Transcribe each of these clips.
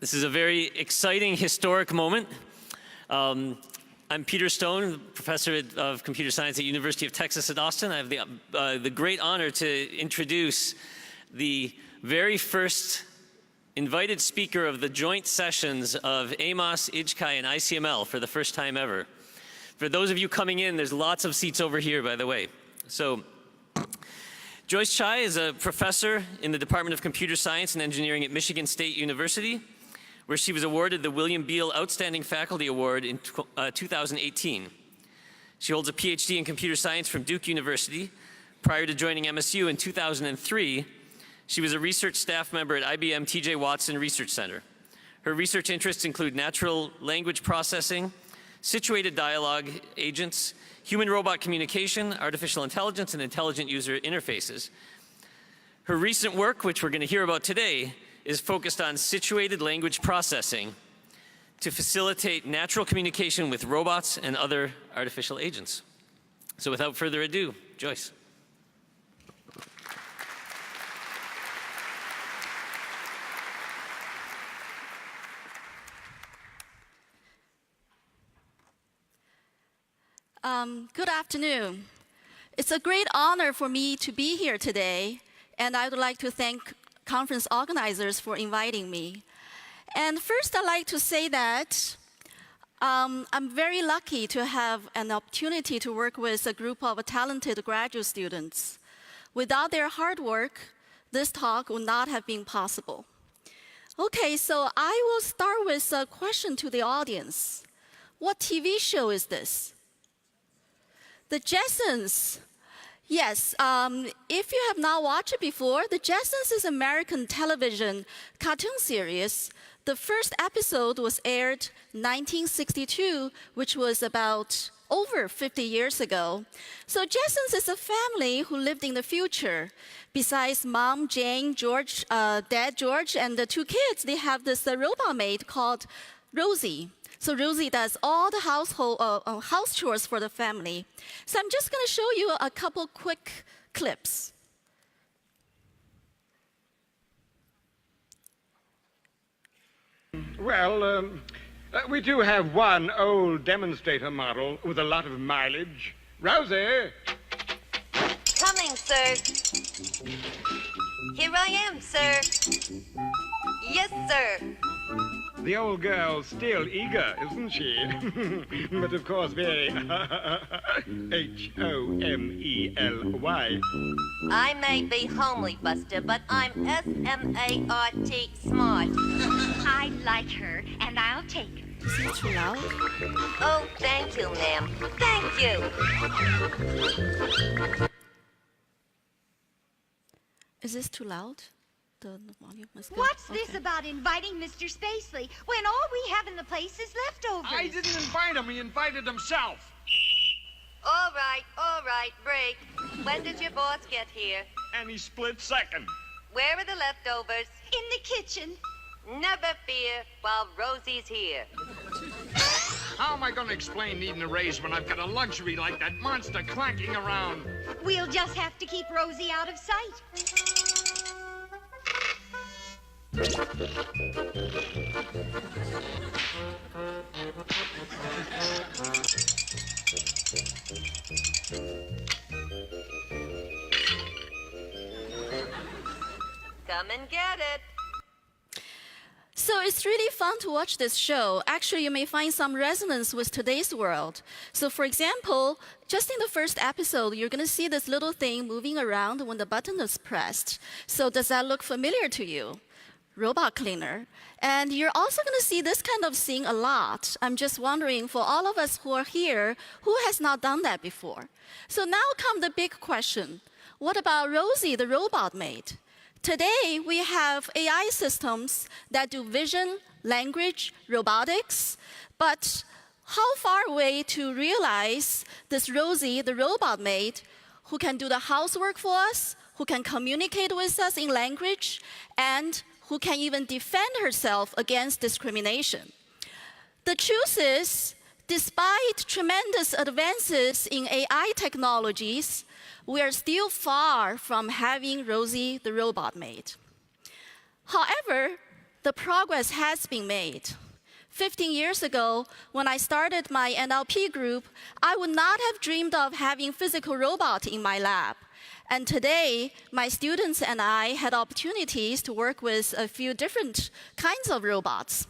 This is a very exciting, historic moment. I'm Peter Stone, professor of computer science at University of Texas at Austin. I have the great honor to introduce the very first invited speaker of the joint sessions of Amos, IJCAI, and ICML for the first time ever. For those of you coming in, there's lots of seats over here, by the way. So, Joyce Chai is a professor in the Department of Computer Science and Engineering at Michigan State University, where she was awarded the William Beale Outstanding Faculty Award in 2018. She holds a PhD in computer science from Duke University. Prior to joining MSU in 2003, she was a research staff member at IBM T.J. Watson Research Center. Her research interests include natural language processing, situated dialogue agents, human-robot communication, artificial intelligence, and intelligent user interfaces. Her recent work, which we're going to hear about today, is focused on situated language processing to facilitate natural communication with robots and other artificial agents. So without further ado, Joyce. Good afternoon. It's a great honor for me to be here today, and I would like to thank conference organizers for inviting me. And first, I'd like to say that I'm very lucky to have an opportunity to work with a group of talented graduate students. Without their hard work, this talk would not have been possible. Okay, so I will start with a question to the audience. What TV show is this? The Jetsons. Yes, if you have not watched it before, The Jetsons is an American television cartoon series. The first episode was aired in 1962, which was about over 50 years ago. So Jetsons is a family who lived in the future. Besides Mom, Jane, George, Dad, George, and the two kids, they have this robot maid called Rosie. So Rosie does all the house chores for the family. So I'm just going to show you a couple quick clips. Well, we do have one old demonstrator model with a lot of mileage. Rosie! Coming, sir. Here I am, sir. Yes, sir. The old girl's still eager, isn't she? But of course very H-O-M-E-L-Y. I may be homely, Buster, but I'm S-M-A-R-T smart. I like her, and I'll take her. Is it too loud? Oh, thank you, ma'am. Thank you. Is this too loud? The volume is good? What's this about inviting Mr. Spacely when all we have in the place is leftovers? I didn't invite him. He invited himself. All right, break. When did your boss get here? And he split second. Where are the leftovers? In the kitchen. Never fear while Rosie's here. How am I going to explain needing a raise when I've got a luxury like that monster clanking around? We'll just have to keep Rosie out of sight. Come and get it. So it's really fun to watch this show. Actually, you may find some resonance with today's world. So for example, just in the first episode, you're going to see this little thing moving around when the button is pressed. So does that look familiar to you? Robot cleaner. And you're also going to see this kind of thing a lot. I'm just wondering, for all of us who are here, who has not done that before? So now comes the big question. What about Rosie, the robot maid? Today, we have AI systems that do vision, language, robotics, but how far away to realize this Rosie, the robot maid, who can do the housework for us, who can communicate with us in language, and who can even defend herself against discrimination? The truth is, despite tremendous advances in AI technologies, we are still far from having Rosie the robot maid. However, the progress has been made. 15 years ago, when I started my NLP group, I would not have dreamed of having physical robot in my lab. And today, my students and I had opportunities to work with a few different kinds of robots.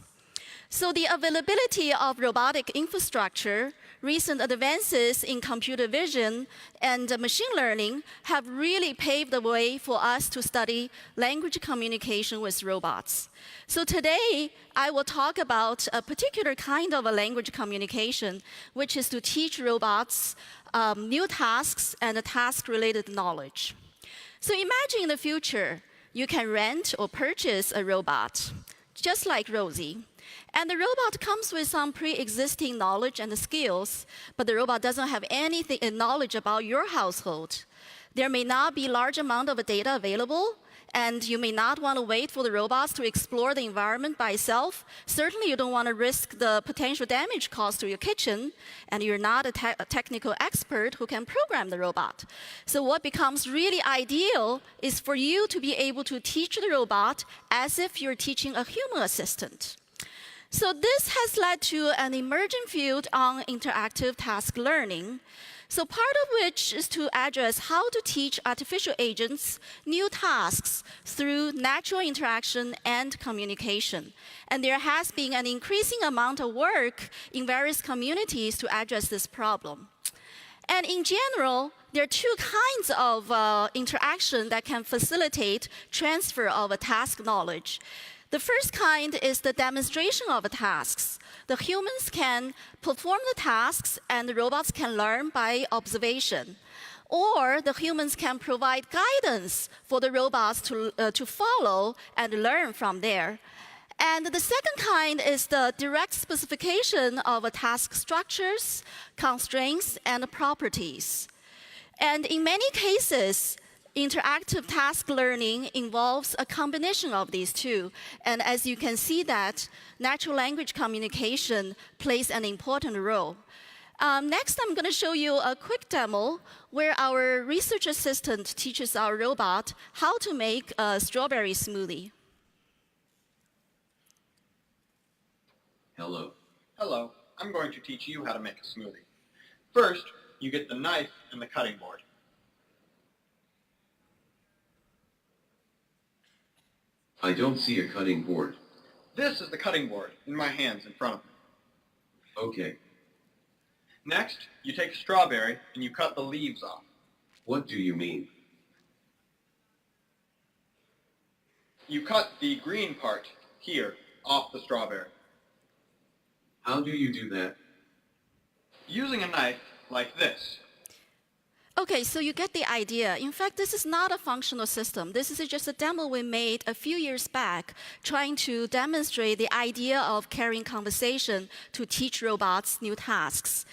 So the availability of robotic infrastructure, recent advances in computer vision and machine learning have really paved the way for us to study language communication with robots. So today, I will talk about a particular kind of a language communication, which is to teach robots new tasks and task-related knowledge. So imagine in the future, you can rent or purchase a robot, just like Rosie. And the robot comes with some pre-existing knowledge and skills, but the robot doesn't have anything knowledge about your household. There may not be large amount of data available, and you may not want to wait for the robots to explore the environment by itself. Certainly, you don't want to risk the potential damage caused to your kitchen, and you're not a technical expert who can program the robot. So what becomes really ideal is for you to be able to teach the robot as if you're teaching a human assistant. So this has led to an emerging field on interactive task learning. So part of which is to address how to teach artificial agents new tasks through natural interaction and communication. And there has been an increasing amount of work in various communities to address this problem. And in general, there are two kinds of interaction that can facilitate transfer of a task knowledge. The first kind is the demonstration of the tasks. The humans can perform the tasks and the robots can learn by observation. Or the humans can provide guidance for the robots to follow and learn from there. And the second kind is the direct specification of task structures, constraints, and properties. And in many cases, interactive task learning involves a combination of these two. And as you can see that, natural language communication plays an important role. Next, I'm going to show you a quick demo where our research assistant teaches our robot how to make a strawberry smoothie. Hello. Hello, I'm going to teach you how to make a smoothie. First, you get the knife and the cutting board. I don't see a cutting board. This is the cutting board in my hands in front of me. Okay. Next, you take a strawberry and you cut the leaves off. What do you mean? You cut the green part here off the strawberry. How do you do that? Using a knife like this. Okay, so you get the idea. In fact, this is not a functional system. This is just a demo we made a few years back, trying to demonstrate the idea of carrying conversation to teach robots new tasks.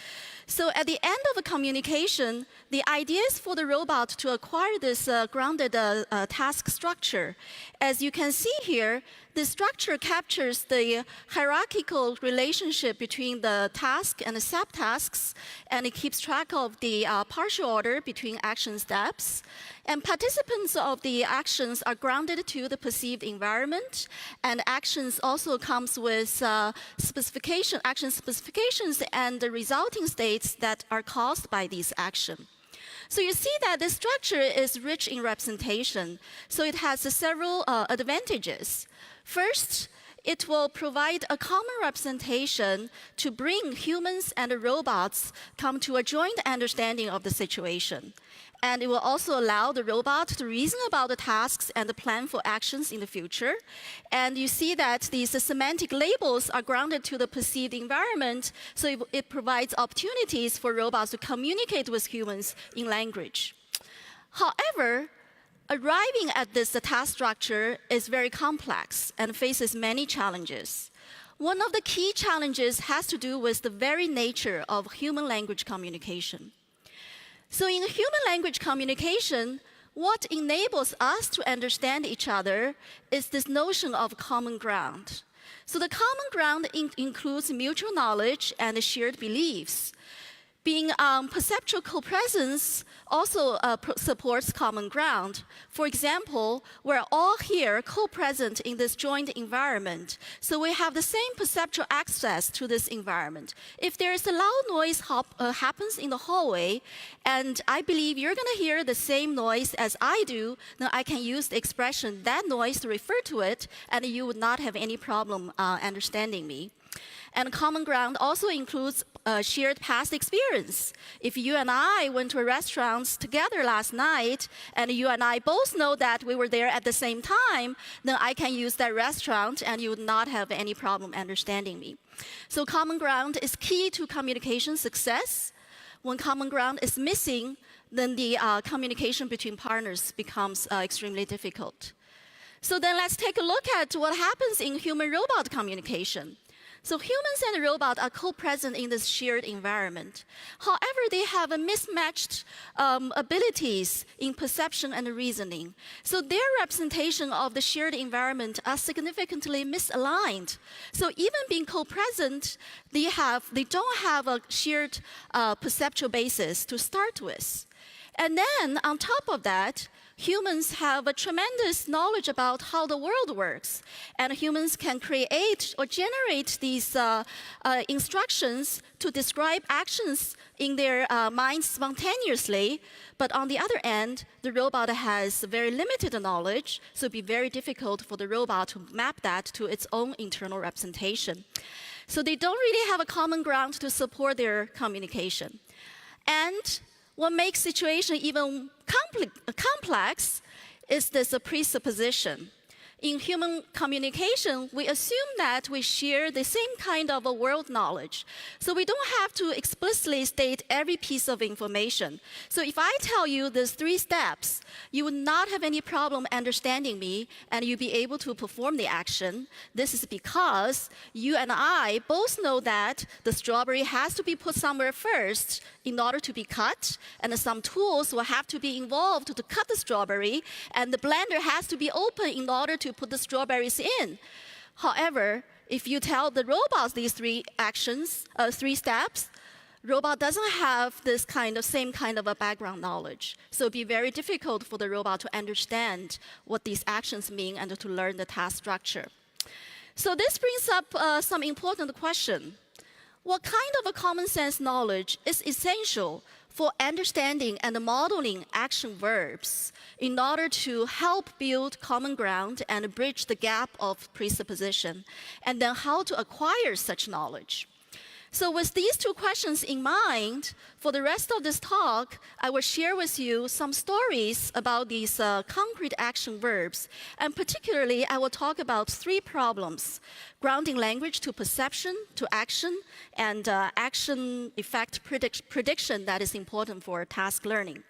So at the end of a communication, the idea is for the robot to acquire this grounded task structure. As you can see here, the structure captures the hierarchical relationship between the task and the subtasks, and it keeps track of the partial order between action steps. And participants of the actions are grounded to the perceived environment, and actions also comes with action specifications and the resulting states that are caused by these actions. So you see that this structure is rich in representation. So it has several advantages. First, it will provide a common representation to bring humans and robots come to a joint understanding of the situation. And it will also allow the robot to reason about the tasks and plan for actions in the future. And you see that these semantic labels are grounded to the perceived environment, so it provides opportunities for robots to communicate with humans in language. However, arriving at this task structure is very complex and faces many challenges. One of the key challenges has to do with the very nature of human language communication. So in human language communication, what enables us to understand each other is this notion of common ground. So the common ground includes mutual knowledge and shared beliefs. Being perceptual co-presence also supports common ground. For example, we're all here co-present in this joint environment, so we have the same perceptual access to this environment. If there is a loud noise happens in the hallway, and I believe you're going to hear the same noise as I do, then I can use the expression that noise to refer to it, and you would not have any problem understanding me. And common ground also includes shared past experience. If you and I went to a restaurant together last night, and you and I both know that we were there at the same time, then I can use that restaurant, and you would not have any problem understanding me. So common ground is key to communication success. When common ground is missing, then the communication between partners becomes extremely difficult. So then let's take a look at what happens in human-robot communication. So humans and robots are co-present in this shared environment. However, they have a mismatched abilities in perception and reasoning. So their representation of the shared environment are significantly misaligned. So even being co-present, they don't have a shared perceptual basis to start with. And then on top of that, humans have a tremendous knowledge about how the world works. And humans can create or generate these instructions to describe actions in their minds spontaneously. But on the other end, the robot has very limited knowledge, so it'd be very difficult for the robot to map that to its own internal representation. So they don't really have a common ground to support their communication. And what makes situation even complex is this presupposition. In human communication, we assume that we share the same kind of a world knowledge. So we don't have to explicitly state every piece of information. So if I tell you these 3 steps, you would not have any problem understanding me, and you'll be able to perform the action. This is because you and I both know that the strawberry has to be put somewhere first in order to be cut, and some tools will have to be involved to cut the strawberry, and the blender has to be open in order to put the strawberries in. However, if you tell the robots these 3 actions, 3 steps, robot doesn't have this same kind of a background knowledge. So it'd be very difficult for the robot to understand what these actions mean and to learn the task structure. So this brings up some important question. What kind of a common sense knowledge is essential for understanding and modeling action verbs in order to help build common ground and bridge the gap of presupposition, and then how to acquire such knowledge? So with these 2 questions in mind, for the rest of this talk, I will share with you some stories about these concrete action verbs. And particularly, I will talk about 3 problems: grounding language to perception, to action, and action effect prediction that is important for task learning.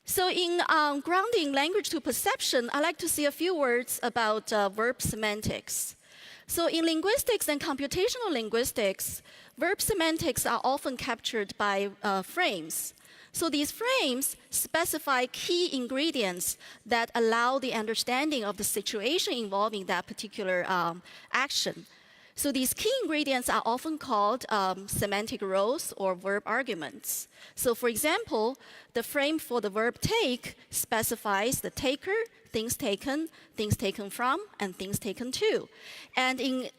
So in grounding language to perception, I'd like to say a few words about verb semantics. So in linguistics and computational linguistics, verb semantics are often captured by frames. So these frames specify key ingredients that allow the understanding of the situation involving that particular action. So these key ingredients are often called semantic roles or verb arguments. So for example, the frame for the verb take specifies the taker, things taken from, and things taken to. And in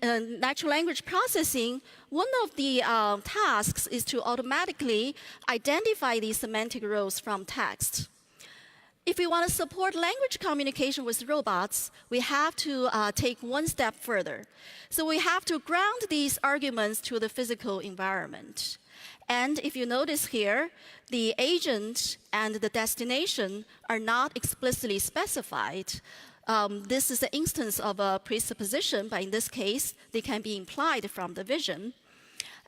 natural language processing, one of the tasks is to automatically identify these semantic roles from text. If we want to support language communication with robots, we have to take one step further. So we have to ground these arguments to the physical environment. And if you notice here, the agent and the destination are not explicitly specified. This is an instance of a presupposition, but in this case, they can be implied from the vision.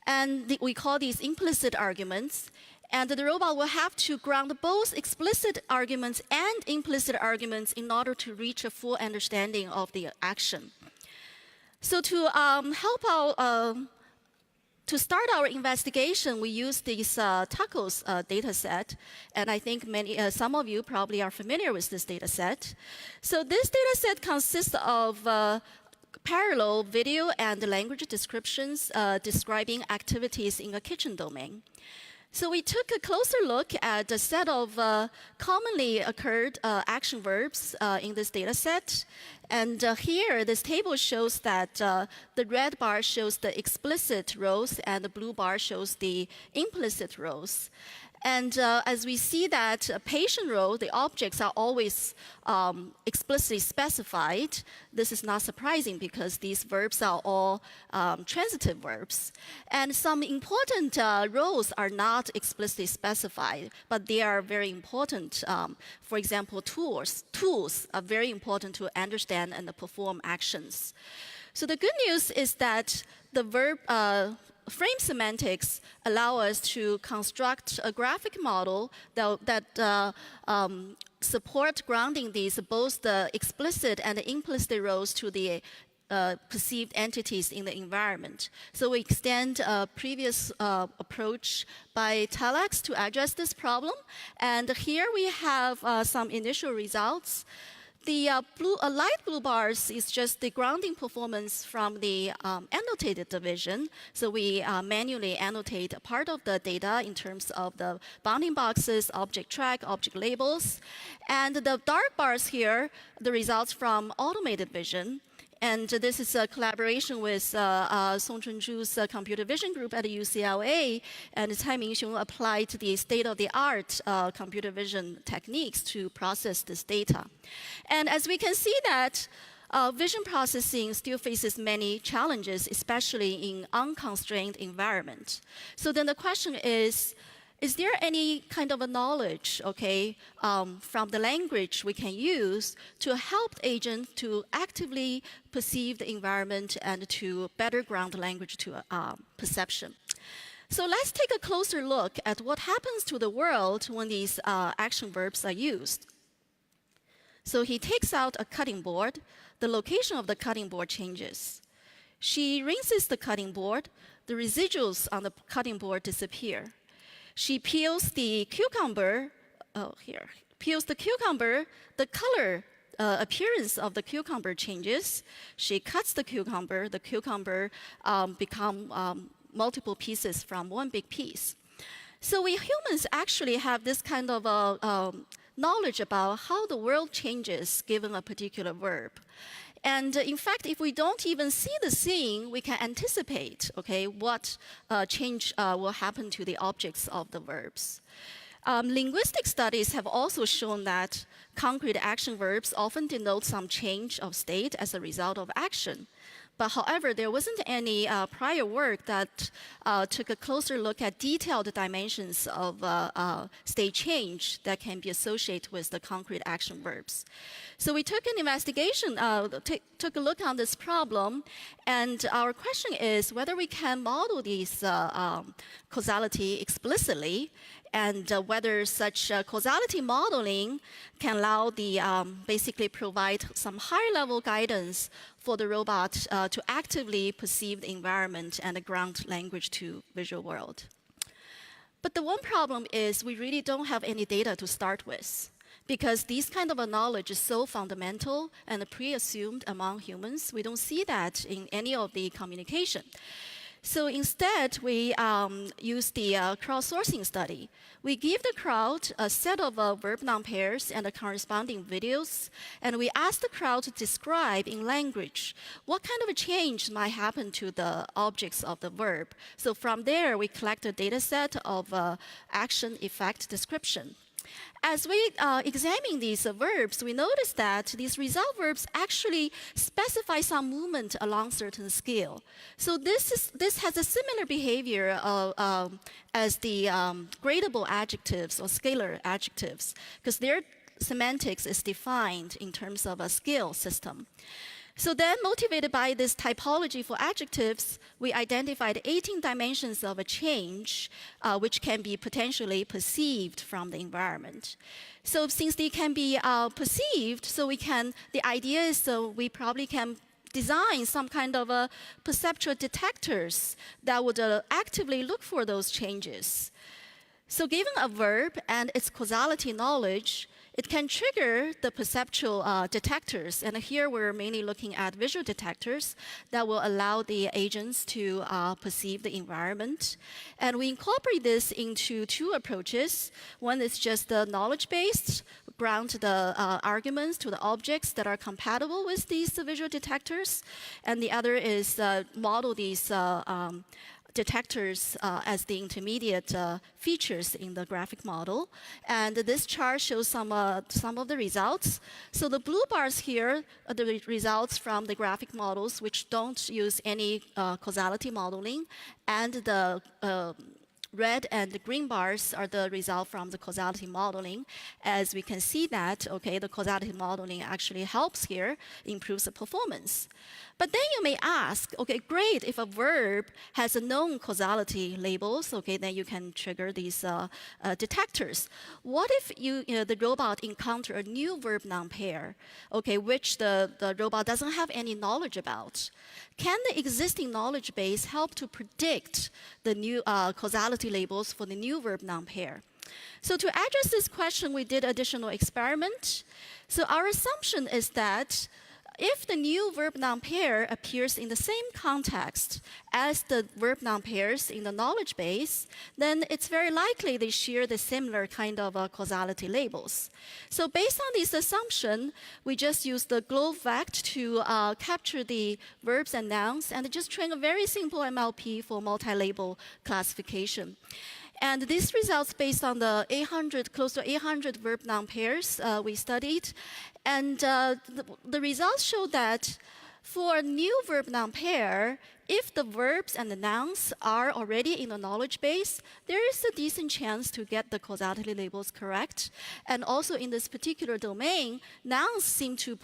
And we call these implicit arguments. And the robot will have to ground both explicit arguments and implicit arguments in order to reach a full understanding of the action. So to help out, to start our investigation, we use this TACOS data set, and I think some of you probably are familiar with this data set. So this data set consists of parallel video and language descriptions describing activities in a kitchen domain. So we took a closer look at a set of commonly occurred action verbs in this data set. And here, this table shows that the red bar shows the explicit roles and the blue bar shows the implicit roles. And as we see that patient role, the objects are always explicitly specified. This is not surprising because these verbs are all transitive verbs. And some important roles are not explicitly specified, but they are very important. For example, tools. Tools are very important to understand and perform actions. So the good news is that the verb FAIM semantics allow us to construct a graphic model that support grounding these both the explicit and the implicit roles to the perceived entities in the environment. So we extend a previous approach by Telex to address this problem. And here we have some initial results. The light blue bars is just the grounding performance from the annotated division. So we manually annotate a part of the data in terms of the bounding boxes, object track, object labels. And the dark bars here, the results from automated vision. And this is a collaboration with Song Chunzhu's computer vision group at UCLA, and Cai Mingxiong applied the state-of-the-art computer vision techniques to process this data. And as we can see that vision processing still faces many challenges, especially in unconstrained environment. So then the question is there any kind of a knowledge, from the language we can use to help the agent to actively perceive the environment and to better ground language to perception? So let's take a closer look at what happens to the world when these action verbs are used. So he takes out a cutting board. The location of the cutting board changes. She rinses the cutting board. The residuals on the cutting board disappear. She peels the cucumber, peels the cucumber, the color appearance of the cucumber changes. She cuts the cucumber become multiple pieces from one big piece. So we humans actually have this kind of knowledge about how the world changes given a particular verb. And in fact, if we don't even see the scene, we can anticipate, what change will happen to the objects of the verbs. Linguistic studies have also shown that concrete action verbs often denote some change of state as a result of action. But however, there wasn't any prior work that took a closer look at detailed dimensions of state change that can be associated with the concrete action verbs. So we took an investigation, took a look on this problem, and our question is whether we can model these causality explicitly, and whether such causality modeling can allow the basically provide some higher-level guidance for the robot to actively perceive the environment and ground language to visual world. But the one problem is we really don't have any data to start with, because this kind of a knowledge is so fundamental and pre-assumed among humans. We don't see that in any of the communication. So instead, we use the crowdsourcing study. We give the crowd a set of verb-noun pairs and the corresponding videos, and we ask the crowd to describe in language what kind of a change might happen to the objects of the verb. So from there, we collect a data set of action, effect, description. As we examine these verbs, we notice that these result verbs actually specify some movement along certain scale. So this has a similar behavior as the gradable adjectives or scalar adjectives, because their semantics is defined in terms of a scale system. So then, motivated by this typology for adjectives, we identified 18 dimensions of a change, which can be potentially perceived from the environment. So since they can be perceived, the idea is we probably can design some kind of perceptual detectors that would actively look for those changes. So given a verb and its causality knowledge, it can trigger the perceptual detectors. And here we're mainly looking at visual detectors that will allow the agents to perceive the environment. And we incorporate this into two approaches. One is just the knowledge-based, ground the arguments to the objects that are compatible with these visual detectors. And the other is model these detectors as the intermediate features in the graphic model. And this chart shows some of the results. So the blue bars here are the results from the graphic models which don't use any causality modeling. And the red and the green bars are the result from the causality modeling. As we can see that, okay, the causality modeling actually helps here, improves the performance. But then you may ask, okay, great, if a verb has a known causality labels, okay, then you can trigger these detectors. What if the robot encounter a new verb-noun pair, okay, which the robot doesn't have any knowledge about? Can the existing knowledge base help to predict the new causality labels for the new verb-noun pair? So to address this question, we did additional experiment. So our assumption is that if the new verb-noun pair appears in the same context as the verb-noun pairs in the knowledge base, then it's very likely they share the similar kind of causality labels. So based on this assumption, we just use the GloVect to capture the verbs and nouns and just train a very simple MLP for multi-label classification. And these results based on the close to 800 verb-noun pairs we studied. And the results show that for a new verb-noun pair, if the verbs and the nouns are already in the knowledge base, there is a decent chance to get the causality labels correct. And also in this particular domain, nouns seem to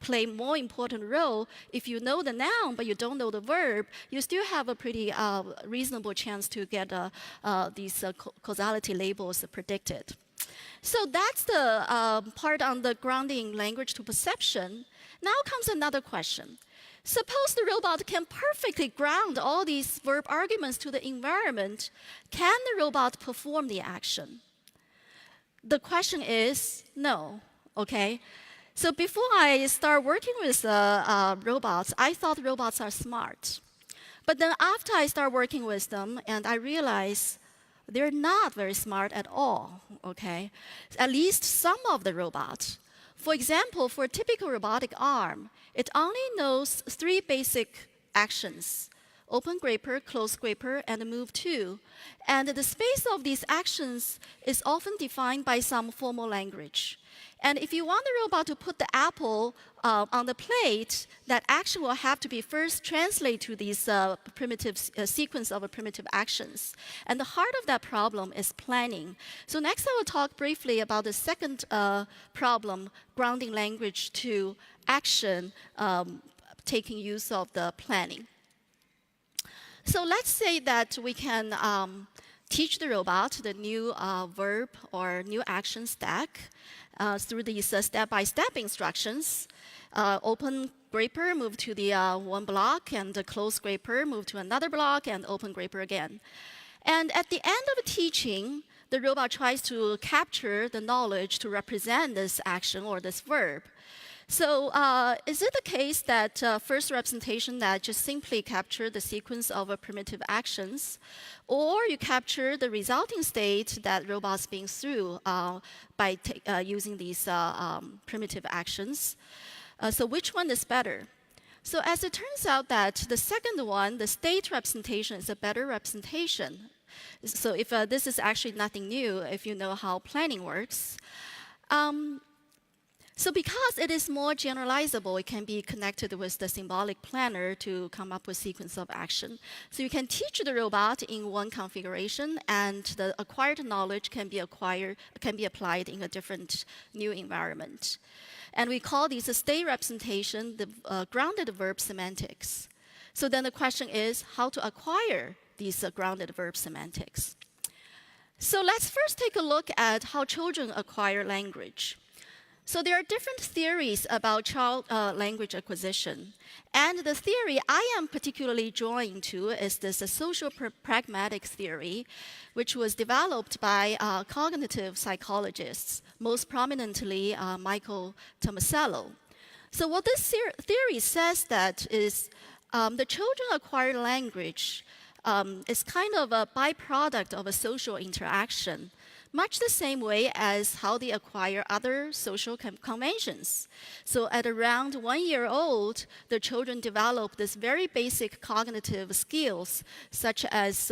play more important role. If you know the noun but you don't know the verb, you still have a pretty reasonable chance to get these causality labels predicted. So that's the part on the grounding language to perception. Now comes another question. Suppose the robot can perfectly ground all these verb arguments to the environment. Can the robot perform the action? The question is no, okay? So before I start working with robots, I thought robots are smart. But then after I start working with them and I realize they're not very smart at all, okay? At least some of the robots. For example, for a typical robotic arm, it only knows 3 basic actions: open gripper, close gripper, and move to. And the space of these actions is often defined by some formal language. And if you want the robot to put the apple on the plate, that action will have to be first translated to these primitive sequence of primitive actions. And the heart of that problem is planning. So next I will talk briefly about the second problem, grounding language to action, taking use of the planning. So let's say that we can teach the robot the new verb or new action stack through these step-by-step instructions. Open gripper, move to the one block, and the close gripper, move to another block, and open gripper again. And at the end of teaching, the robot tries to capture the knowledge to represent this action or this verb. So is it the case that first representation that just simply capture the sequence of primitive actions, or you capture the resulting state that robot's being through by using these primitive actions? So which one is better? So as it turns out that the second one, the state representation, is a better representation. So if this is actually nothing new, if you know how planning works. So because it is more generalizable, it can be connected with the symbolic planner to come up with sequence of action. So you can teach the robot in one configuration, and the acquired knowledge can be applied in a different new environment. And we call these a state representation the grounded verb semantics. So then the question is how to acquire these grounded verb semantics. So let's first take a look at how children acquire language. So there are different theories about child language acquisition. And the theory I am particularly drawn to is this social pragmatic theory, which was developed by cognitive psychologists, most prominently Michael Tomasello. So what this theory says that is the children acquire language is kind of a byproduct of a social interaction, much the same way as how they acquire other social conventions. So at around 1 year old, the children develop this very basic cognitive skills, such as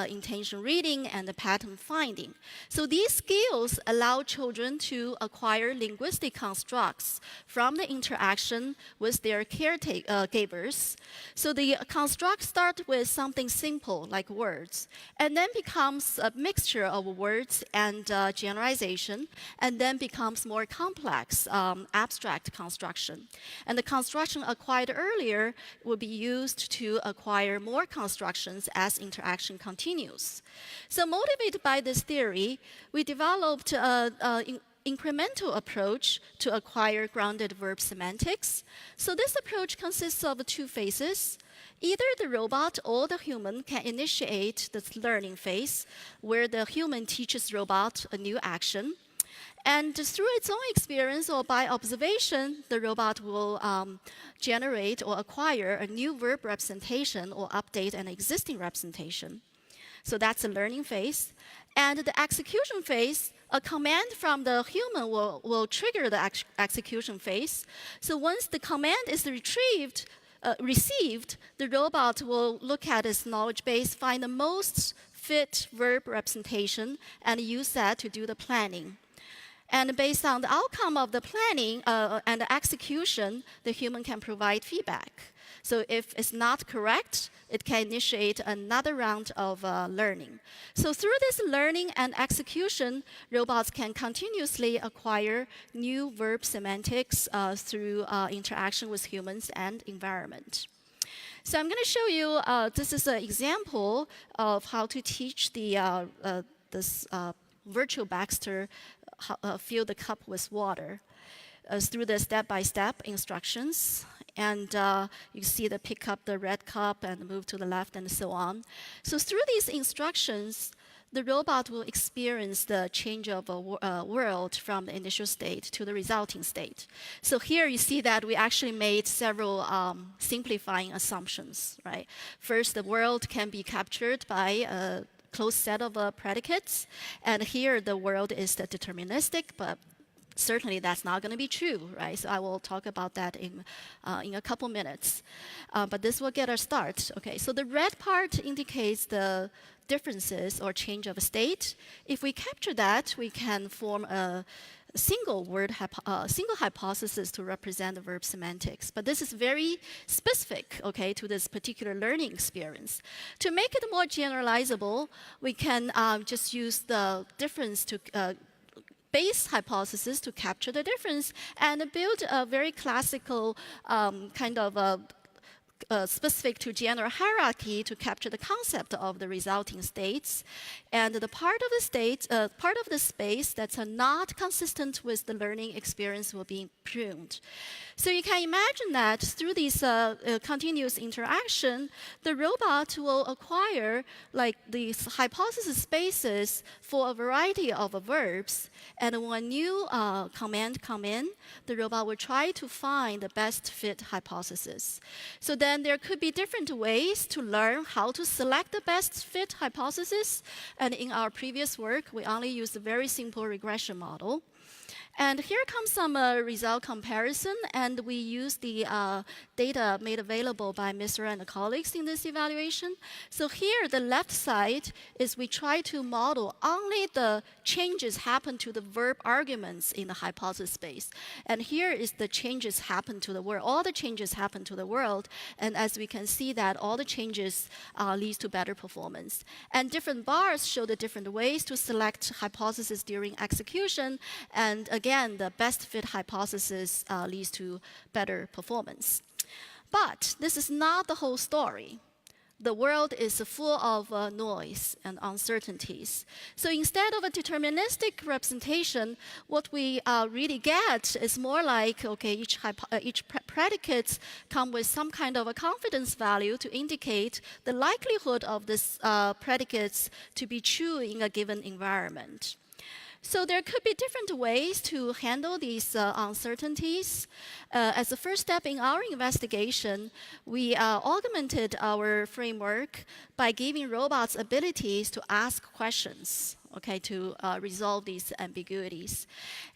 intention reading and pattern finding. So these skills allow children to acquire linguistic constructs from the interaction with their caregivers. So the constructs start with something simple like words, and then becomes a mixture of words and generalization, and then becomes more complex, abstract construction. And the construction acquired earlier will be used to acquire more constructions as interaction continues. So motivated by this theory, we developed an incremental approach to acquire grounded verb semantics. So this approach consists of 2 phases. Either the robot or the human can initiate the learning phase, where the human teaches robot a new action. And through its own experience or by observation, the robot will generate or acquire a new verb representation or update an existing representation. So that's the learning phase. And the execution phase, a command from the human will trigger the execution phase. So once the command is received, the robot will look at its knowledge base, find the most fit verb representation, and use that to do the planning. And based on the outcome of the planning and the execution, the human can provide feedback. So if it's not correct, it can initiate another round of learning. So through this learning and execution, robots can continuously acquire new verb semantics through interaction with humans and environment. So I'm going to show you, this is an example of how to teach this virtual Baxter fill the cup with water through the step-by-step instructions. And you see the pick up the red cup and move to the left and so on. So through these instructions, the robot will experience the change of a world from the initial state to the resulting state. So here you see that we actually made several simplifying assumptions, right? First, the world can be captured by a closed set of predicates. And here the world is the deterministic, but certainly that's not going to be true, right? So I will talk about that in a couple minutes. But this will get our start. Okay, so the red part indicates the differences or change of a state. If we capture that, we can form a single hypothesis to represent the verb semantics. But this is very specific, okay, to this particular learning experience. To make it more generalizable, we can just use the difference to base hypothesis to capture the difference and build a very classical kind of specific to general hierarchy to capture the concept of the resulting states. And the part of the state, part of the space that's not consistent with the learning experience will be pruned. So you can imagine that through this continuous interaction, the robot will acquire like these hypothesis spaces for a variety of verbs. And when new command come in, the robot will try to find the best fit hypothesis. So then there could be different ways to learn how to select the best fit hypothesis. And in our previous work, we only used a very simple regression model. And here comes some result comparison, and we use the data made available by Mr. and colleagues in this evaluation. So here, the left side is we try to model only the changes happen to the verb arguments in the hypothesis space. And here is the changes happen to the world. All the changes happen to the world, and as we can see that all the changes leads to better performance. And different bars show the different ways to select hypothesis during execution, and again, the best fit hypothesis leads to better performance. But this is not the whole story. the world is full of noise and uncertainties. So instead of a deterministic representation, what we really get is more like, okay, each predicates come with some kind of a confidence value to indicate the likelihood of this predicates to be true in a given environment. So there could be different ways to handle these uncertainties. As a first step in our investigation, we augmented our framework by giving robots abilities to ask questions, okay, to resolve these ambiguities.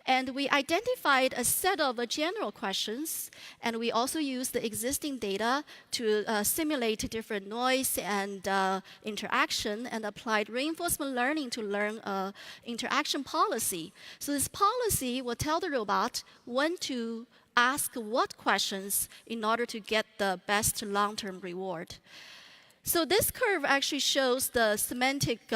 And we identified a set of general questions, and we also used the existing data to simulate different noise and interaction, and applied reinforcement learning to learn interaction policy. So this policy will tell the robot when to ask what questions in order to get the best long-term reward. So this curve actually shows the semantic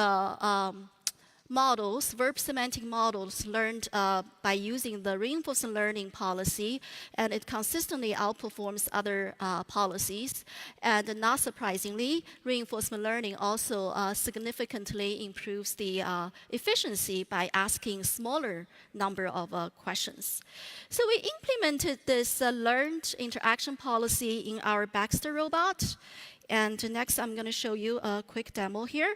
models, verb semantic models learned by using the reinforcement learning policy, and it consistently outperforms other policies. And not surprisingly, reinforcement learning also significantly improves the efficiency by asking smaller number of questions. So we implemented this learned interaction policy in our Baxter robot. And next, I'm going to show you a quick demo here.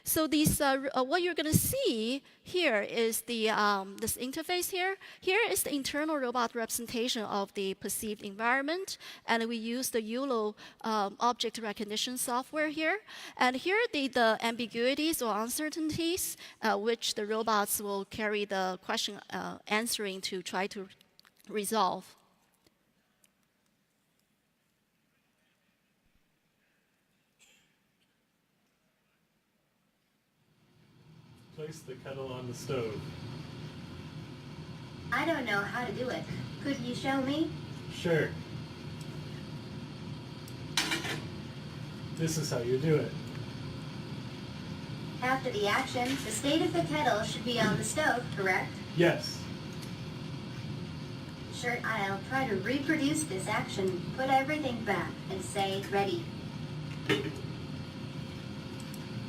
So these, what you're going to see here is the this interface here. Here is the internal robot representation of the perceived environment, and we use the ULO object recognition software here. And here are the ambiguities or uncertainties which the robots will carry the question answering to try to resolve. Place the kettle on the stove. I don't know how to do it. Could you show me? Sure. This is how you do it. After the action, the state of the kettle should be on the stove, correct? Yes. Sure, I'll try to reproduce this action. Put everything back and say ready.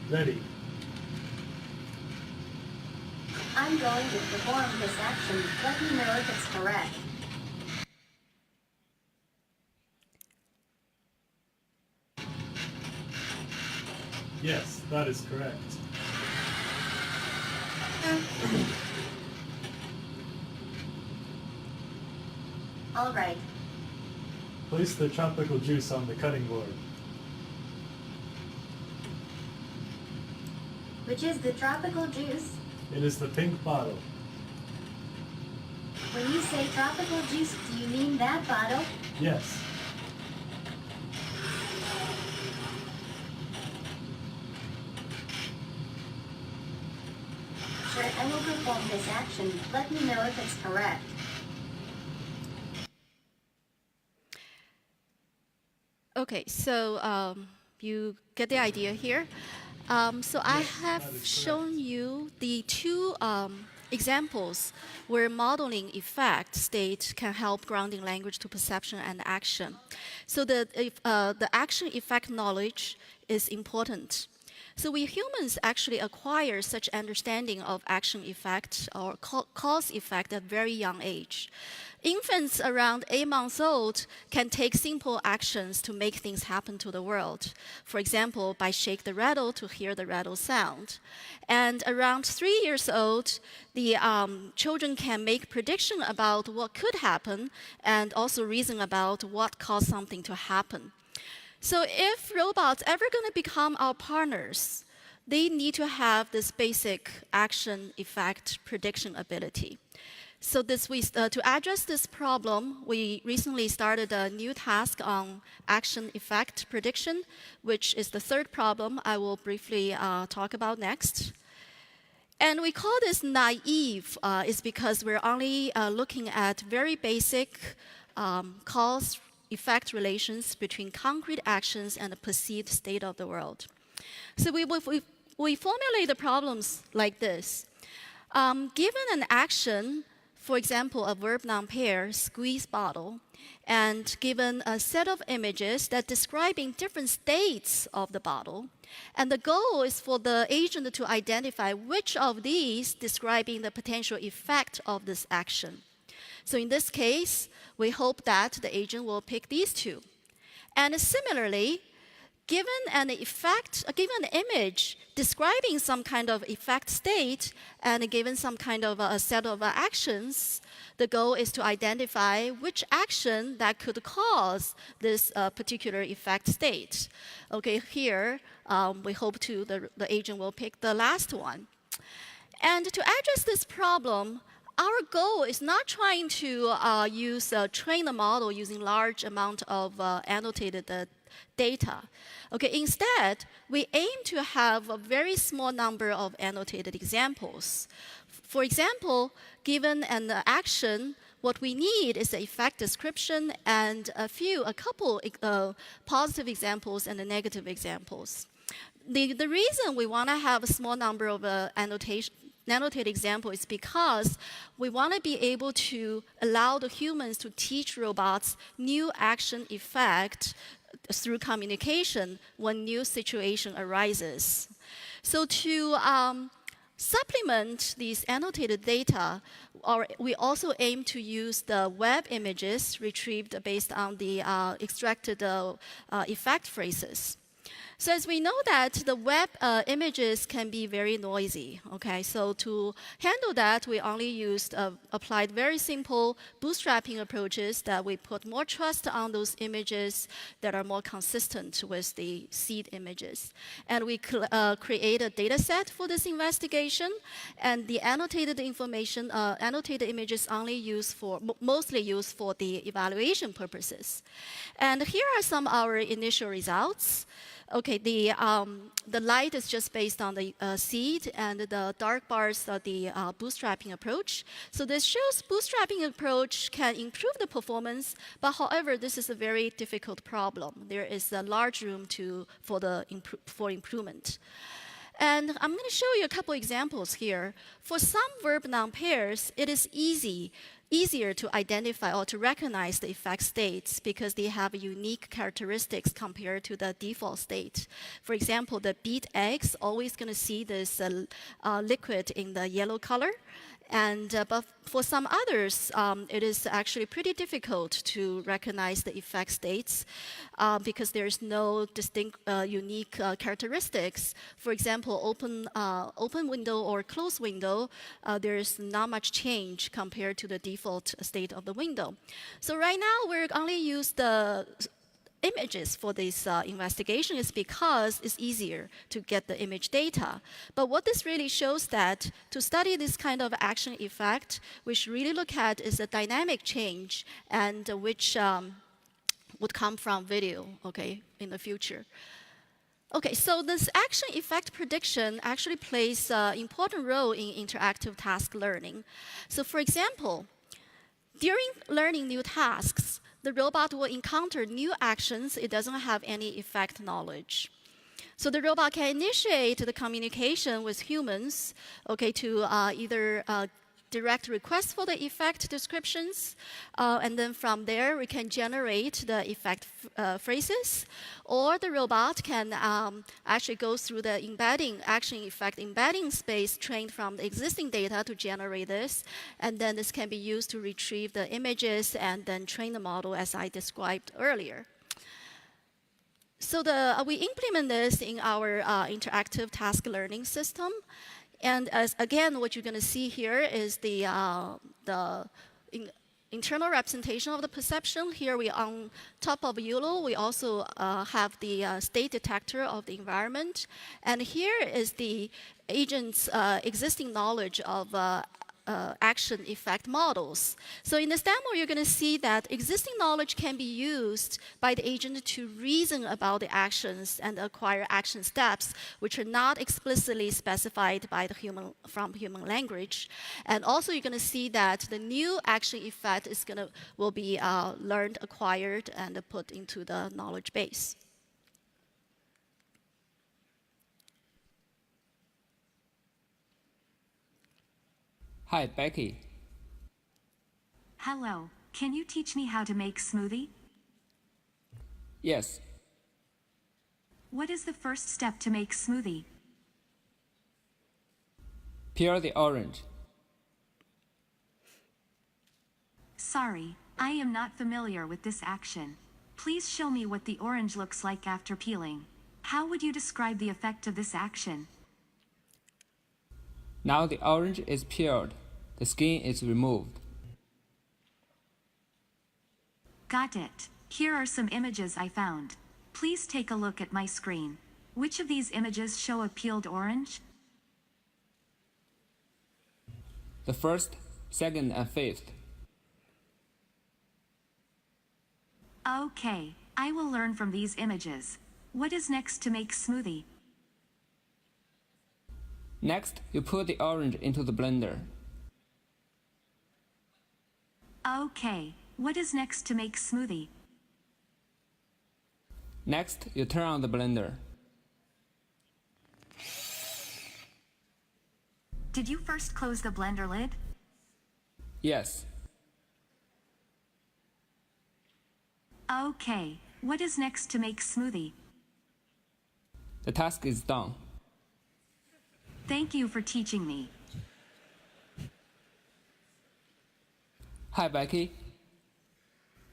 Ready. I'm going to perform this action. Let me know if it's correct. Yes, that is correct. All right. Place the tropical juice on the cutting board. Which is the tropical juice? It is the pink bottle. When you say tropical juice, do you mean that bottle? Yes. Sure, I will perform this action. Let me know if it's correct. Okay, so you get the idea here. So I have shown you the two examples where modeling effect state can help grounding language to perception and action. So the action effect knowledge is important. So we humans actually acquire such understanding of action effect or cause effect at very young age. Infants around 8 months old can take simple actions to make things happen to the world. For example, by shake the rattle to hear the rattle sound. And around 3 years old, the children can make prediction about what could happen and also reason about what caused something to happen. So if robots ever going to become our partners, they need to have this basic action effect prediction ability. So to address this problem, we recently started a new task on action effect prediction, which is the third problem I will briefly talk about next. And we call this naive, is because we're only looking at very basic cause-effect relations between concrete actions and the perceived state of the world. So we formulate the problems like this. Given an action, for example, a verb noun pair, squeeze bottle, and given a set of images that describing different states of the bottle. And the goal is for the agent to identify which of these describing the potential effect of this action. So in this case, we hope that the agent will pick these two. And similarly, given an image describing some kind of effect state and given some kind of a set of actions, the goal is to identify which action that could cause this particular effect state. Okay, here we hope the agent will pick the last one. And to address this problem, our goal is not trying to train a model using large amount of annotated data. Okay, instead, we aim to have a very small number of annotated examples. For example, given an action, what we need is the effect description and a couple positive examples and the negative examples. The reason we want to have a small number of annotated examples is because we want to be able to allow the humans to teach robots new action effect through communication when new situation arises. So to supplement these annotated data, we also aim to use the web images retrieved based on the extracted effect phrases. So as we know that the web images can be very noisy, okay? So to handle that, we only applied very simple bootstrapping approaches that we put more trust on those images that are more consistent with the seed images. And we create a data set for this investigation, and the annotated information, annotated images mostly used for the evaluation purposes. And here are some of our initial results. Okay, the light is just based on the seed, and the dark bars are the bootstrapping approach. So this shows bootstrapping approach can improve the performance, but however, this is a very difficult problem. There is a large room for improvement. And I'm going to show you a couple examples here. For some verb-noun pairs, it is easier to identify or to recognize the effect states because they have unique characteristics compared to the default state. For example, the beat eggs always going to see this liquid in the yellow color. But for some others, it is actually pretty difficult to recognize the effect states because there's no distinct, unique characteristics. For example, open window or closed window, there's not much change compared to the default state of the window. So right now, we're only use the images for this investigation is because it's easier to get the image data. But what this really shows that to study this kind of action effect, we should really look at is a dynamic change and which would come from video, okay, in the future. Okay, so this action effect prediction actually plays an important role in interactive task learning. So for example, during learning new tasks, the robot will encounter new actions it doesn't have any effect knowledge. So the robot can initiate the communication with humans, okay, to either direct requests for the effect descriptions, and then from there we can generate the effect phrases, or the robot can actually go through the action effect embedding space trained from the existing data to generate this, and then this can be used to retrieve the images and then train the model as I described earlier. So we implement this in our interactive task learning system. And again, what you're going to see here is the internal representation of the perception. Here on top of YOLO, we also have the state detector of the environment. And here is the agent's existing knowledge of action effect models. So in this demo, you're going to see that existing knowledge can be used by the agent to reason about the actions and acquire action steps, which are not explicitly specified by the from human language. And also, you're going to see that the new action effect will be learned, acquired, and put into the knowledge base. Hi, Becky. Hello, can you teach me how to make smoothie? Yes. What is the first step to make smoothie? Peel the orange. Sorry, I am not familiar with this action. Please show me what the orange looks like after peeling. How would you describe the effect of this action? Now the orange is peeled. The skin is removed. Got it. Here are some images I found. Please take a look at my screen. Which of these images show a peeled orange? The first, second, and fifth. Okay, I will learn from these images. What is next to make smoothie? Next, you put the orange into the blender. Okay, what is next to make smoothie? Next, you turn on the blender. Did you first close the blender lid? Yes. Okay, what is next to make smoothie? The task is done. Thank you for teaching me. Hi, Becky.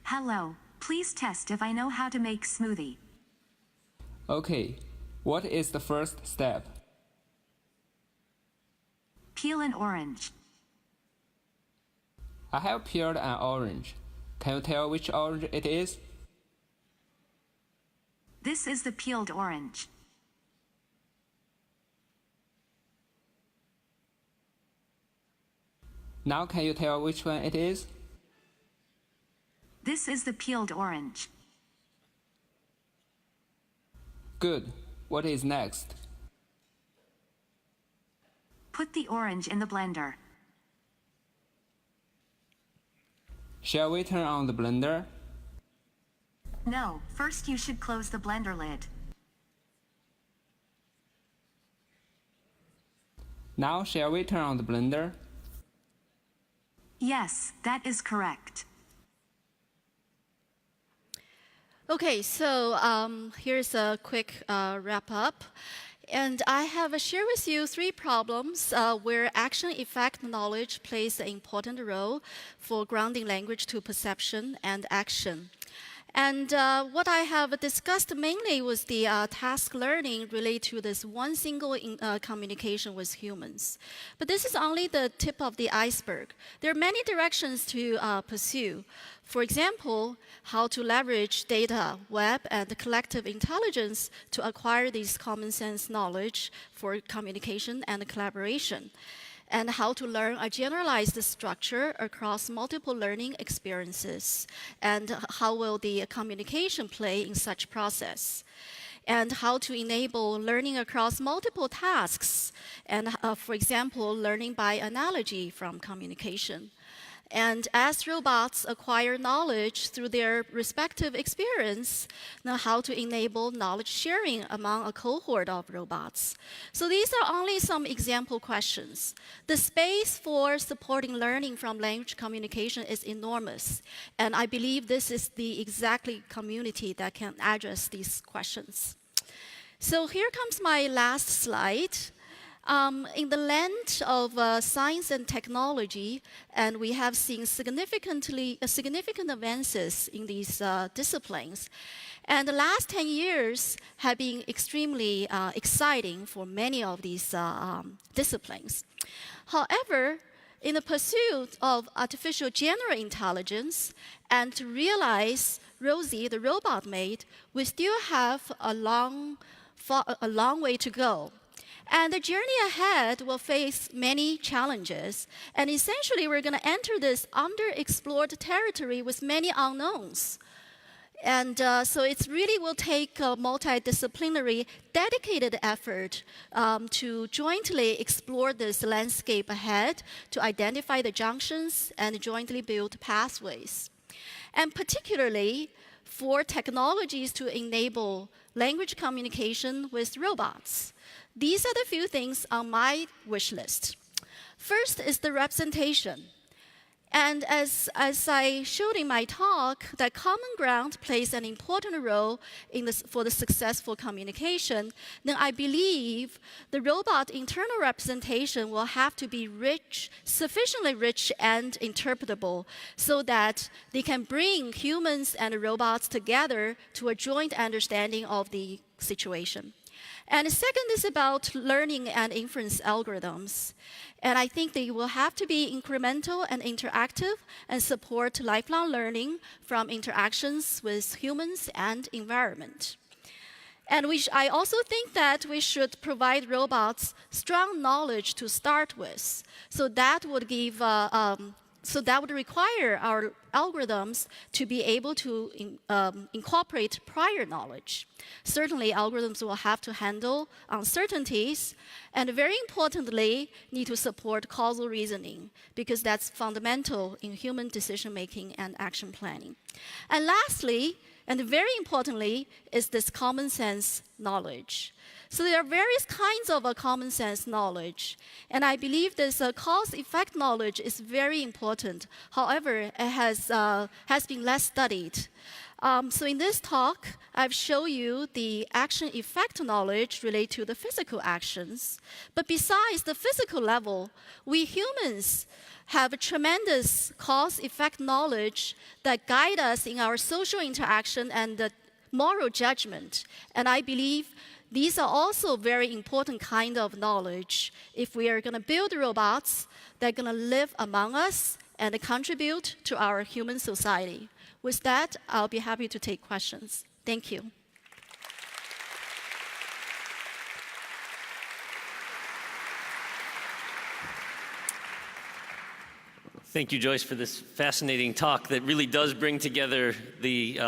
Hello, please test if I know how to make smoothie. Okay, what is the first step? Peel an orange. I have peeled an orange. Can you tell which orange it is? This is the peeled orange. Now can you tell which one it is? This is the peeled orange. Good. What is next? Put the orange in the blender. Shall we turn on the blender? No, first you should close the blender lid. Now shall we turn on the blender? Yes, that is correct. Okay, so here's a quick wrap up. And I have shared with you 3 problems where action-effect knowledge plays an important role for grounding language to perception and action. And what I have discussed mainly was the task learning related to this one single communication with humans. But this is only the tip of the iceberg. There are many directions to pursue. For example, how to leverage data, web, and collective intelligence to acquire this common sense knowledge for communication and collaboration, and how to learn a generalized structure across multiple learning experiences, and how will the communication play in such process, and how to enable learning across multiple tasks, and for example, learning by analogy from communication. And as robots acquire knowledge through their respective experience, now how to enable knowledge sharing among a cohort of robots. So these are only some example questions. The space for supporting learning from language communication is enormous. And I believe this is the exactly community that can address these questions. So here comes my last slide. In the land of science and technology, and we have seen significant advances in these disciplines. And the last 10 years have been extremely exciting for many of these disciplines. However, in the pursuit of artificial general intelligence and to realize Rosie, the robot maid, we still have a long way to go. And the journey ahead will face many challenges. And essentially, we're going to enter this underexplored territory with many unknowns. And so it really will take a multidisciplinary, dedicated effort to jointly explore this landscape ahead, to identify the junctions and jointly build pathways. And particularly for technologies to enable language communication with robots. These are the few things on my wish list. First is the representation. And as I showed in my talk, that common ground plays an important role for the successful communication, then I believe the robot internal representation will have to be rich, sufficiently rich and interpretable, so that they can bring humans and robots together to a joint understanding of the situation. And the second is about learning and inference algorithms. And I think they will have to be incremental and interactive and support lifelong learning from interactions with humans and environment. And I also think that we should provide robots strong knowledge to start with. So that would give so that would require our algorithms to be able to incorporate prior knowledge. Certainly, algorithms will have to handle uncertainties, and very importantly, need to support causal reasoning, because that's fundamental in human decision-making and action planning. And lastly, and very importantly, is this common sense knowledge. So there are various kinds of common sense knowledge, and I believe this cause-effect knowledge is very important. However, it has been less studied. So in this talk, I've shown you the action-effect knowledge related to the physical actions. But besides the physical level, we humans have a tremendous cause-effect knowledge that guide us in our social interaction and the moral judgment. And I believe these are also very important kind of knowledge if we are going to build robots that are going to live among us and contribute to our human society. With that, I'll be happy to take questions. Thank you. Thank you, Joyce, for this fascinating talk that really does bring together the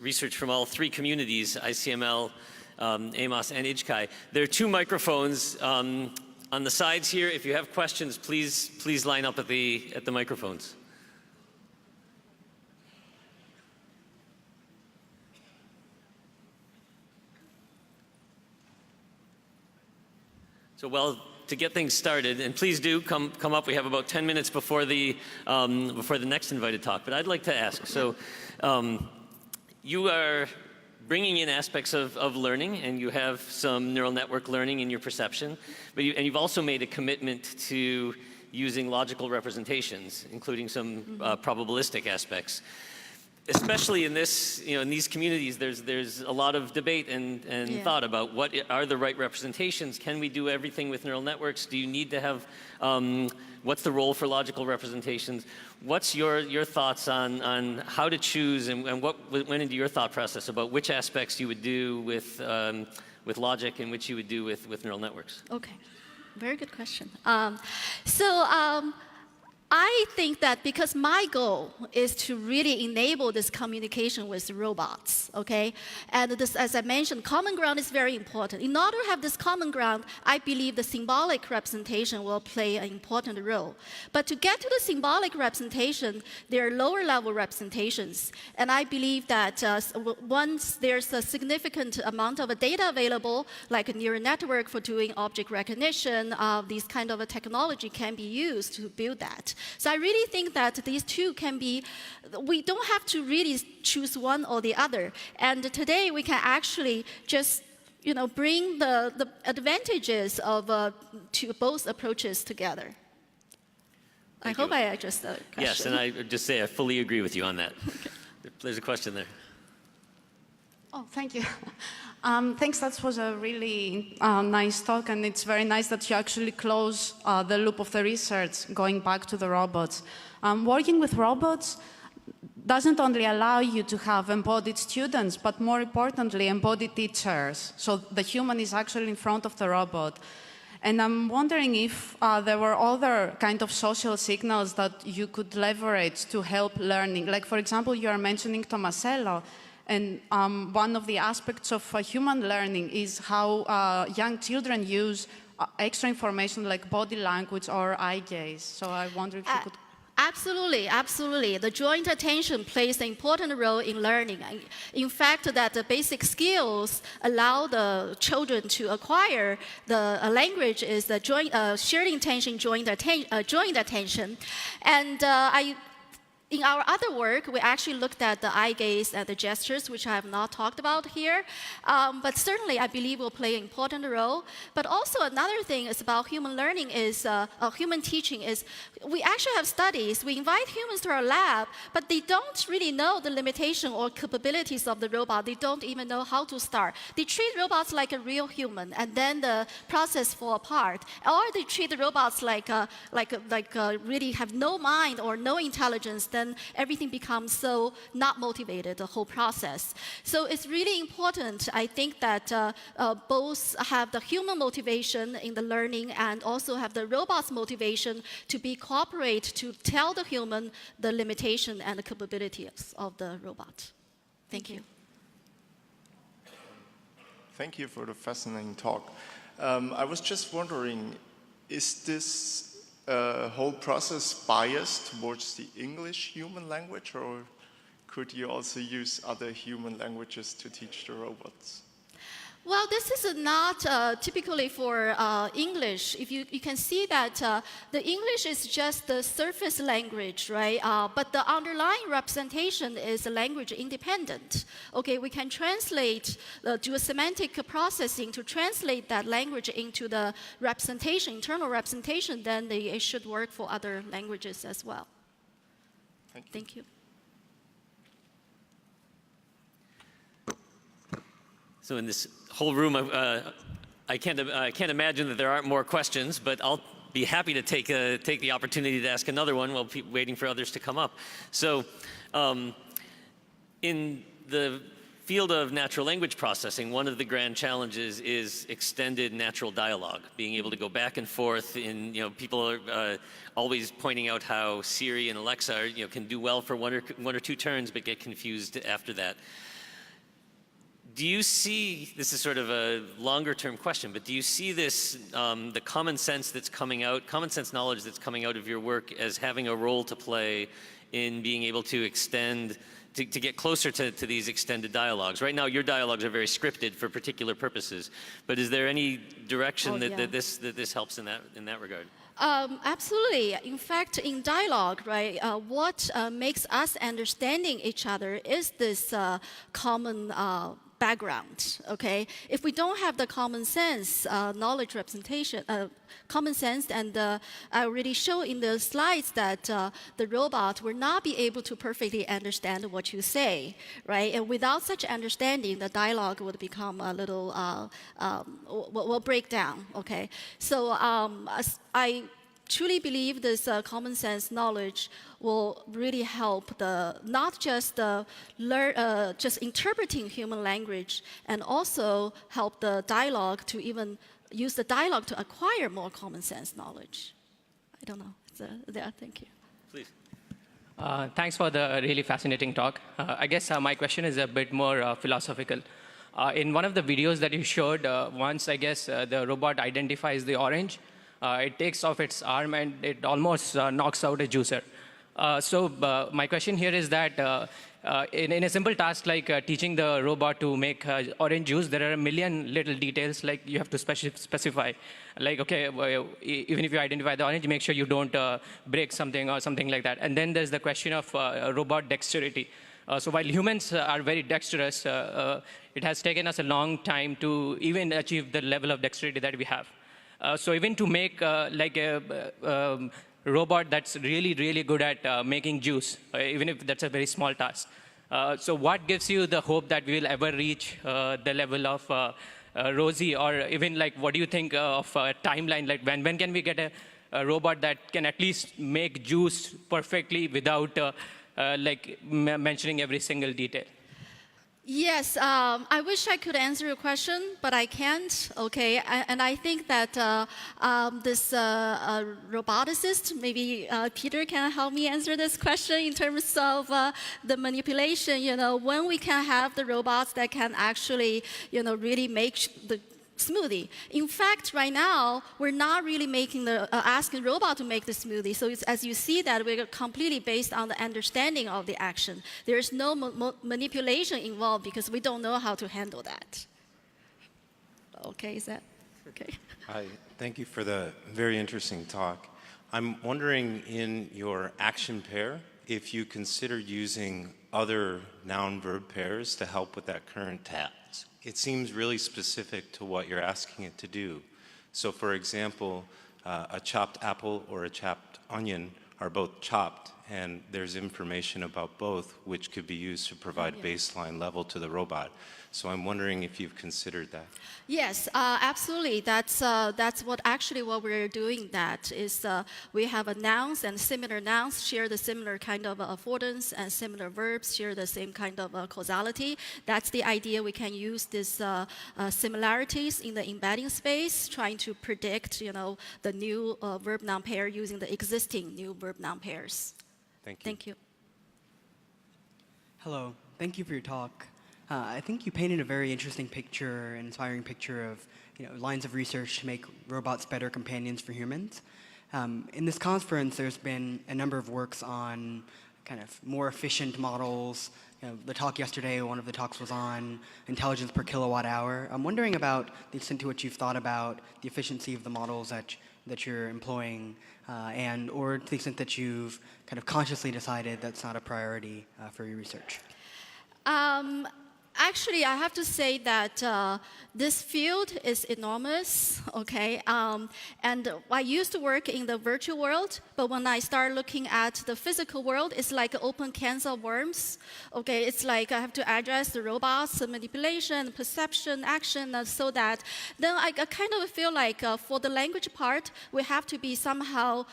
research from all three communities, ICML, AMOS, and IJCAI. There are two microphones on the sides here. If you have questions, please line up at the microphones. So, well, to get things started, and please do come up. We have about 10 minutes before the next invited talk. But I'd like to ask. So, you are bringing in aspects of learning, and you have some neural network learning in your perception, but you've also made a commitment to using logical representations, including some probabilistic aspects. Especially in this, in these communities, there's a lot of debate and thought about what are the right representations. Can we do everything with neural networks? Do you need to have? What's the role for logical representations? What's your thoughts on how to choose, and what went into your thought process about which aspects you would do with logic and which you would do with neural networks? Okay, very good question. I think that because my goal is to really enable this communication with robots, okay? And this, as I mentioned, common ground is very important. In order to have this common ground, I believe the symbolic representation will play an important role. But to get to the symbolic representation, there are lower level representations. And I believe that once there's a significant amount of data available, like a neural network for doing object recognition, these kind of a technology can be used to build that. So I really think that these two can be, we don't have to really choose one or the other. And today we can actually just, bring the advantages of both approaches together. I hope I addressed the question. Yes, and I just say I fully agree with you on that. Okay. There's a question there. Oh, thank you. Thanks, that was a really nice talk, and it's very nice that you actually close the loop of the research going back to the robots. Working with robots doesn't only allow you to have embodied students, but more importantly, embodied teachers. So the human is actually in front of the robot. And I'm wondering if there were other kind of social signals that you could leverage to help learning. Like, for example, you are mentioning Tomasello. And one of the aspects of human learning is how young children use extra information like body language or eye gaze. So I wonder if you could... Absolutely, absolutely. The joint attention plays an important role in learning. In fact, that the basic skills allow the children to acquire the language is the shared intention, joint attention. And in our other work, we actually looked at the eye gaze and the gestures, which I have not talked about here. But certainly, I believe will play an important role. But also another thing is about human learning is, human teaching is, we actually have studies. We invite humans to our lab, but they don't really know the limitation or capabilities of the robot. They don't even know how to start. They treat robots like a real human, and then the process falls apart. Or they treat the robots like really have no mind or no intelligence. Then everything becomes so not motivated, the whole process. So it's really important, I think, that both have the human motivation in the learning and also have the robot's motivation to cooperate to tell the human the limitation and the capabilities of the robot. Thank you. Thank you for the fascinating talk. I was just wondering, is this whole process biased towards the English human language, or could you also use other human languages to teach the robots? Well, this is not typically for English. If you can see that the English is just the surface language, right? But the underlying representation is language independent. Okay, we can translate, do a semantic processing to translate that language into the representation, internal representation, then it should work for other languages as well. Thank you. Thank you. So in this whole room, I can't imagine that there aren't more questions, but I'll be happy to take the opportunity to ask another one while waiting for others to come up. So in the field of natural language processing, one of the grand challenges is extended natural dialogue, being able to go back and forth. People are always pointing out how Siri and Alexa can do well for one or two turns, but get confused after that. Do you see, this is sort of a longer term question, but do you see this, the common sense that's coming out, common sense knowledge that's coming out of your work as having a role to play in being able to extend, to get closer to these extended dialogues? Right now, your dialogues are very scripted for particular purposes, but is there any direction that this helps in that regard? Absolutely. In fact, in dialogue, right, what makes us understanding each other is this common background, okay? If we don't have the common sense, knowledge representation, common sense, and I already showed in the slides that the robot will not be able to perfectly understand what you say, right? And without such understanding, the dialogue would become a little, will break down, okay? So I truly believe this common sense knowledge will really help not just just interpreting human language, and also help the dialogue to even use the dialogue to acquire more common sense knowledge. I don't know. Thank you. Please. Thanks for the really fascinating talk. I guess my question is a bit more philosophical. In one of the videos that you showed, once I guess the robot identifies the orange, it takes off its arm and it almost knocks out a juicer. So my question here is that in a simple task like teaching the robot to make orange juice, there are a million little details like you have to specify. Like, okay, even if you identify the orange, make sure you don't break something or something like that. And then there's the question of robot dexterity. So while humans are very dexterous, it has taken us a long time to even achieve the level of dexterity that we have. So even to make like a robot that's really, really good at making juice, even if that's a very small task. So what gives you the hope that we will ever reach the level of Rosie, or even like what do you think of a timeline? Like when can we get a robot that can at least make juice perfectly without like mentioning every single detail? Yes, I wish I could answer your question, but I can't, okay? And I think that this roboticist, maybe Peter can help me answer this question in terms of the manipulation, when we can have the robots that can actually, really make smoothie. In fact, right now, we're not really making asking robot to make the smoothie. So it's, as you see that we're completely based on the understanding of the action. There's no manipulation involved because we don't know how to handle that. Okay, is that okay? Hi, thank you for the very interesting talk. I'm wondering in your action pair, if you consider using other noun-verb pairs to help with that current task. It seems really specific to what you're asking it to do. So for example, a chopped apple or a chopped onion are both chopped, and there's information about both which could be used to provide baseline level to the robot. So I'm wondering if you've considered that. Yes, absolutely. That's what we're doing. That is, we have a nouns and similar nouns share the similar kind of affordance, and similar verbs share the same kind of causality. That's the idea. We can use these similarities in the embedding space, trying to predict, the new verb-noun pair using the existing new verb-noun pairs. Thank you. Thank you. Hello. Thank you for your talk. I think you painted a very interesting picture, an inspiring picture of lines of research to make robots better companions for humans. In this conference, there's been a number of works on kind of more efficient models. The talk yesterday, one of the talks was on intelligence per kilowatt hour. I'm wondering about the extent to which you've thought about the efficiency of the models that you're employing, or to the extent that you've kind of consciously decided that's not a priority for your research. Actually, I have to say that this field is enormous, okay? And I used to work in the virtual world, but when I start looking at the physical world, it's like an open cans of worms, okay? It's like I have to address the robots, the manipulation, perception, action, so that then I kind of feel like for the language part, we have to be somehow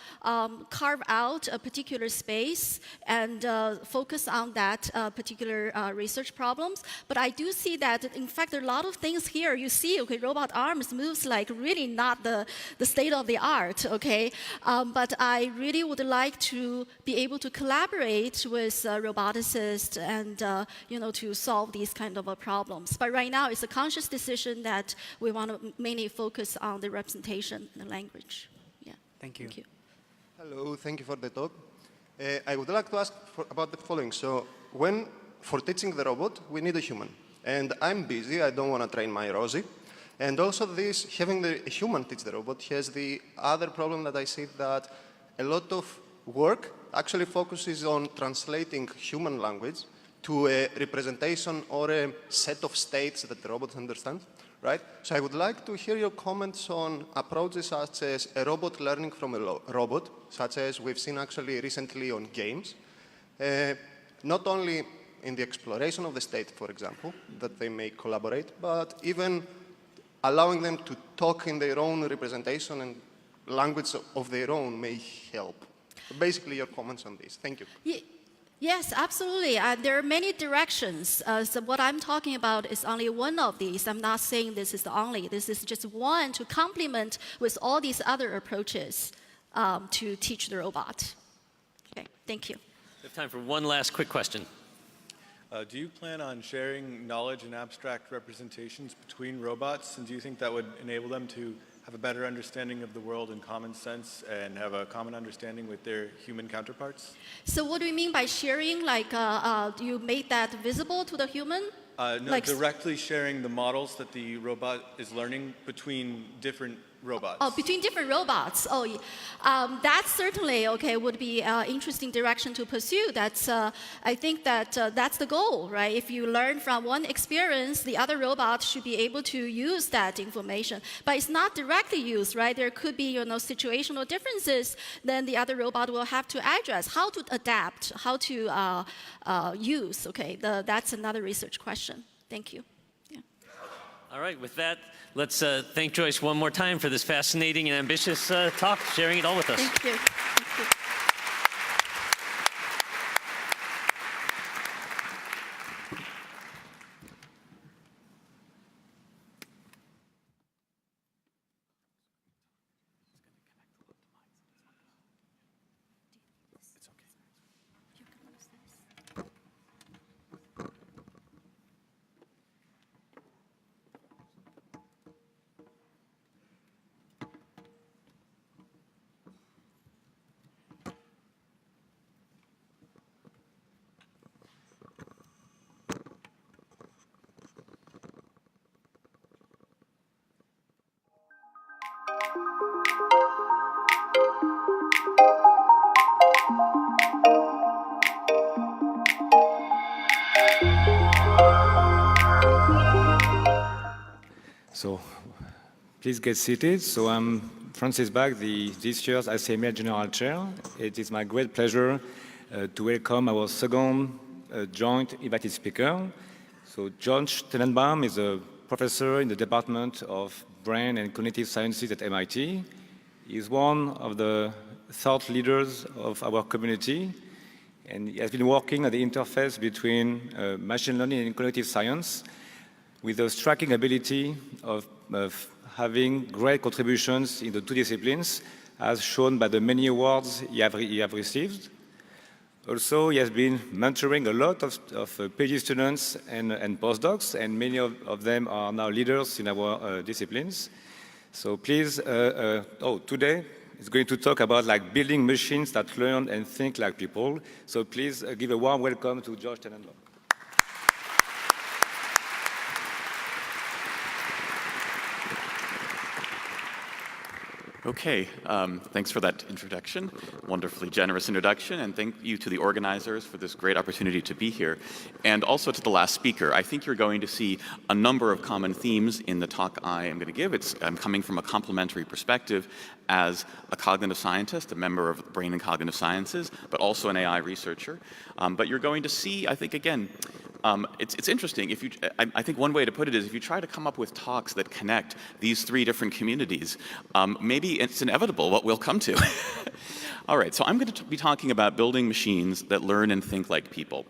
carve out a particular space and focus on that particular research problems. But I do see that, in fact, there are a lot of things here. You see, okay, robot arms moves like really not the state of the art, okay? But I really would like to be able to collaborate with roboticists and, to solve these kind of problems. But right now, it's a conscious decision that we want to mainly focus on the representation in the language. Yeah. Thank you. Thank you. Hello, thank you for the talk. I would like to ask about the following. So, for teaching the robot, we need a human. And I'm busy, I don't want to train my Rosie. And also having the human teach the robot has the other problem that I see, that a lot of work actually focuses on translating human language to a representation or a set of states that the robot understands, right? So I would like to hear your comments on approaches such as a robot learning from a robot, such as we've seen actually recently on games. Not only in the exploration of the state, for example, that they may collaborate, but even allowing them to talk in their own representation and language of their own may help. Basically, your comments on this. Thank you. Yes, absolutely. There are many directions. So what I'm talking about is only one of these. I'm not saying this is the only. This is just one to complement with all these other approaches to teach the robot. Okay, thank you. We have time for one last quick question. Do you plan on sharing knowledge and abstract representations between robots? And do you think that would enable them to have a better understanding of the world in common sense and have a common understanding with their human counterparts? So what do you mean by sharing? Like you made that visible to the human? No, like directly sharing the models that the robot is learning between different robots. Oh, between different robots. Oh, that certainly would be an interesting direction to pursue. That's I think that that's the goal, right? If you learn from one experience, the other robot should be able to use that information. But it's not directly used, right? There could be situational differences. Then the other robot will have to address how to adapt, how to use. Okay, that's another research question. Thank you. Yeah. All right, with that, let's thank Joyce one more time for this fascinating and ambitious talk, sharing it all with us. Thank you. Thank you. So please get seated. So I'm Francis Bach, this year's ICMA General Chair. It is my great pleasure to welcome our second joint invited speaker. So George Tenenbaum is a professor in the Department of Brain and Cognitive Sciences at MIT. He is one of the thought leaders of our community, and he has been working at the interface between machine learning and cognitive science with a striking ability of having great contributions in the two disciplines, as shown by the many awards he have received. Also, he has been mentoring a lot of PhD students and postdocs, and many of them are now leaders in our disciplines. So please, today he's going to talk about building machines that learn and think like people. So please give a warm welcome to George Tenenbaum. Okay, thanks for that introduction, wonderfully generous introduction, and thank you to the organizers for this great opportunity to be here, and also to the last speaker. I think you're going to see a number of common themes in the talk I am going to give. I'm coming from a complementary perspective as a cognitive scientist, a member of Brain and Cognitive Sciences, but also an AI researcher. But you're going to see, I think, again, it's interesting. I think one way to put it is if you try to come up with talks that connect these three different communities, maybe it's inevitable what we'll come to. All right, so I'm going to be talking about building machines that learn and think like people.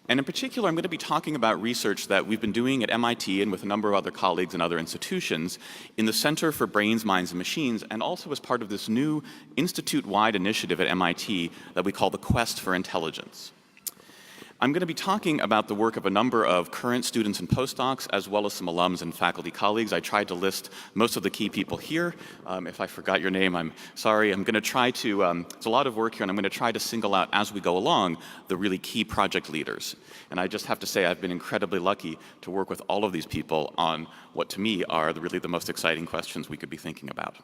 And in particular, I'm going to be talking about research that we've been doing at MIT and with a number of other colleagues and other institutions in the Center for Brains, Minds, and Machines, and also as part of this new institute-wide initiative at MIT that we call the Quest for Intelligence. I'm going to be talking about the work of a number of current students and postdocs, as well as some alums and faculty colleagues. I tried to list most of the key people here. If I forgot your name, I'm sorry. I'm going to try to, it's a lot of work here, and I'm going to try to single out, as we go along, the really key project leaders. And I just have to say I've been incredibly lucky to work with all of these people on what, to me, are really the most exciting questions we could be thinking about.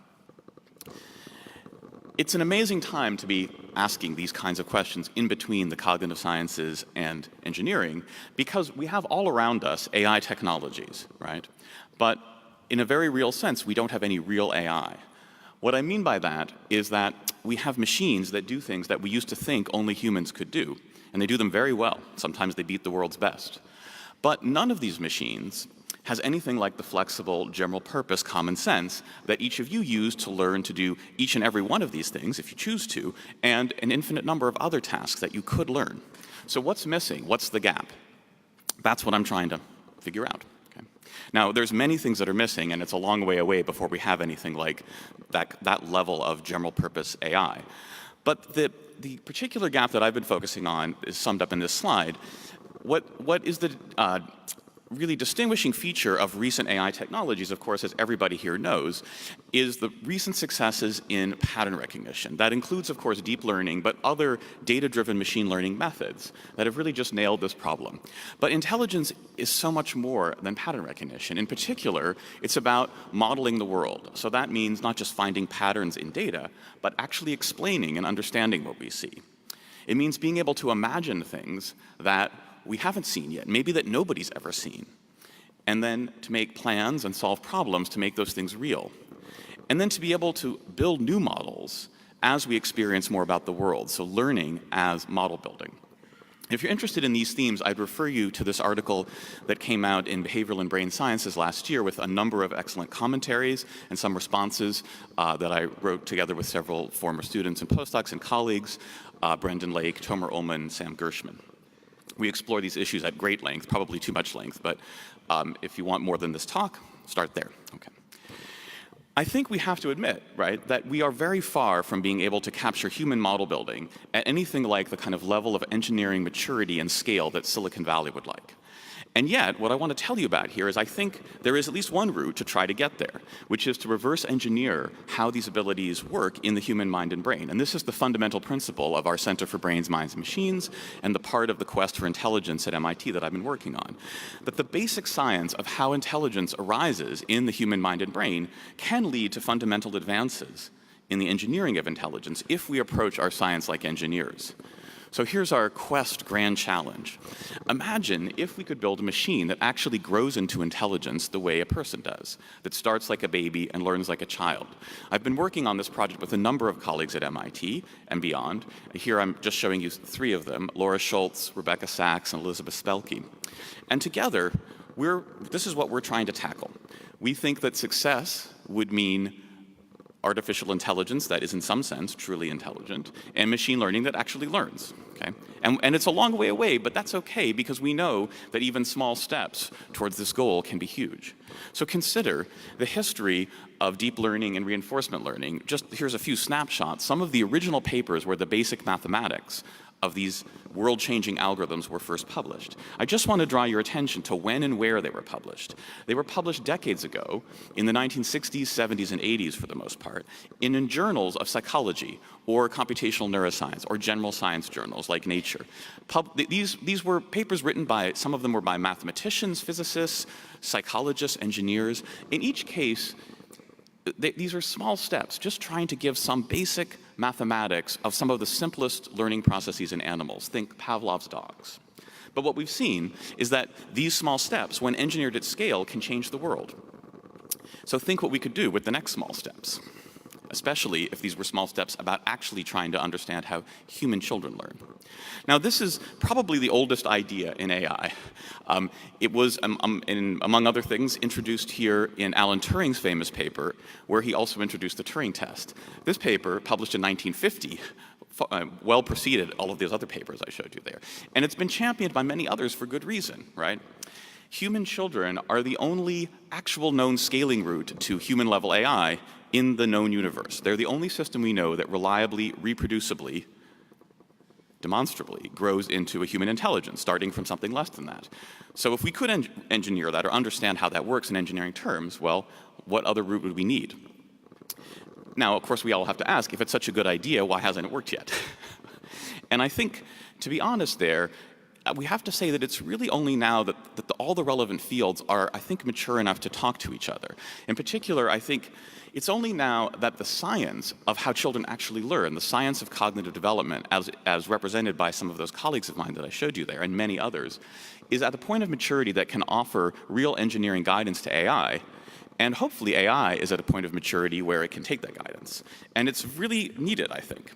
It's an amazing time to be asking these kinds of questions in between the cognitive sciences and engineering, because we have all around us AI technologies, right? But in a very real sense, we don't have any real AI. What I mean by that is that we have machines that do things that we used to think only humans could do, and they do them very well. Sometimes they beat the world's best. But none of these machines has anything like the flexible, general-purpose common sense that each of you use to learn to do each and every one of these things, if you choose to, and an infinite number of other tasks that you could learn. So what's missing? What's the gap? That's what I'm trying to figure out. Okay. Now, there's many things that are missing, and it's a long way away before we have anything like that level of general-purpose AI. But the particular gap that I've been focusing on is summed up in this slide. What is the really distinguishing feature of recent AI technologies, of course, as everybody here knows, is the recent successes in pattern recognition. That includes, of course, deep learning, but other data-driven machine learning methods that have really just nailed this problem. But intelligence is so much more than pattern recognition. In particular, it's about modeling the world. So that means not just finding patterns in data, but actually explaining and understanding what we see. It means being able to imagine things that we haven't seen yet, maybe that nobody's ever seen, and then to make plans and solve problems to make those things real, and then to be able to build new models as we experience more about the world, so learning as model building. If you're interested in these themes, I'd refer you to this article that came out in Behavioral and Brain Sciences last year with a number of excellent commentaries and some responses that I wrote together with several former students and postdocs and colleagues, Brendan Lake, Tomer Ullman, Sam Gershman. We explore these issues at great length, probably too much length, but if you want more than this talk, start there. Okay. I think we have to admit, right, that we are very far from being able to capture human model building at anything like the kind of level of engineering maturity and scale that Silicon Valley would like. And yet, what I want to tell you about here is I think there is at least one route to try to get there, which is to reverse engineer how these abilities work in the human mind and brain. And this is the fundamental principle of our Center for Brains, Minds, and Machines, and the part of the Quest for Intelligence at MIT that I've been working on. That the basic science of how intelligence arises in the human mind and brain can lead to fundamental advances in the engineering of intelligence if we approach our science like engineers. So here's our quest grand challenge. Imagine if we could build a machine that actually grows into intelligence the way a person does, that starts like a baby and learns like a child. I've been working on this project with a number of colleagues at MIT and beyond. Here I'm just showing you 3 of them, Laura Schultz, Rebecca Sachs, and Elizabeth Spelke. And together, this is what we're trying to tackle. We think that success would mean artificial intelligence that is in some sense truly intelligent, and machine learning that actually learns. Okay? And it's a long way away, but that's okay because we know that even small steps towards this goal can be huge. So consider the history of deep learning and reinforcement learning. Just here's a few snapshots. Some of the original papers where the basic mathematics of these world-changing algorithms were first published. I just want to draw your attention to when and where they were published. They were published decades ago, in the 1960s, 70s, and 80s for the most part, in journals of psychology or computational neuroscience or general science journals like Nature. These were papers written by, some of them were by mathematicians, physicists, psychologists, engineers. In each case, these are small steps, just trying to give some basic mathematics of some of the simplest learning processes in animals. Think Pavlov's dogs. But what we've seen is that these small steps, when engineered at scale, can change the world. So think what we could do with the next small steps, especially if these were small steps about actually trying to understand how human children learn. Now, this is probably the oldest idea in AI. It was, among other things, introduced here in Alan Turing's famous paper, where he also introduced the Turing test. This paper, published in 1950, well preceded all of these other papers I showed you there. And it's been championed by many others for good reason, right? Human children are the only actual known scaling route to human-level AI in the known universe. They're the only system we know that reliably, reproducibly, demonstrably grows into a human intelligence, starting from something less than that. So if we could engineer that or understand how that works in engineering terms, well, what other route would we need? Now, of course, we all have to ask, if it's such a good idea, why hasn't it worked yet? And I think, to be honest there, we have to say that it's really only now that all the relevant fields are, I think, mature enough to talk to each other. In particular, I think it's only now that the science of how children actually learn, the science of cognitive development, as represented by some of those colleagues of mine that I showed you there, and many others, is at the point of maturity that can offer real engineering guidance to AI. And hopefully AI is at a point of maturity where it can take that guidance. And it's really needed, I think.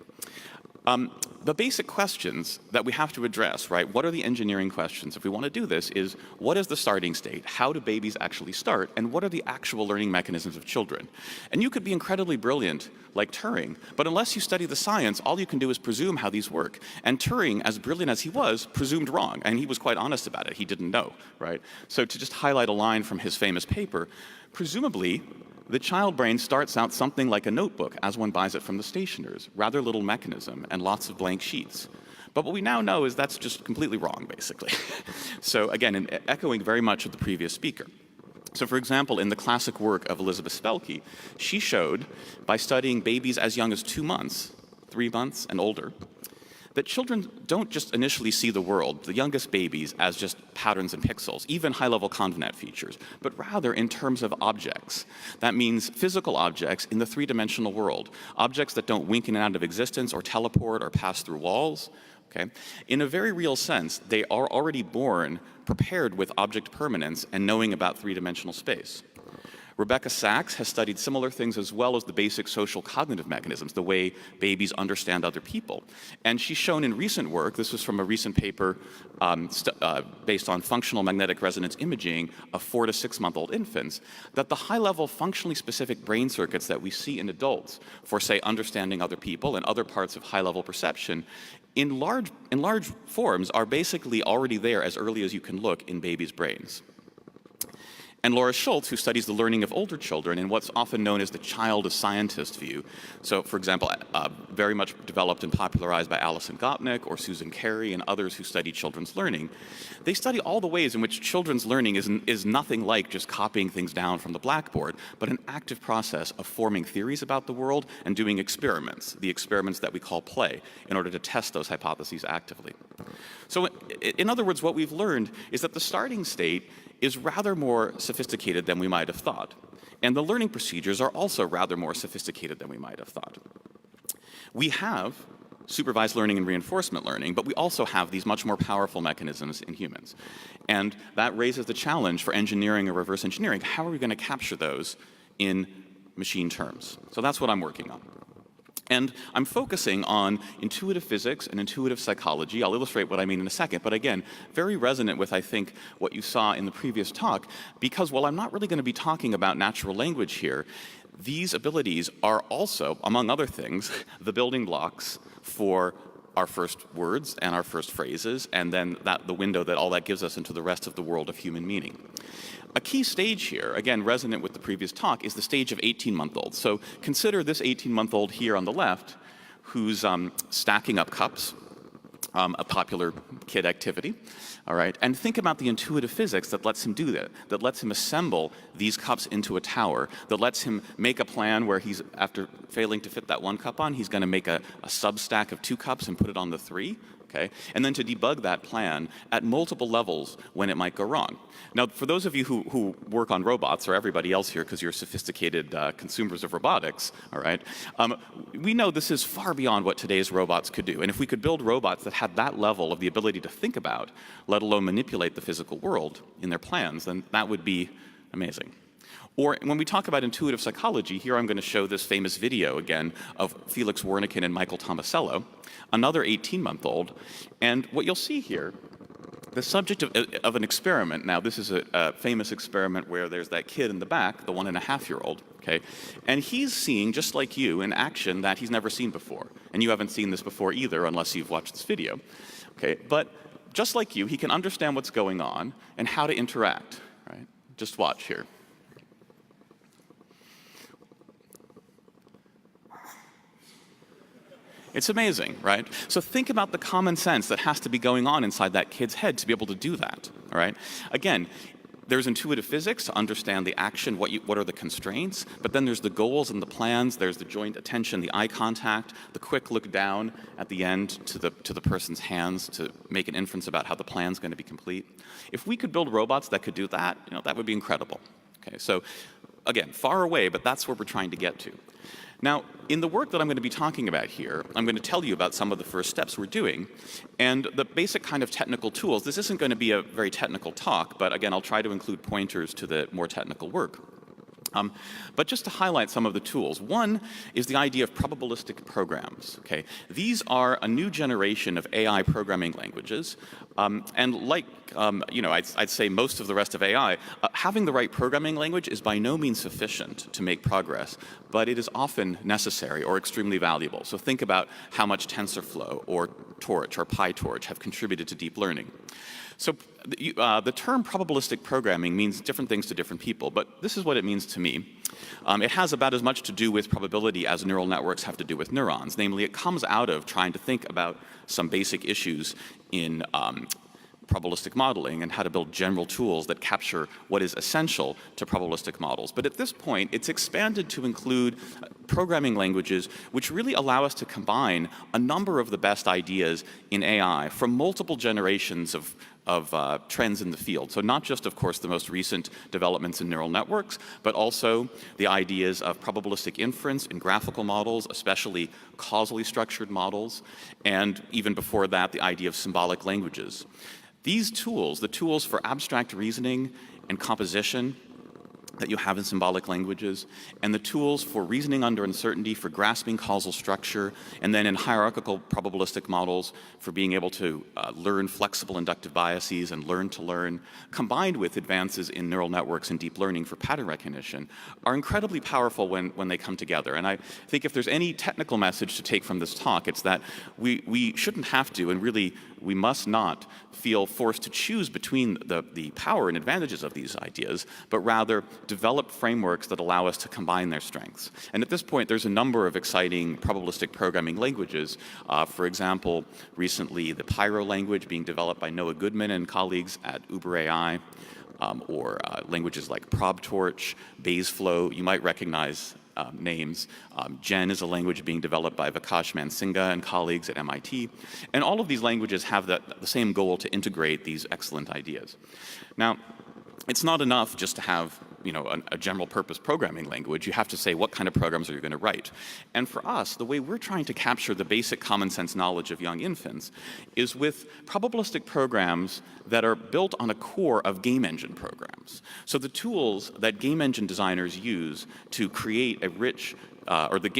The basic questions that we have to address, right, what are the engineering questions if we want to do this, is what is the starting state? How do babies actually start? And what are the actual learning mechanisms of children? And you could be incredibly brilliant, like Turing, but unless you study the science, all you can do is presume how these work. And Turing, as brilliant as he was, presumed wrong, and he was quite honest about it. He didn't know, right? So to just highlight a line from his famous paper, presumably, the child brain starts out something like a notebook as one buys it from the stationers, rather little mechanism and lots of blank sheets. But what we now know is that's just completely wrong, basically. So again, echoing very much of the previous speaker. So for example, in the classic work of Elizabeth Spelke, she showed, by studying babies as young as 2 months, 3 months and older, that children don't just initially see the world, the youngest babies, as just patterns and pixels, even high-level ConvNet features, but rather in terms of objects. That means physical objects in the three-dimensional world, objects that don't wink in and out of existence or teleport or pass through walls. Okay? In a very real sense, they are already born prepared with object permanence and knowing about three-dimensional space. Rebecca Sachs has studied similar things as well as the basic social cognitive mechanisms, the way babies understand other people. And she's shown in recent work, this was from a recent paper based on functional magnetic resonance imaging of 4 to 6 month old infants, that the high-level functionally specific brain circuits that we see in adults for, say, understanding other people and other parts of high-level perception in large forms are basically already there as early as you can look in babies' brains. And Laura Schultz, who studies the learning of older children in what's often known as the child as scientist view. So, for example, very much developed and popularized by Alison Gopnik or Susan Carey and others who study children's learning. They study all the ways in which children's learning is nothing like just copying things down from the blackboard, but an active process of forming theories about the world and doing experiments, the experiments that we call play, in order to test those hypotheses actively. So, in other words, what we've learned is that the starting state is rather more sophisticated than we might have thought. And the learning procedures are also rather more sophisticated than we might have thought. We have supervised learning and reinforcement learning, but we also have these much more powerful mechanisms in humans. And that raises the challenge for engineering or reverse engineering. How are we going to capture those in machine terms? So that's what I'm working on. And I'm focusing on intuitive physics and intuitive psychology. I'll illustrate what I mean in a second, but again, very resonant with, I think, what you saw in the previous talk, because while I'm not really going to be talking about natural language here, these abilities are also, among other things, the building blocks for our first words and our first phrases, and then the window that all that gives us into the rest of the world of human meaning. A key stage here, again resonant with the previous talk, is the stage of 18-month-olds. So consider this 18-month-old here on the left who's stacking up cups, a popular kid activity, all right? And think about the intuitive physics that lets him do that lets him assemble these cups into a tower, that lets him make a plan where he's, after failing to fit that one cup on, he's going to make a sub-stack of 2 cups and put it on the 3, okay? And then to debug that plan at multiple levels when it might go wrong. Now, for those of you who work on robots, or everybody else here because you're sophisticated consumers of robotics, all right, we know this is far beyond what today's robots could do. And if we could build robots that had that level of the ability to think about, let alone manipulate the physical world in their plans, then that would be amazing. Or when we talk about intuitive psychology, here I'm going to show this famous video again of Felix Wernicke and Michael Tomasello, another 18-month-old. And what you'll see here, the subject of an experiment, now this is a famous experiment where there's that kid in the back, the 1.5-year-old, okay? And he's seeing, just like you, an action that he's never seen before. And you haven't seen this before either unless you've watched this video, okay? But just like you, he can understand what's going on and how to interact, right? Just watch here. It's amazing, right? So think about the common sense that has to be going on inside that kid's head to be able to do that, all right? Again, there's intuitive physics to understand the action, what are the constraints, but then there's the goals and the plans, there's the joint attention, the eye contact, the quick look down at the end to the person's hands to make an inference about how the plan's going to be complete. If we could build robots that could do that, that would be incredible. Okay, so again, far away, but that's where we're trying to get to. Now, in the work that I'm going to be talking about here, I'm going to tell you about some of the first steps we're doing and the basic kind of technical tools. This isn't going to be a very technical talk, but again, I'll try to include pointers to the more technical work. But just to highlight some of the tools, one is the idea of probabilistic programs. Okay, these are a new generation of AI programming languages, and like I'd say most of the rest of AI, having the right programming language is by no means sufficient to make progress, but it is often necessary or extremely valuable. So think about how much TensorFlow or Torch or PyTorch have contributed to deep learning. So the term probabilistic programming means different things to different people, but this is what it means to me. It has about as much to do with probability as neural networks have to do with neurons. Namely, it comes out of trying to think about some basic issues in probabilistic modeling and how to build general tools that capture what is essential to probabilistic models. But at this point, it's expanded to include programming languages which really allow us to combine a number of the best ideas in AI from multiple generations of trends in the field. So not just, of course, the most recent developments in neural networks, but also the ideas of probabilistic inference in graphical models, especially causally structured models, and even before that, the idea of symbolic languages. These tools, the tools for abstract reasoning and composition that you have in symbolic languages, and the tools for reasoning under uncertainty, for grasping causal structure, and then in hierarchical probabilistic models for being able to learn flexible inductive biases and learn to learn, combined with advances in neural networks and deep learning for pattern recognition, are incredibly powerful when they come together. And I think if there's any technical message to take from this talk, it's that we shouldn't have to, and really we must not feel forced to choose between the power and advantages of these ideas, but rather develop frameworks that allow us to combine their strengths. And at this point, there's a number of exciting probabilistic programming languages. For example, recently the Pyro language being developed by Noah Goodman and colleagues at Uber AI, or languages like ProbTorch, Bayesflow. You might recognize names. Gen is a language being developed by Vikash Mansinga and colleagues at MIT. And all of these languages have the same goal to integrate these excellent ideas. Now, it's not enough just to have a general purpose programming language. You have to say what kind of programs are you going to write. And for us, the way we're trying to capture the basic common sense knowledge of young infants is with probabilistic programs that are built on a core of game engine programs. So the tools that game engine designers use to create a rich or the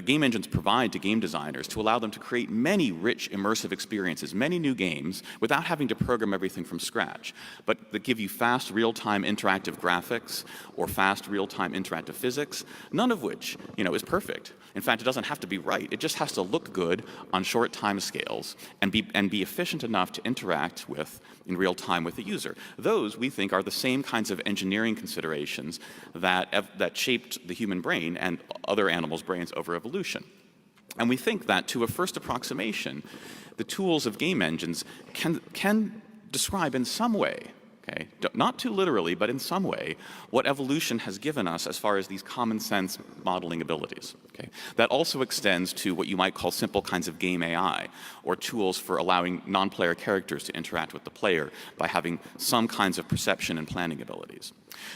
game engines provide to game designers to allow them to create many rich, immersive experiences, many new games, without having to program everything from scratch, but that give you fast, real-time interactive graphics or fast, real-time interactive physics, none of which, is perfect. In fact, it doesn't have to be right. It just has to look good on short time scales and be efficient enough to interact with in real time with the user. Those, we think, are the same kinds of engineering considerations that shaped the human brain and other animals' brains over evolution. And we think that to a first approximation, the tools of game engines can describe in some way, okay, not too literally, but in some way, what evolution has given us as far as these common sense modeling abilities. Okay? That also extends to what you might call simple kinds of game AI, or tools for allowing non-player characters to interact with the player by having some kinds of perception and planning abilities.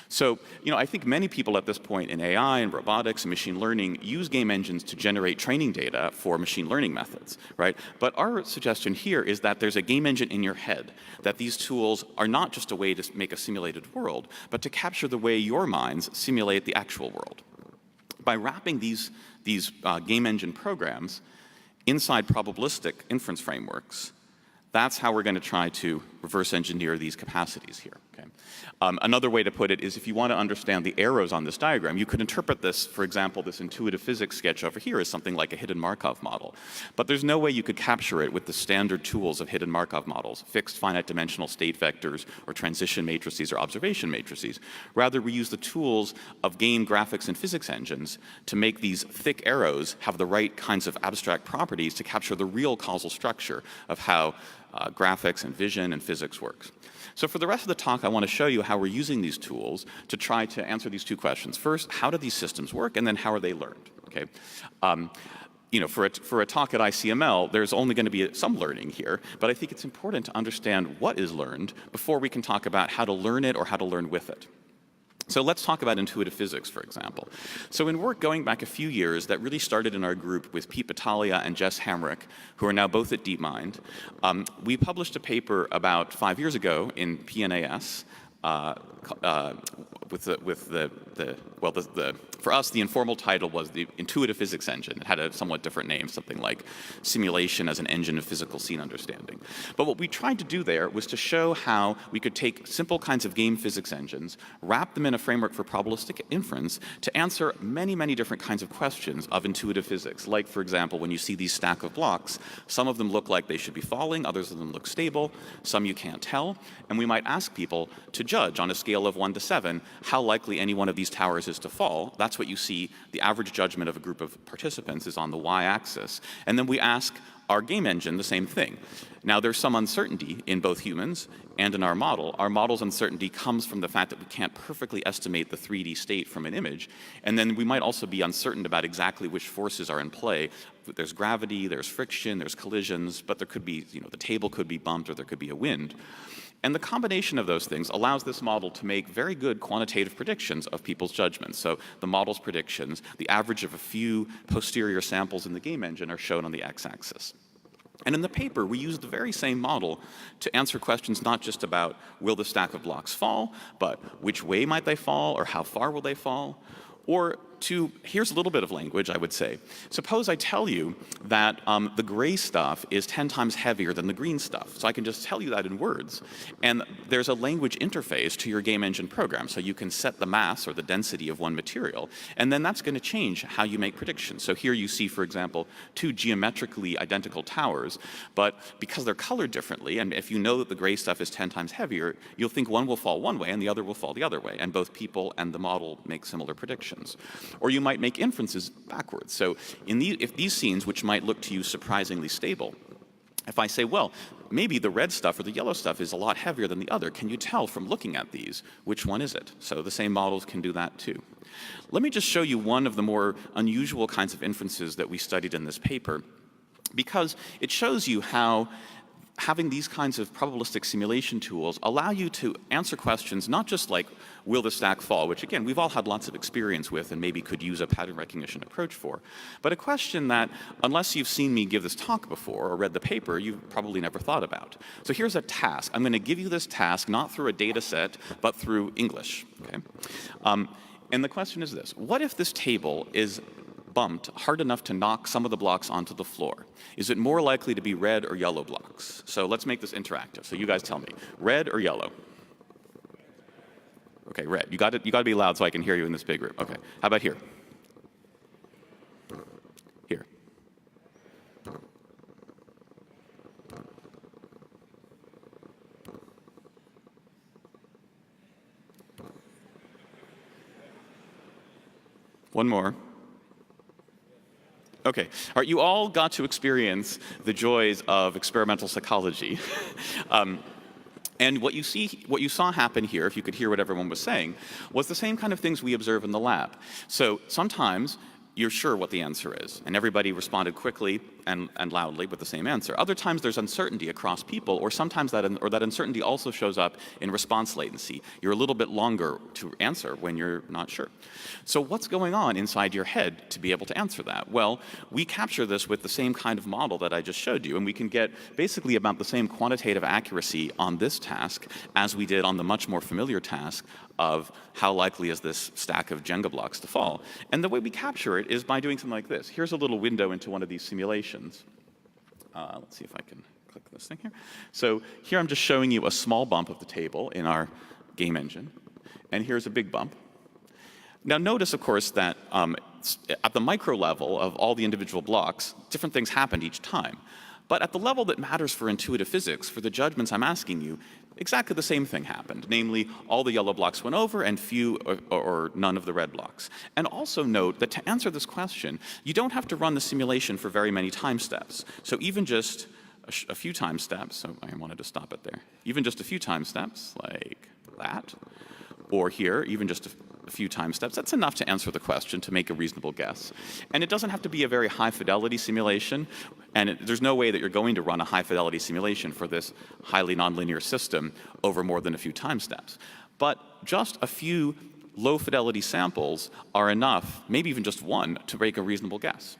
So, I think many people at this point in AI and robotics and machine learning use game engines to generate training data for machine learning methods, right? But our suggestion here is that there's a game engine in your head, that these tools are not just a way to make a simulated world, but to capture the way your minds simulate the actual world. By wrapping these game engine programs inside probabilistic inference frameworks, that's how we're going to try to reverse engineer these capacities here. Okay? Another way to put it is if you want to understand the arrows on this diagram, you could interpret this, for example, this intuitive physics sketch over here as something like a hidden Markov model. But there's no way you could capture it with the standard tools of hidden Markov models, fixed finite dimensional state vectors, or transition matrices, or observation matrices. Rather, we use the tools of game graphics and physics engines to make these thick arrows have the right kinds of abstract properties to capture the real causal structure of how graphics and vision and physics works. So for the rest of the talk, I want to show you how we're using these tools to try to answer these two questions. First, how do these systems work, and then how are they learned? Okay. For a talk at ICML, there's only going to be some learning here, but I think it's important to understand what is learned before we can talk about how to learn it or how to learn with it. So let's talk about intuitive physics, for example. So in work going back a few years that really started in our group with Pete Battaglia and Jess Hamrick, who are now both at DeepMind, we published a paper about 5 years ago in PNAS for us, the informal title was the Intuitive Physics Engine. It had a somewhat different name, something like Simulation as an Engine of Physical Scene Understanding. But what we tried to do there was to show how we could take simple kinds of game physics engines, wrap them in a framework for probabilistic inference to answer many, many different kinds of questions of intuitive physics. Like, for example, when you see these stack of blocks, some of them look like they should be falling, others of them look stable, some you can't tell, and we might ask people to judge on a scale of 1 to 7 how likely any one of these towers is to fall. That's what you see. The average judgment of a group of participants is on the y-axis. And then we ask our game engine the same thing. Now, there's some uncertainty in both humans and in our model. Our model's uncertainty comes from the fact that we can't perfectly estimate the 3D state from an image. And then we might also be uncertain about exactly which forces are in play. There's gravity, there's friction, there's collisions, but there could be, the table could be bumped or there could be a wind. And the combination of those things allows this model to make very good quantitative predictions of people's judgments. So the model's predictions, the average of a few posterior samples in the game engine are shown on the x-axis. And in the paper, we used the very same model to answer questions not just about will the stack of blocks fall, but which way might they fall, or how far will they fall, or here's a little bit of language, I would say. Suppose I tell you that the gray stuff is 10 times heavier than the green stuff. So I can just tell you that in words. And there's a language interface to your game engine program. So you can set the mass or the density of one material. And then that's going to change how you make predictions. So here you see, for example, two geometrically identical towers. But because they're colored differently, and if you know that the gray stuff is 10 times heavier, you'll think one will fall one way and the other will fall the other way. And both people and the model make similar predictions. Or you might make inferences backwards. So if these scenes, which might look to you surprisingly stable, if I say, well, maybe the red stuff or the yellow stuff is a lot heavier than the other, can you tell from looking at these which one is it? So the same models can do that too. Let me just show you one of the more unusual kinds of inferences that we studied in this paper, because it shows you how having these kinds of probabilistic simulation tools allow you to answer questions not just like, will the stack fall, which again, we've all had lots of experience with and maybe could use a pattern recognition approach for, but a question that, unless you've seen me give this talk before or read the paper, you've probably never thought about. So here's a task. I'm going to give you this task not through a data set, but through English. Okay? And the question is this: what if this table is bumped hard enough to knock some of the blocks onto the floor? Is it more likely to be red or yellow blocks? So let's make this interactive. So you guys tell me, red or yellow? Okay, red. You got to be loud so I can hear you in this big room. Okay. How about here? Here. One more. Okay. All right, you all got to experience the joys of experimental psychology. And what you saw happen here, if you could hear what everyone was saying, was the same kind of things we observe in the lab. So sometimes you're sure what the answer is, and everybody responded quickly and loudly with the same answer. Other times there's uncertainty across people, or sometimes that uncertainty also shows up in response latency. You're a little bit longer to answer when you're not sure. So what's going on inside your head to be able to answer that? Well, we capture this with the same kind of model that I just showed you, and we can get basically about the same quantitative accuracy on this task as we did on the much more familiar task of how likely is this stack of Jenga blocks to fall. And the way we capture it is by doing something like this. Here's a little window into one of these simulations. Let's see if I can click this thing here. So here I'm just showing you a small bump of the table in our game engine. And here's a big bump. Now notice, of course, that at the micro level of all the individual blocks, different things happened each time. But at the level that matters for intuitive physics, for the judgments I'm asking you, exactly the same thing happened. Namely, all the yellow blocks went over and few or none of the red blocks. And also note that to answer this question, you don't have to run the simulation for very many time steps. So even just a few time steps, so I wanted to stop it there, even just a few time steps like that, or here, even just a few time steps, that's enough to answer the question, to make a reasonable guess. And it doesn't have to be a very high fidelity simulation, and there's no way that you're going to run a high fidelity simulation for this highly nonlinear system over more than a few time steps. But just a few low fidelity samples are enough, maybe even just one, to make a reasonable guess.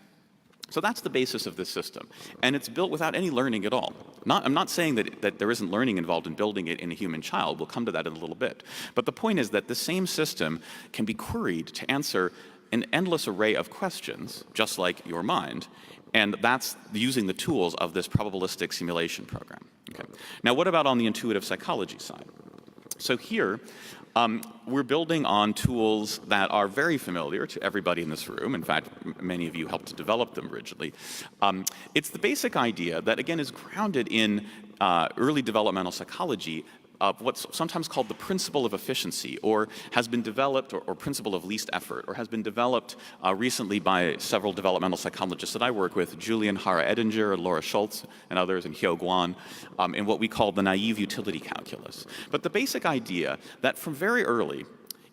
So that's the basis of this system. And it's built without any learning at all. I'm not saying that there isn't learning involved in building it in a human child. We'll come to that in a little bit. But the point is that the same system can be queried to answer an endless array of questions, just like your mind. And that's using the tools of this probabilistic simulation program. Okay. Now, what about on the intuitive psychology side? So here, we're building on tools that are very familiar to everybody in this room. In fact, many of you helped to develop them originally. It's the basic idea that, again, is grounded in early developmental psychology of what's sometimes called the principle of efficiency, or has been developed, or principle of least effort, or has been developed recently by several developmental psychologists that I work with, Julian Hara-Edinger, Laura Schultz, and others, and Hyo Guan, in what we call the naive utility calculus. But the basic idea that from very early,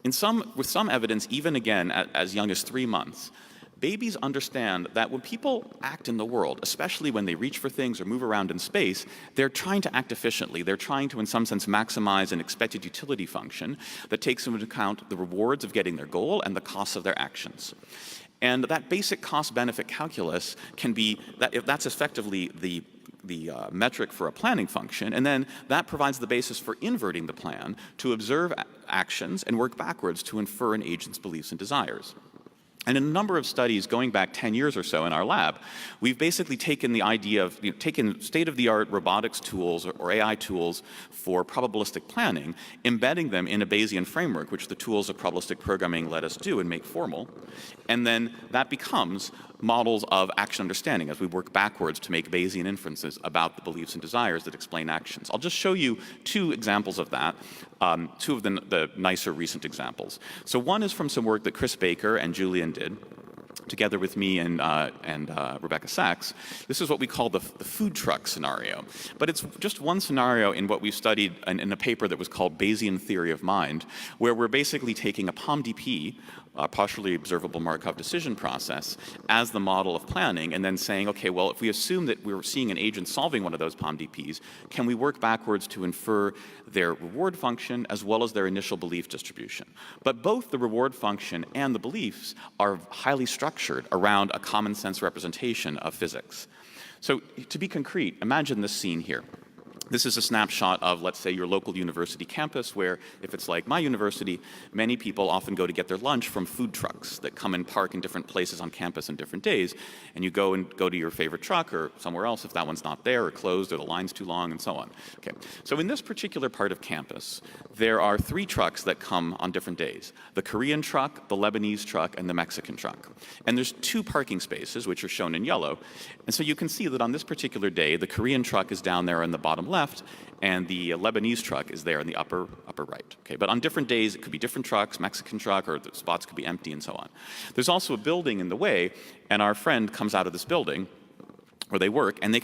with some evidence even again as young as 3 months, babies understand that when people act in the world, especially when they reach for things or move around in space, they're trying to act efficiently. They're trying to, in some sense, maximize an expected utility function that takes into account the rewards of getting their goal and the costs of their actions. And that basic cost-benefit calculus can be, that's effectively the metric for a planning function, and then that provides the basis for inverting the plan to observe actions and work backwards to infer an agent's beliefs and desires. And in a number of studies going back 10 years or so in our lab, we've basically taken the idea of, taken state-of-the-art robotics tools or AI tools for probabilistic planning, embedding them in a Bayesian framework, which the tools of probabilistic programming let us do and make formal. And then that becomes models of action understanding as we work backwards to make Bayesian inferences about the beliefs and desires that explain actions. I'll just show you 2 examples of that, 2 of the nicer recent examples. So one is from some work that Chris Baker and Julian did together with me and Rebecca Sachs. This is what we call the food truck scenario. But it's just one scenario in what we studied in a paper that was called Bayesian Theory of Mind, where we're basically taking a POMDP, partially observable Markov decision process as the model of planning, and then saying, okay, well, if we assume that we're seeing an agent solving one of those POM-DPs, can we work backwards to infer their reward function as well as their initial belief distribution? But both the reward function and the beliefs are highly structured around a common sense representation of physics. So to be concrete, imagine this scene here. This is a snapshot of, let's say, your local university campus, where if it's like my university, many people often go to get their lunch from food trucks that come and park in different places on campus on different days, and you go to your favorite truck or somewhere else if that one's not there or closed or the line's too long and so on. Okay. So in this particular part of campus, there are 3 trucks that come on different days: the Korean truck, the Lebanese truck, and the Mexican truck. And there's 2 parking spaces, which are shown in yellow. And so you can see that on this particular day, the Korean truck is down there in the bottom left, and the Lebanese truck is there in the upper right. Okay, but on different days, it could be different trucks, Mexican truck, or the spots could be empty and so on. There's also a building in the way, and our friend comes out of this building where they work, and they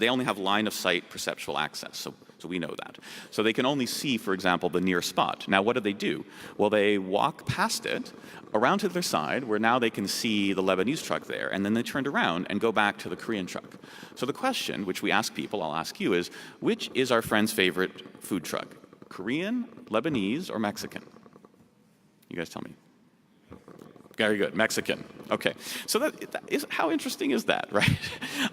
only have line of sight perceptual access. So we know that. So they can only see, for example, the near spot. Now, what do? Well, they walk past it, around to their side, where now they can see the Lebanese truck there, and then they turned around and go back to the Korean truck. So the question, which we ask people, I'll ask you, is which is our friend's favorite food truck? Korean, Lebanese, or Mexican? You guys tell me. Very good, Mexican. Okay, so that is, how interesting is that, right?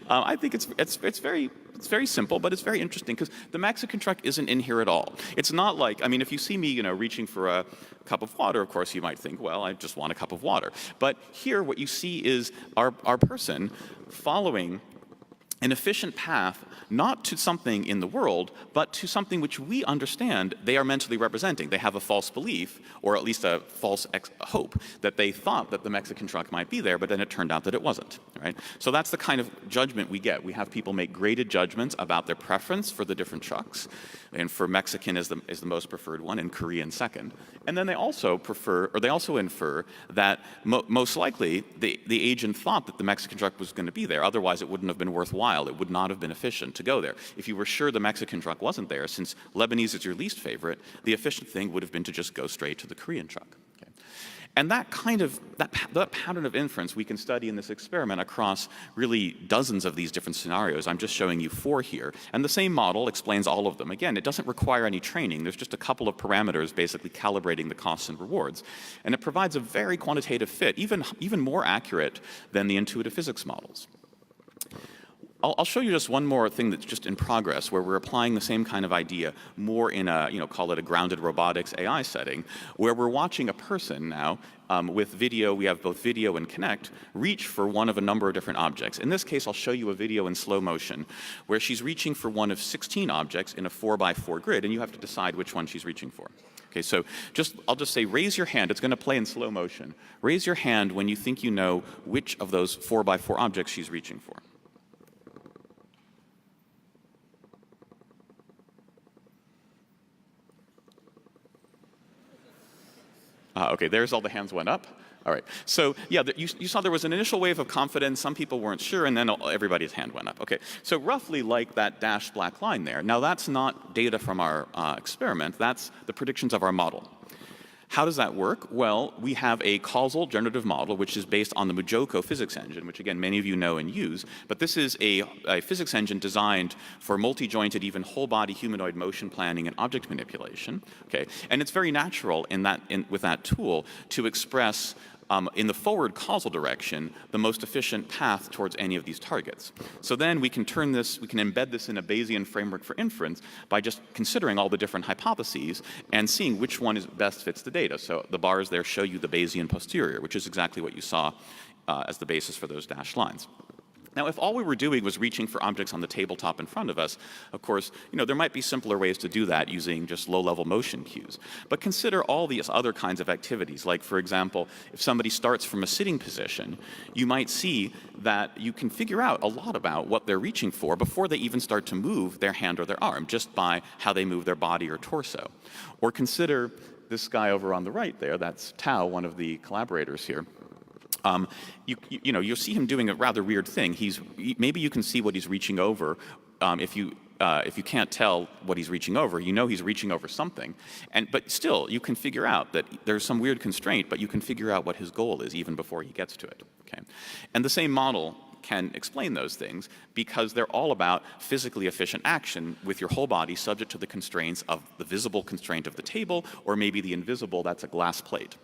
I think it's very simple, but it's very interesting because the Mexican truck isn't in here at all. It's not like, I mean, if you see me, reaching for a cup of water, of course, you might think, well, I just want a cup of water. But here, what you see is our person following an efficient path, not to something in the world, but to something which we understand they are mentally representing. They have a false belief, or at least a false hope, that they thought that the Mexican truck might be there, but then it turned out that it wasn't, right? So that's the kind of judgment we get. We have people make graded judgments about their preference for the different trucks, and for Mexican is the most preferred one, and Korean second. And then they also infer that most likely the agent thought that the Mexican truck was going to be there, otherwise it wouldn't have been worthwhile. It would not have been efficient to go there. If you were sure the Mexican truck wasn't there, since Lebanese is your least favorite, the efficient thing would have been to just go straight to the Korean truck. Okay. And that pattern of inference we can study in this experiment across really dozens of these different scenarios. I'm just showing you 4 here. And the same model explains all of them. Again, it doesn't require any training. There's just a couple of parameters basically calibrating the costs and rewards. And it provides a very quantitative fit, even more accurate than the intuitive physics models. I'll show you just one more thing that's just in progress, where we're applying the same kind of idea more in a, call it a grounded robotics AI setting, where we're watching a person now with video. We have both video and Connect reach for one of a number of different objects. In this case, I'll show you a video in slow motion where she's reaching for one of 16 objects in a 4x4 grid, and you have to decide which one she's reaching for. Okay, so I'll just say, raise your hand. It's going to play in slow motion. Raise your hand when you think you know which of those 4x4 objects she's reaching for. Okay, there's all the hands went up. All right, so yeah, you saw there was an initial wave of confidence. Some people weren't sure, and then everybody's hand went up. Okay, so roughly like that dashed black line there. Now that's not data from our experiment. That's the predictions of our model. How does that work? Well, we have a causal generative model, which is based on the Mujoko physics engine, which again, many of you know and use. But this is a physics engine designed for multi-jointed, even whole body humanoid motion planning and object manipulation. Okay, and it's very natural with that tool to express in the forward causal direction, the most efficient path towards any of these targets. So then we can embed this in a Bayesian framework for inference by just considering all the different hypotheses and seeing which one best fits the data. So the bars there show you the Bayesian posterior, which is exactly what you saw as the basis for those dashed lines. Now, if all we were doing was reaching for objects on the tabletop in front of us, of course, there might be simpler ways to do that using just low-level motion cues. But consider all these other kinds of activities. Like, for example, if somebody starts from a sitting position, you might see that you can figure out a lot about what they're reaching for before they even start to move their hand or their arm, just by how they move their body or torso. Or consider this guy over on the right there. That's Tao, one of the collaborators here. You'll see him doing a rather weird thing. Maybe you can see what he's reaching over if you if you can't tell what he's reaching over, you know he's reaching over something. But still, you can figure out that there's some weird constraint, but you can figure out what his goal is even before he gets to it. Okay? And the same model can explain those things because they're all about physically efficient action with your whole body subject to the constraints of the visible constraint of the table, or maybe the invisible, that's a glass plate.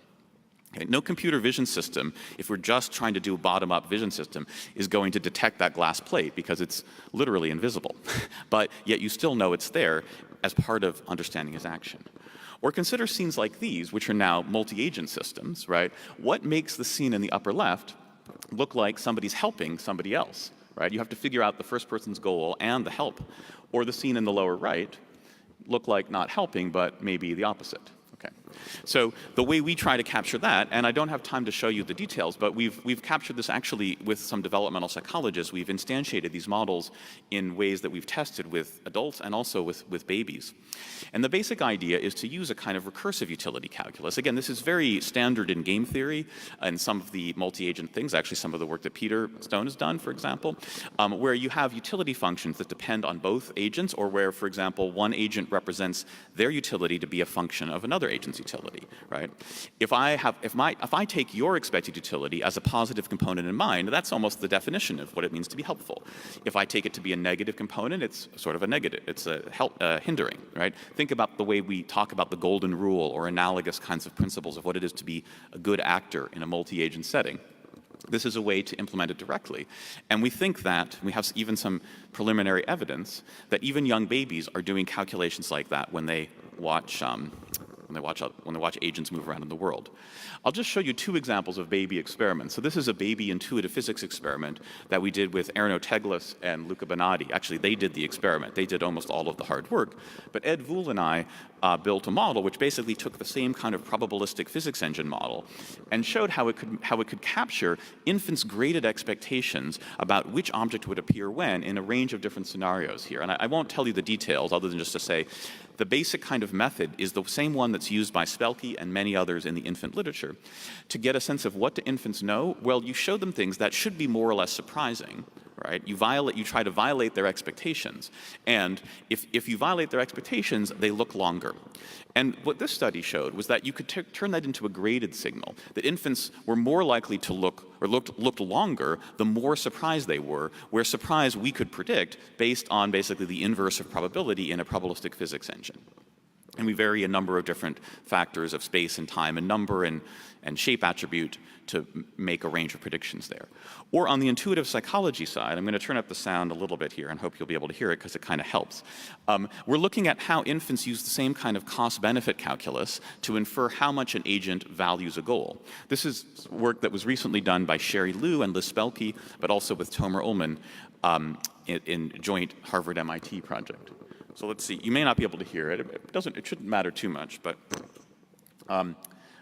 Okay, no computer vision system, if we're just trying to do a bottom-up vision system, is going to detect that glass plate because it's literally invisible. But yet you still know it's there as part of understanding his action. Or consider scenes like these, which are now multi-agent systems, right? What makes the scene in the upper left look like somebody's helping somebody else, right? You have to figure out the first person's goal and the help. Or the scene in the lower right look like not helping, but maybe the opposite. Okay. So the way we try to capture that, and I don't have time to show you the details, but we've captured this actually with some developmental psychologists. We've instantiated these models in ways that we've tested with adults and also with babies. And the basic idea is to use a kind of recursive utility calculus. Again, this is very standard in game theory and some of the multi-agent things, actually some of the work that Peter Stone has done, for example, where you have utility functions that depend on both agents, or where, for example, one agent represents their utility to be a function of another agent's utility, right? If I take your expected utility as a positive component in mind, that's almost the definition of what it means to be helpful. If I take it to be a negative component, it's sort of a negative. It's a hindering, right? Think about the way we talk about the golden rule or analogous kinds of principles of what it is to be a good actor in a multi-agent setting. This is a way to implement it directly. And we think that, we have even some preliminary evidence, that even young babies are doing calculations like that when they watch agents move around in the world. I'll just show you two examples of baby experiments. So this is a baby intuitive physics experiment that we did with Erno Teglis and Luca Bonatti. Actually, they did the experiment. They did almost all of the hard work. But Ed Vool and I built a model which basically took the same kind of probabilistic physics engine model and showed how it could capture infants' graded expectations about which object would appear when in a range of different scenarios here. And I won't tell you the details other than just to say the basic kind of method is the same one that's used by Spelke and many others in the infant literature. To get a sense of what do infants know, well, you show them things that should be more or less surprising, right? You try to violate their expectations. And if you violate their expectations, they look longer. And what this study showed was that you could turn that into a graded signal, that infants were more likely to looked longer the more surprised they were, where surprise we could predict based on basically the inverse of probability in a probabilistic physics engine. And we vary a number of different factors of space and time and number and shape attribute to make a range of predictions there. Or on the intuitive psychology side, I'm going to turn up the sound a little bit here and hope you'll be able to hear it because it kind of helps. We're looking at how infants use the same kind of cost-benefit calculus to infer how much an agent values a goal. This is work that was recently done by Sherry Liu and Liz Spelke, but also with Tomer Ullman in joint Harvard-MIT project. So let's see. You may not be able to hear it. It shouldn't matter too much, but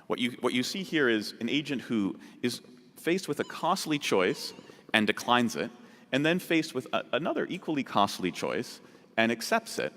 what you see here is an agent who is faced with a costly choice and declines it, and then faced with another equally costly choice and accepts it,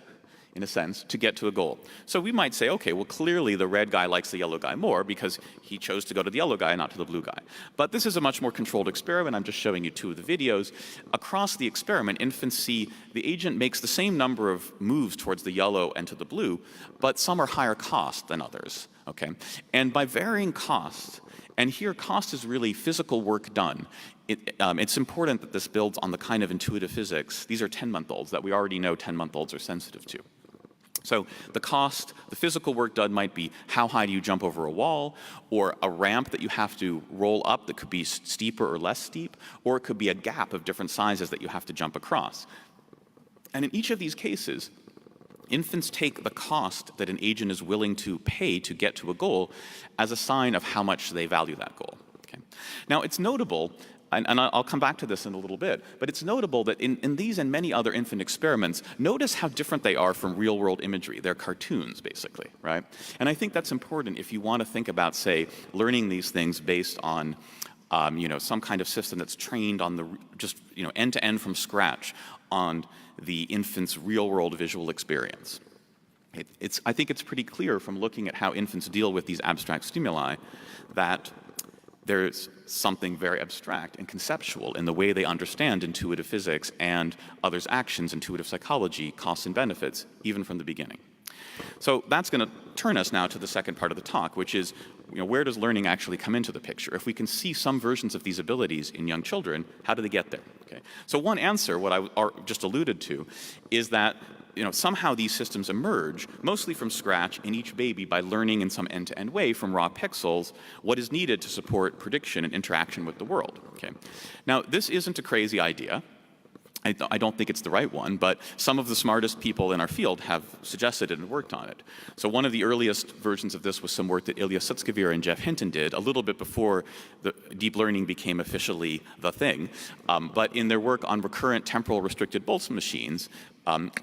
in a sense, to get to a goal. So we might say, okay, well, clearly the red guy likes the yellow guy more because he chose to go to the yellow guy and not to the blue guy. But this is a much more controlled experiment. I'm just showing you two of the videos. Across the experiment, infants see the agent makes the same number of moves towards the yellow and to the blue, but some are higher cost than others, okay? And by varying cost, and here cost is really physical work done. It's important that this builds on the kind of intuitive physics. These are 10-month-olds that we already know 10-month-olds are sensitive to. So the cost, the physical work done might be how high do you jump over a wall, or a ramp that you have to roll up that could be steeper or less steep, or it could be a gap of different sizes that you have to jump across. And in each of these cases, infants take the cost that an agent is willing to pay to get to a goal as a sign of how much they value that goal. Okay? Now, it's notable, and I'll come back to this in a little bit, but it's notable that in these and many other infant experiments, notice how different they are from real-world imagery. They're cartoons, basically, right? And I think that's important if you want to think about, say, learning these things based on some kind of system that's trained on the end-to-end from scratch on the infant's real-world visual experience. I think it's pretty clear from looking at how infants deal with these abstract stimuli that there's something very abstract and conceptual in the way they understand intuitive physics and others' actions, intuitive psychology, costs and benefits, even from the beginning. So that's going to turn us now to the second part of the talk, which is, where does learning actually come into the picture? If we can see some versions of these abilities in young children, how do they get there? Okay. So one answer, what I just alluded to, is that somehow these systems emerge, mostly from scratch, in each baby by learning in some end-to-end way from raw pixels what is needed to support prediction and interaction with the world. Okay. Now, this isn't a crazy idea. I don't think it's the right one, but some of the smartest people in our field have suggested it and worked on it. So one of the earliest versions of this was some work that Ilya Sutskever and Jeff Hinton did a little bit before the deep learning became officially the thing. But in their work on recurrent temporal restricted Boltzmann machines,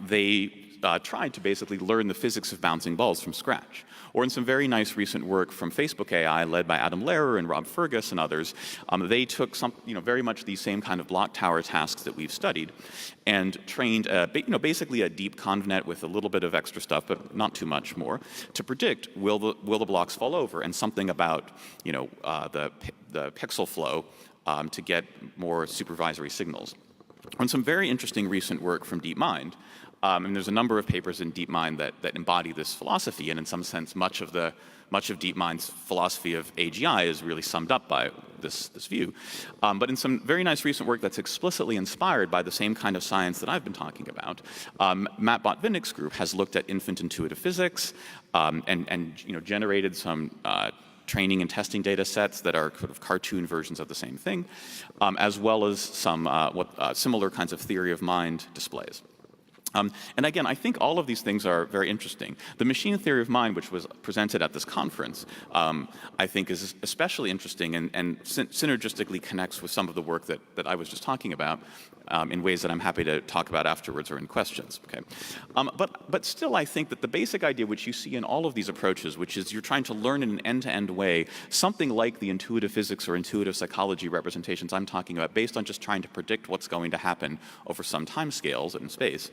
they tried to basically learn the physics of bouncing balls from scratch. Or in some very nice recent work from Facebook AI, led by Adam Lehrer and Rob Fergus and others, they took some, very much these same kind of block tower tasks that we've studied, and trained, basically a deep convnet with a little bit of extra stuff, but not too much more, to predict will the blocks fall over, and something about, the pixel flow to get more supervisory signals. On some very interesting recent work from DeepMind. And there's a number of papers in DeepMind that embody this philosophy, and in some sense, much of DeepMind's philosophy of AGI is really summed up by this view. But in some very nice recent work that's explicitly inspired by the same kind of science that I've been talking about, Matt Botvinnik's group has looked at infant intuitive physics and generated some training and testing data sets that are sort of cartoon versions of the same thing, as well as some similar kinds of theory of mind displays. And again, I think all of these things are very interesting. The machine theory of mind, which was presented at this conference, I think is especially interesting and synergistically connects with some of the work that I was just talking about in ways that I'm happy to talk about afterwards or in questions. Okay, but still, I think that the basic idea which you see in all of these approaches, which is you're trying to learn in an end-to-end way, something like the intuitive physics or intuitive psychology representations I'm talking about, based on just trying to predict what's going to happen over some time scales in space.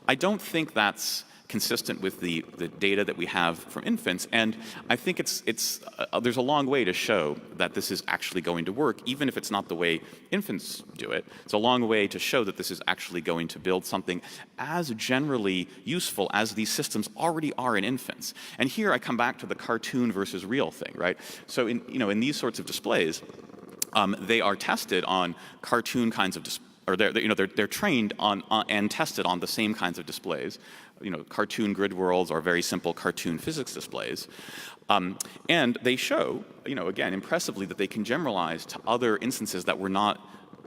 I don't think that's consistent with the data that we have from infants, and I think there's a long way to show that this is actually going to work, even if it's not the way infants do it. It's a long way to show that this is actually going to build something as generally useful as these systems already are in infants. And here I come back to the cartoon versus real thing, right? So in these sorts of displays, they are tested on cartoon kinds of displays, or they're trained on and tested on the same kinds of displays, cartoon grid worlds or very simple cartoon physics displays, and they show, again, impressively that they can generalize to other instances that were not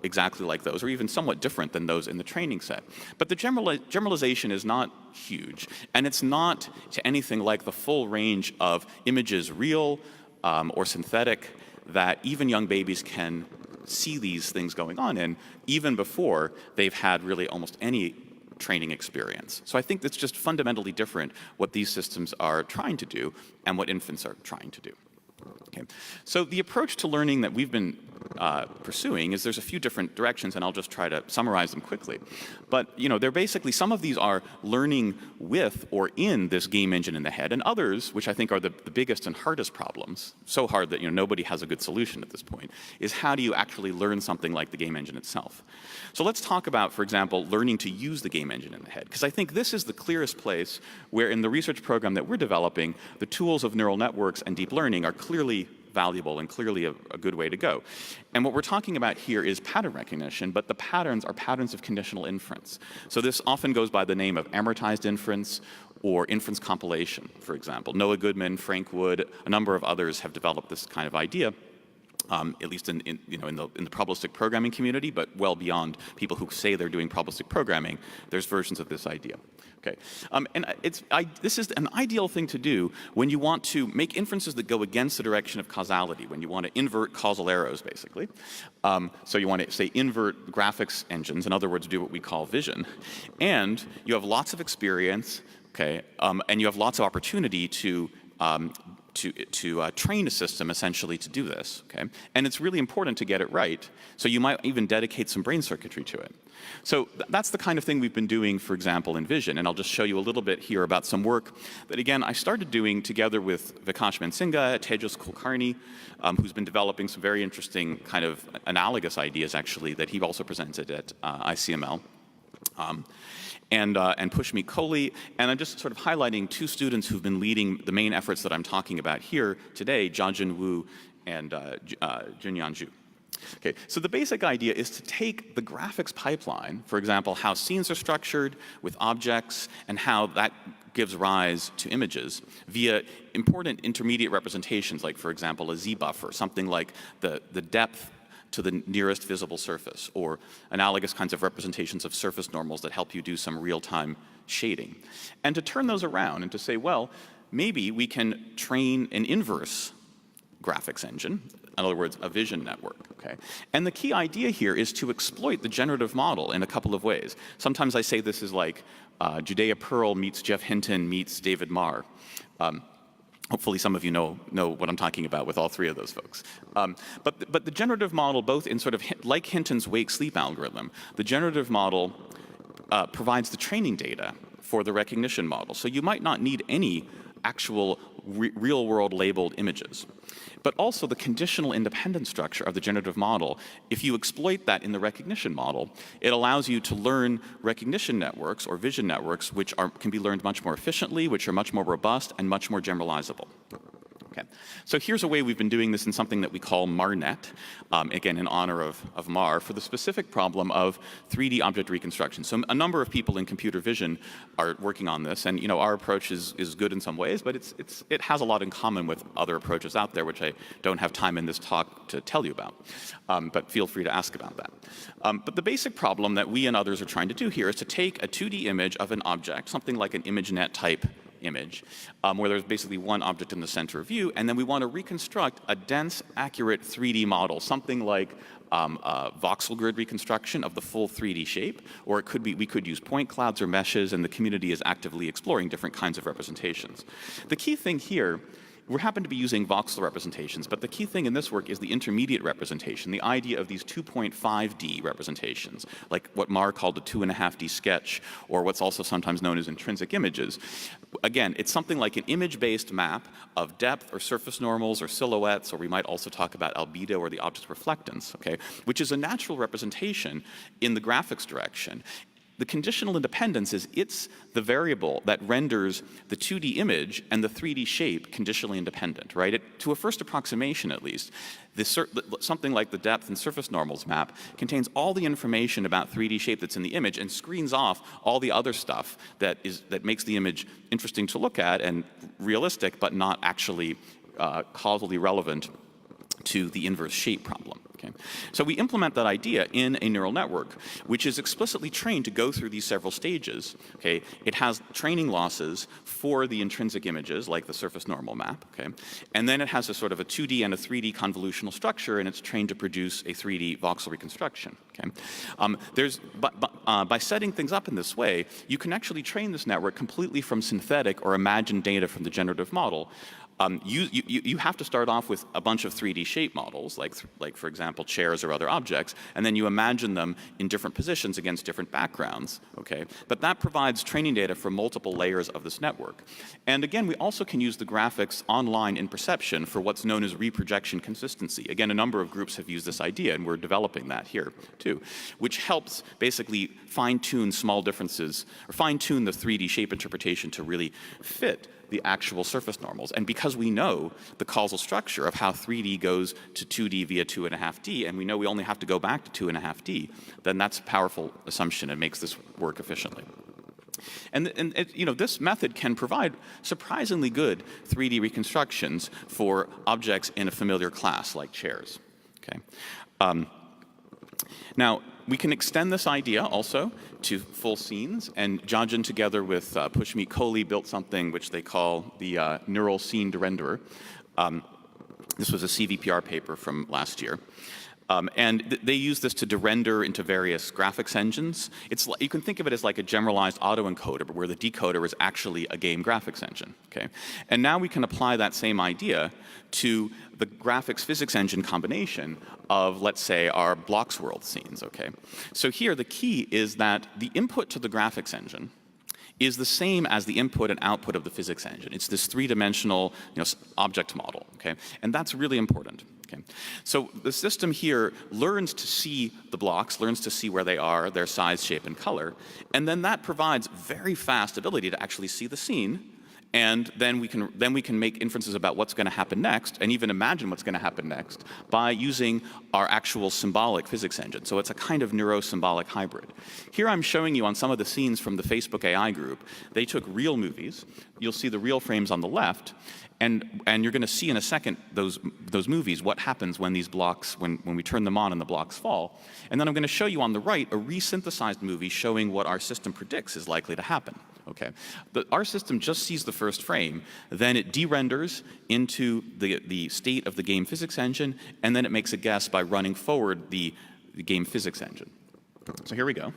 exactly like those, or even somewhat different than those in the training set. But the generalization is not huge, and it's not to anything like the full range of images, real or synthetic, that even young babies can see these things going on in, even before they've had really almost any training experience. So I think that's just fundamentally different what these systems are trying to do and what infants are trying to do. Okay. So the approach to learning that we've been pursuing is there's a few different directions, and I'll just try to summarize them quickly. But they're basically, some of these are learning with or in this game engine in the head, and others, which I think are the biggest and hardest problems, so hard that nobody has a good solution at this point, is how do you actually learn something like the game engine itself? So let's talk about, for example, learning to use the game engine in the head, because I think this is the clearest place where in the research program that we're developing, the tools of neural networks and deep learning are clearly valuable and clearly a good way to go. And what we're talking about here is pattern recognition, but the patterns are patterns of conditional inference. So this often goes by the name of amortized inference or inference compilation, for example. Noah Goodman, Frank Wood, a number of others have developed this kind of idea, at least in the probabilistic programming community, but well beyond people who say they're doing probabilistic programming, there's versions of this idea. Okay, and this is an ideal thing to do when you want to make inferences that go against the direction of causality, when you want to invert causal arrows, basically. So you want to, say, invert graphics engines, in other words, do what we call vision. And you have lots of experience, okay, and you have lots of opportunity to train a system essentially to do this, okay? And it's really important to get it right, so you might even dedicate some brain circuitry to it. So that's the kind of thing we've been doing, for example, in Vision, and I'll just show you a little bit here about some work that, again, I started doing together with Vikash Mansinga, Tejas Kulkarni, who's been developing some very interesting kind of analogous ideas, actually, that he also presented at ICML. And Pushmi Kohli, and I'm just sort of highlighting two students who've been leading the main efforts that I'm talking about here today, Jiajun Wu and Junyan Zhu. Okay, so the basic idea is to take the graphics pipeline, for example, how scenes are structured with objects and how that gives rise to images via important intermediate representations, like, for example, a z-buffer, something like the depth to the nearest visible surface, or analogous kinds of representations of surface normals that help you do some real-time shading. And to turn those around and to say, well, maybe we can train an inverse graphics engine, in other words, a vision network, okay? And the key idea here is to exploit the generative model in a couple of ways. Sometimes I say this is like Judea Pearl meets Jeff Hinton meets David Marr. Hopefully some of you know what I'm talking about with all three of those folks. But the generative model, both in sort of like Hinton's wake-sleep algorithm, the generative model provides the training data for the recognition model. So you might not need any actual real-world labeled images. But also the conditional independent structure of the generative model, if you exploit that in the recognition model, it allows you to learn recognition networks or vision networks which can be learned much more efficiently, which are much more robust and much more generalizable. Okay. So here's a way we've been doing this in something that we call MARNet, again in honor of Marr, for the specific problem of 3D object reconstruction. So a number of people in computer vision are working on this, and our approach is good in some ways, but it has a lot in common with other approaches out there, which I don't have time in this talk to tell you about, but feel free to ask about that. But the basic problem that we and others are trying to do here is to take a 2D image of an object, something like an ImageNet type image, where there's basically one object in the center of view, and then we want to reconstruct a dense, accurate 3D model, something like a voxel grid reconstruction of the full 3D shape, or it could be, we could use point clouds or meshes, and the community is actively exploring different kinds of representations. The key thing here, we happen to be using voxel representations, but the key thing in this work is the intermediate representation, the idea of these 2.5D representations, like what Marr called a 2.5D sketch, or what's also sometimes known as intrinsic images. Again, it's something like an image-based map of depth or surface normals or silhouettes, or we might also talk about albedo or the object's reflectance, okay, which is a natural representation in the graphics direction. The conditional independence is it's the variable that renders the 2D image and the 3D shape conditionally independent, right? To a first approximation, at least, something like the depth and surface normals map contains all the information about 3D shape that's in the image and screens off all the other stuff that makes the image interesting to look at and realistic, but not actually causally relevant to the inverse shape problem. Okay. So we implement that idea in a neural network, which is explicitly trained to go through these several stages. Okay. It has training losses for the intrinsic images, like the surface normal map. Okay. And then it has a sort of a 2D and a 3D convolutional structure, and it's trained to produce a 3D voxel reconstruction. Okay. By setting things up in this way, you can actually train this network completely from synthetic or imagined data from the generative model. You have to start off with a bunch of 3D shape models, like for example, chairs or other objects, and then you imagine them in different positions against different backgrounds, okay? But that provides training data for multiple layers of this network. And again, we also can use the graphics online in perception for what's known as reprojection consistency. Again, a number of groups have used this idea, and we're developing that here too, which helps basically fine-tune small differences, or fine-tune the 3D shape interpretation to really fit the actual surface normals. And because we know the causal structure of how 3D goes to 2D via 2.5D, and we know we only have to go back to 2.5D, then that's a powerful assumption and makes this work efficiently. And this method can provide surprisingly good 3D reconstructions for objects in a familiar class like chairs. Okay. Now, we can extend this idea also to full scenes, and Jiajun together with Pushmi Kohli built something which they call the neural scene renderer. This was a CVPR paper from last year. They use this to render into various graphics engines. You can think of it as like a generalized autoencoder, but where the decoder is actually a game graphics engine. Okay? And now we can apply that same idea to the graphics physics engine combination of, let's say, our blocks world scenes. Okay? So here the key is that the input to the graphics engine is the same as the input and output of the physics engine. It's this three-dimensional object model. Okay? And that's really important. Okay. So the system here learns to see the blocks, learns to see where they are, their size, shape, and color, and then that provides very fast ability to actually see the scene, and then we can make inferences about what's going to happen next, and even imagine what's going to happen next by using our actual symbolic physics engine. So it's a kind of neuro-symbolic hybrid. Here I'm showing you on some of the scenes from the Facebook AI group. They took real movies. You'll see the real frames on the left. And you're going to see in a second those movies, what happens when these blocks, when we turn them on and the blocks fall. And then I'm going to show you on the right a resynthesized movie showing what our system predicts is likely to happen. Okay, our system just sees the first frame, then it de-renders into the state of the game physics engine, and then it makes a guess by running forward the game physics engine. So here we go.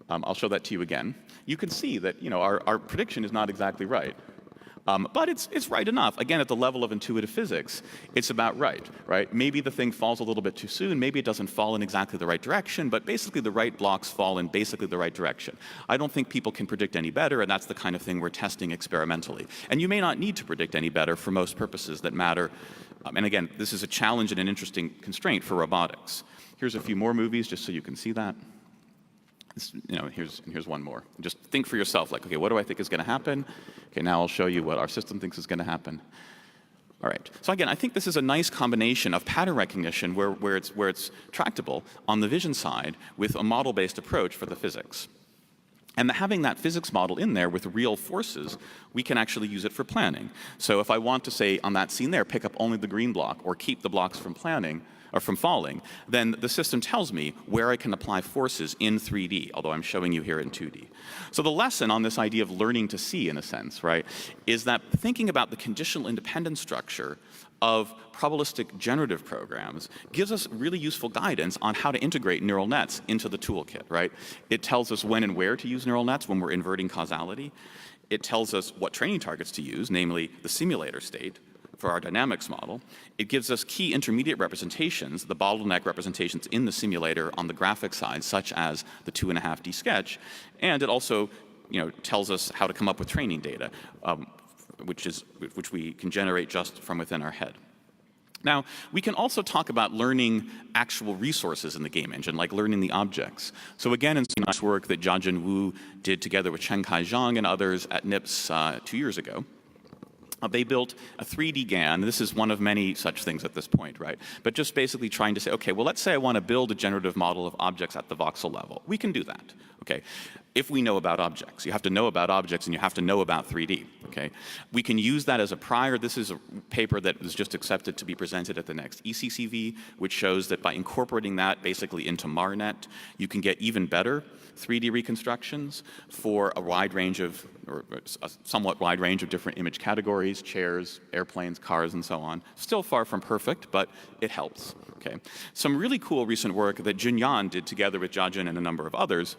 I'll show that to you again. You can see that our prediction is not exactly right. But it's right enough. Again, at the level of intuitive physics, it's about right? Maybe the thing falls a little bit too soon. Maybe it doesn't fall in exactly the right direction, but basically the right blocks fall in basically the right direction. I don't think people can predict any better, and that's the kind of thing we're testing experimentally. And you may not need to predict any better for most purposes that matter. And again, this is a challenge and an interesting constraint for robotics. Here's a few more movies just so you can see that. Here's one more. Just think for yourself, like, okay, what do I think is going to happen? Okay, now I'll show you what our system thinks is going to happen. All right. So again, I think this is a nice combination of pattern recognition where it's tractable on the vision side with a model-based approach for the physics. And having that physics model in there with real forces, we can actually use it for planning. So if I want to say on that scene there, pick up only the green block or keep the blocks from falling, then the system tells me where I can apply forces in 3D, although I'm showing you here in 2D. So the lesson on this idea of learning to see, in a sense, is that thinking about the conditional independent structure of probabilistic generative programs gives us really useful guidance on how to integrate neural nets into the toolkit, It tells us when and where to use neural nets when we're inverting causality. It tells us what training targets to use, namely the simulator state, for our dynamics model. It gives us key intermediate representations, the bottleneck representations in the simulator on the graphic side, such as the 2.5D sketch. And it also tells us how to come up with training data, which we can generate just from within our head. Now, we can also talk about learning actual resources in the game engine, like learning the objects. So again, in some nice work that Jiajun Wu did together with Chengkai Zhang and others at NIPS 2 years ago, they built a 3D GAN. This is one of many such things at this point, But just basically trying to say, okay, well, let's say I want to build a generative model of objects at the voxel level. We can do that, okay? If we know about objects. You have to know about objects and you have to know about 3D, okay? We can use that as a prior. This is a paper that was just accepted to be presented at the next ECCV, which shows that by incorporating that basically into MARNet, you can get even better 3D reconstructions for a wide range of, or a somewhat wide range of different image categories, chairs, airplanes, cars, and so on. Still far from perfect, but it helps. Okay. Some really cool recent work that Junyan did together with Jiajun and a number of others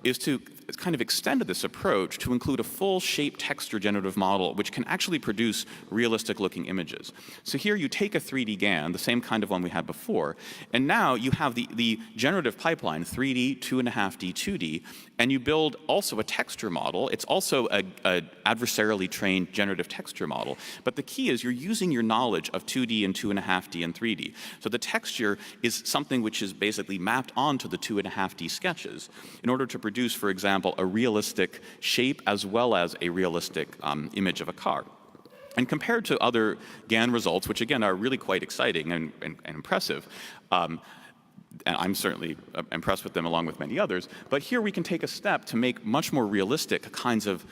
is to kind of extend this approach to include a full shape texture generative model which can actually produce realistic looking images. So here you take a 3D GAN, the same kind of one we had before, and now you have the generative pipeline, 3D, 2.5D, 2D, and you build also a texture model. It's also a adversarially trained generative texture model. But the key is you're using your knowledge of 2D and 2.5D and 3D. So the texture is something which is basically mapped onto the 2.5D sketches in order to produce, for example, a realistic shape as well as a realistic image of a car. And compared to other GAN results, which again are really quite exciting and impressive, and I'm certainly impressed with them along with many others, but here we can take a step to make much more realistic kinds of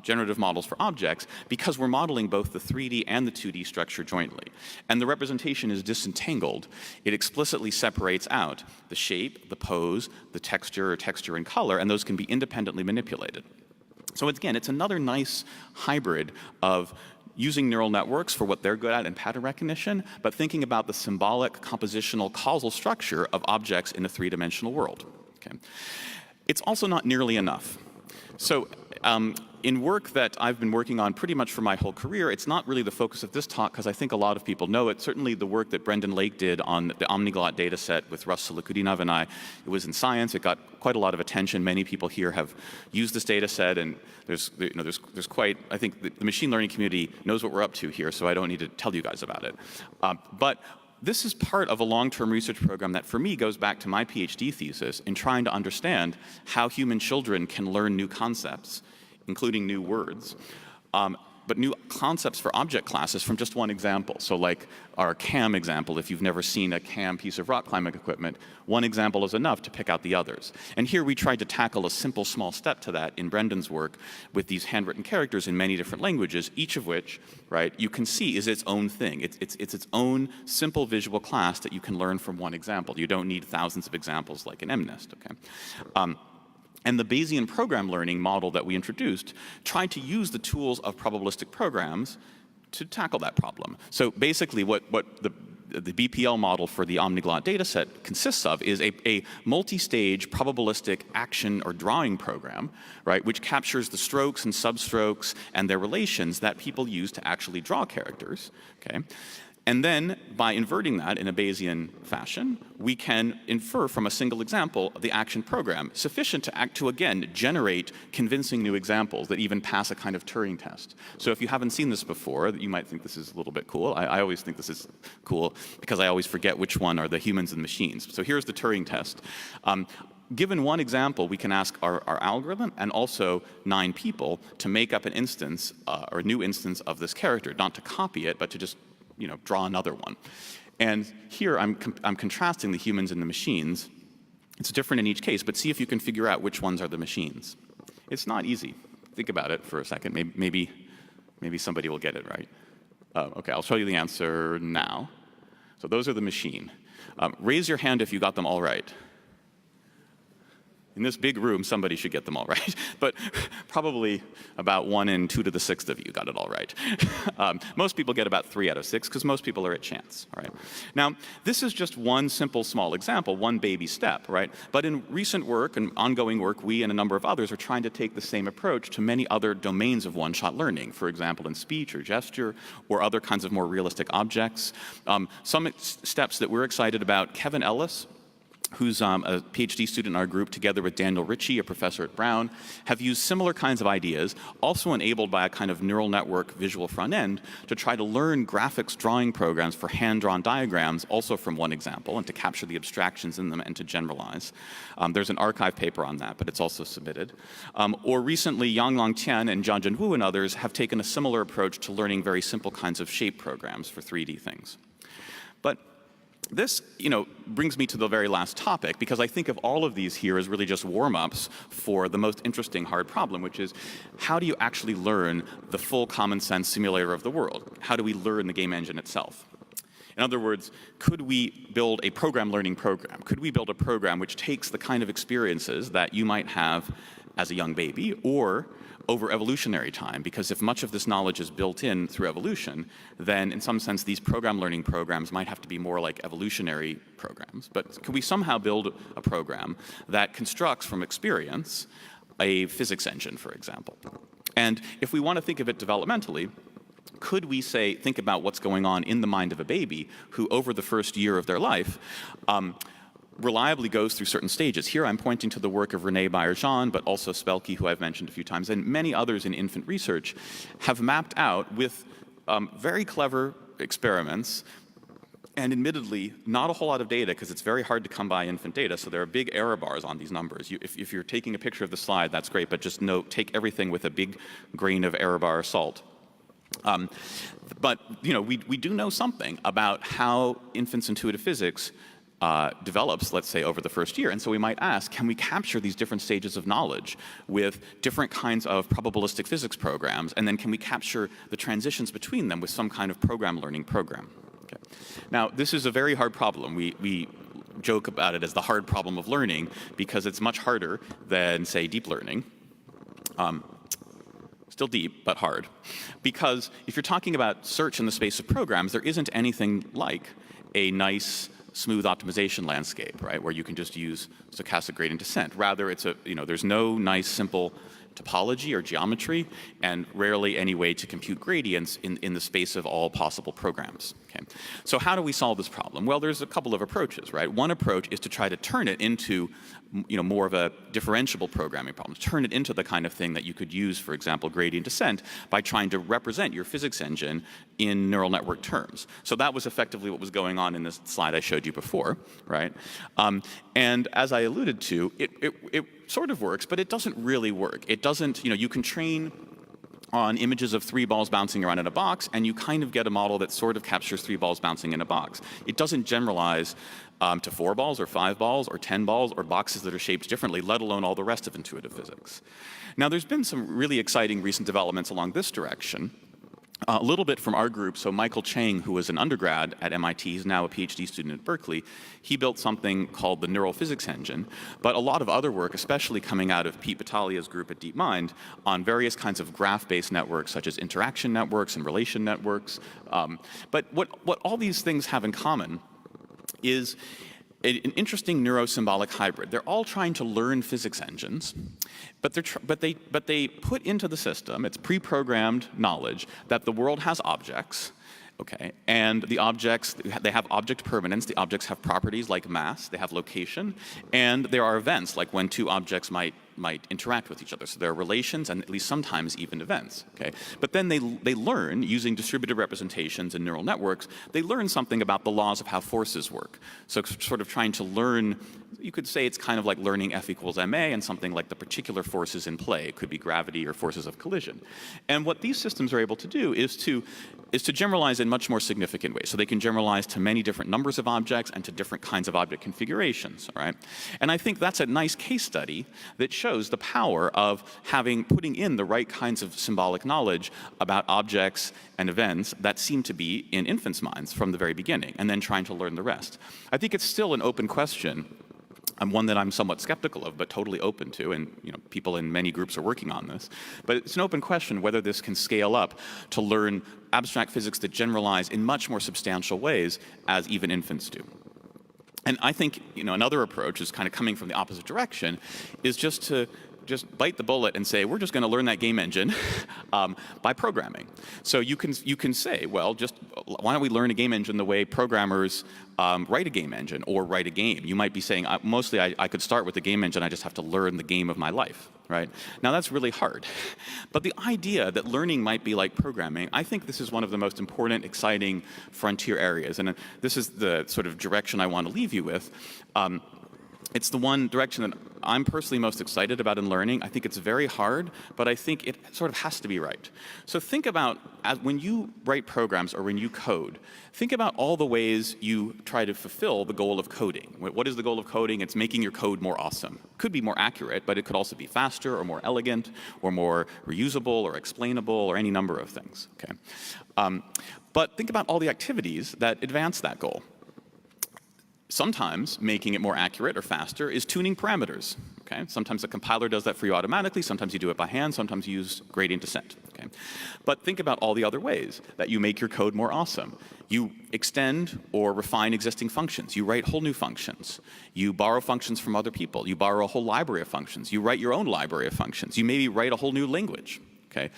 generative models for objects because we're modeling both the 3D and the 2D structure jointly. And the representation is disentangled. It explicitly separates out the shape, the pose, the texture or texture and color, and those can be independently manipulated. So again, it's another nice hybrid of using neural networks for what they're good at in pattern recognition, but thinking about the symbolic, compositional, causal structure of objects in a three-dimensional world. Okay. It's also not nearly enough. So in work that I've been working on pretty much for my whole career, it's not really the focus of this talk because I think a lot of people know it. Certainly the work that Brendan Lake did on the Omniglot data set with Russ Solokudinov and I, it was in Science. It got quite a lot of attention. Many people here have used this data set, and there's quite, I think the machine learning community knows what we're up to here, so I don't need to tell you guys about it. But this is part of a long-term research program that, for me, goes back to my PhD thesis in trying to understand how human children can learn new concepts, including new words, but new concepts for object classes from just one example. So like our CAM example, if you've never seen a CAM piece of rock climbing equipment, one example is enough to pick out the others. And here we tried to tackle a simple small step to that in Brendan's work with these handwritten characters in many different languages, each of which, right, you can see is its own thing. It's its own simple visual class that you can learn from one example. You don't need thousands of examples like an MNIST, okay? And the Bayesian program learning model that we introduced tried to use the tools of probabilistic programs to tackle that problem. So basically what the BPL model for the Omniglot dataset consists of is a multi-stage probabilistic action or drawing program, right, which captures the strokes and substrokes and their relations that people use to actually draw characters, okay? And then, by inverting that in a Bayesian fashion, we can infer from a single example the action program, sufficient to again, generate convincing new examples that even pass a kind of Turing test. So if you haven't seen this before, you might think this is a little bit cool. I always think this is cool because I always forget which one are the humans and machines. So here's the Turing test. Given one example, we can ask our algorithm and also 9 people to make up an instance or a new instance of this character, not to copy it, but to just draw another one. And here I'm contrasting the humans and the machines. It's different in each case, but see if you can figure out which ones are the machines. It's not easy. Think about it for a second. Maybe somebody will get it right. Okay, I'll show you the answer now. So those are the machine. Raise your hand if you got them all right. In this big room, somebody should get them all right, but probably about 1 in 2 to the 6th of you got it all right. Most people get about 3 out of 6 because most people are at chance, all right? Now, this is just one simple small example, one baby step, right? But in recent work and ongoing work, we and a number of others are trying to take the same approach to many other domains of one-shot learning, for example, in speech or gesture or other kinds of more realistic objects. Some steps that we're excited about, Kevin Ellis, who's a PhD student in our group, together with Daniel Ritchie, a professor at Brown, have used similar kinds of ideas, also enabled by a kind of neural network visual front end, to try to learn graphics drawing programs for hand-drawn diagrams, also from one example, and to capture the abstractions in them and to generalize. There's an archive paper on that, but it's also submitted. Or recently, Yanglong Tian and Jianjun Wu and others have taken a similar approach to learning very simple kinds of shape programs for 3D things. But this, brings me to the very last topic, because I think of all of these here as really just warm-ups for the most interesting hard problem, which is how do you actually learn the full common sense simulator of the world? How do we learn the game engine itself? In other words, could we build a program learning program? Could we build a program which takes the kind of experiences that you might have as a young baby or over evolutionary time? Because if much of this knowledge is built in through evolution, then in some sense these program learning programs might have to be more like evolutionary programs. But could we somehow build a program that constructs from experience a physics engine, for example? And if we want to think of it developmentally, could we think about what's going on in the mind of a baby who over the first year of their life reliably goes through certain stages. Here I'm pointing to the work of René Bayer-Jean, but also Spelke, who I've mentioned a few times, and many others in infant research have mapped out with very clever experiments, and admittedly not a whole lot of data because it's very hard to come by infant data, so there are big error bars on these numbers. If you're taking a picture of the slide, that's great, but just note, take everything with a big grain of error bar salt. But we do know something about how infants' intuitive physics develops, let's say, over the first year. And so we might ask, can we capture these different stages of knowledge with different kinds of probabilistic physics programs? And then can we capture the transitions between them with some kind of program learning program? Okay. Now, this is a very hard problem. We joke about it as the hard problem of learning because it's much harder than, say, deep learning. Still deep, but hard. Because if you're talking about search in the space of programs, there isn't anything like a nice, smooth optimization landscape, right, where you can just use stochastic gradient descent. Rather, it's there's no nice, simple topology or geometry, and rarely any way to compute gradients in the space of all possible programs. Okay? So how do we solve this problem? Well, there's a couple of approaches, right? One approach is to try to turn it into more of a differentiable programming problem, turn it into the kind of thing that you could use, for example, gradient descent, by trying to represent your physics engine in neural network terms. So that was effectively what was going on in this slide I showed you before, right? And as I alluded to, it sort of works, but it doesn't really work. It doesn't, you can train on images of 3 balls bouncing around in a box, and you kind of get a model that sort of captures 3 balls bouncing in a box. It doesn't generalize to 4 balls or 5 balls or 10 balls or boxes that are shaped differently, let alone all the rest of intuitive physics. Now, there's been some really exciting recent developments along this direction. A little bit from our group. So Michael Chang, who was an undergrad at MIT, he's now a PhD student at Berkeley, he built something called the neural physics engine. But a lot of other work, especially coming out of Pete Battaglia's group at DeepMind, on various kinds of graph-based networks, such as interaction networks and relation networks. But what all these things have in common is an interesting neurosymbolic hybrid. They're all trying to learn physics engines, but they put into the system, it's pre-programmed knowledge, that the world has objects, okay, and the objects, they have object permanence, the objects have properties like mass, they have location, and there are events, like when 2 objects might interact with each other. So there are relations and at least sometimes even events, okay? But then they learn, using distributed representations and neural networks, they learn something about the laws of how forces work. So sort of trying to learn, you could say it's kind of like learning F equals ma and something like the particular forces in play. It could be gravity or forces of collision. And what these systems are able to do is to generalize in much more significant ways. So they can generalize to many different numbers of objects and to different kinds of object configurations, all right? And I think that's a nice case study that shows the power of putting in the right kinds of symbolic knowledge about objects and events that seem to be in infants' minds from the very beginning, and then trying to learn the rest. I think it's still an open question, one that I'm somewhat skeptical of, but totally open to, and people in many groups are working on this. But it's an open question whether this can scale up to learn abstract physics that generalize in much more substantial ways as even infants do. And I think another approach is kind of coming from the opposite direction, is just to bite the bullet and say, we're just going to learn that game engine by programming. So you can say, well, why don't we learn a game engine the way programmers write a game engine or write a game? You might be saying, mostly I could start with the game engine, I just have to learn the game of my life, right? Now that's really hard. But the idea that learning might be like programming, I think this is one of the most important, exciting frontier areas. And this is the sort of direction I want to leave you with. It's the one direction that I'm personally most excited about in learning. I think it's very hard, but I think it sort of has to be right. So think about, when you write programs or when you code, think about all the ways you try to fulfill the goal of coding. What is the goal of coding? It's making your code more awesome. It could be more accurate, but it could also be faster or more elegant or more reusable or explainable or any number of things. Okay? But think about all the activities that advance that goal. Sometimes making it more accurate or faster is tuning parameters. Okay? Sometimes the compiler does that for you automatically. Sometimes you do it by hand. Sometimes you use gradient descent. Okay? But think about all the other ways that you make your code more awesome. You extend or refine existing functions. You write whole new functions. You borrow functions from other people. You borrow a whole library of functions. You write your own library of functions. You maybe write a whole new language. Okay?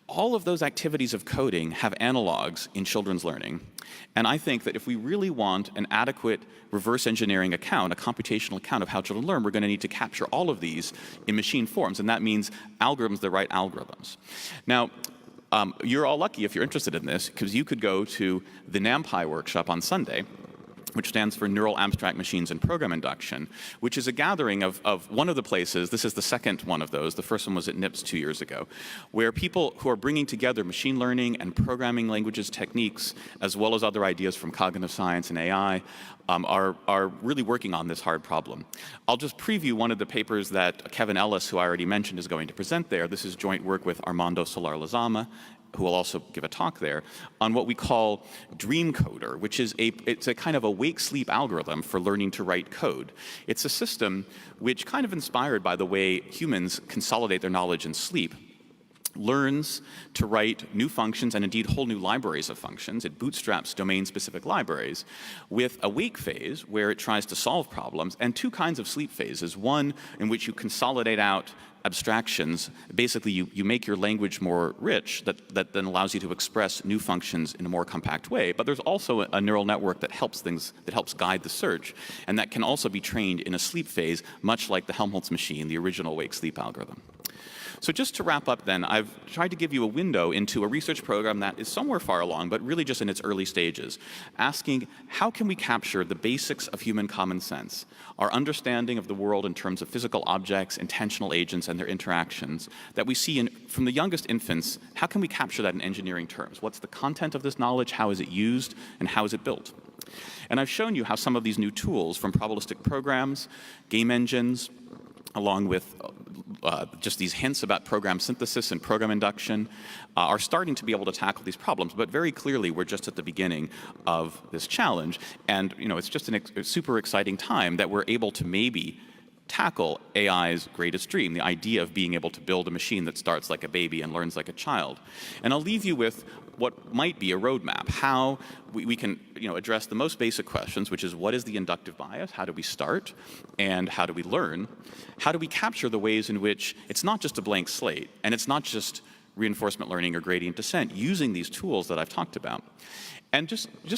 All of those activities of coding have analogs in children's learning. And I think that if we really want an adequate reverse engineering account, a computational account of how children learn, we're going to need to capture all of these in machine forms. And that means algorithms that write algorithms. Now, you're all lucky if you're interested in this, because you could go to the NumPy workshop on Sunday, which stands for Neural Abstract Machines and Program Induction, which is a gathering of one of the places, this is the second one of those, the first one was at NIPS 2 years ago, where people who are bringing together machine learning and programming languages techniques, as well as other ideas from cognitive science and AI, are really working on this hard problem. I'll just preview one of the papers that Kevin Ellis, who I already mentioned, is going to present there. This is joint work with Armando Solar-Lezama, who will also give a talk there, on what we call Dreamcoder, which is it's a kind of a wake-sleep algorithm for learning to write code. It's a system which, kind of inspired by the way humans consolidate their knowledge in sleep, learns to write new functions and indeed whole new libraries of functions. It bootstraps domain-specific libraries with a wake phase where it tries to solve problems, and two kinds of sleep phases. One in which you consolidate out abstractions. Basically, you make your language more rich that then allows you to express new functions in a more compact way. But there's also a neural network that helps guide the search, and that can also be trained in a sleep phase, much like the Helmholtz machine, the original wake-sleep algorithm. So just to wrap up then, I've tried to give you a window into a research program that is somewhere far along, but really just in its early stages, asking how can we capture the basics of human common sense, our understanding of the world in terms of physical objects, intentional agents, and their interactions that we see from the youngest infants. How can we capture that in engineering terms? What's the content of this knowledge? How is it used? And how is it built? And I've shown you how some of these new tools, from probabilistic programs, game engines, along with just these hints about program synthesis and program induction, are starting to be able to tackle these problems. But very clearly, we're just at the beginning of this challenge. And it's just a super exciting time that we're able to maybe tackle AI's greatest dream, the idea of being able to build a machine that starts like a baby and learns like a child. And I'll leave you with what might be a roadmap, how we can address the most basic questions, which is what is the inductive bias, how do we start, and how do we learn? How do we capture the ways in which it's not just a blank slate, and it's not just reinforcement learning or gradient descent, using these tools that I've talked about. And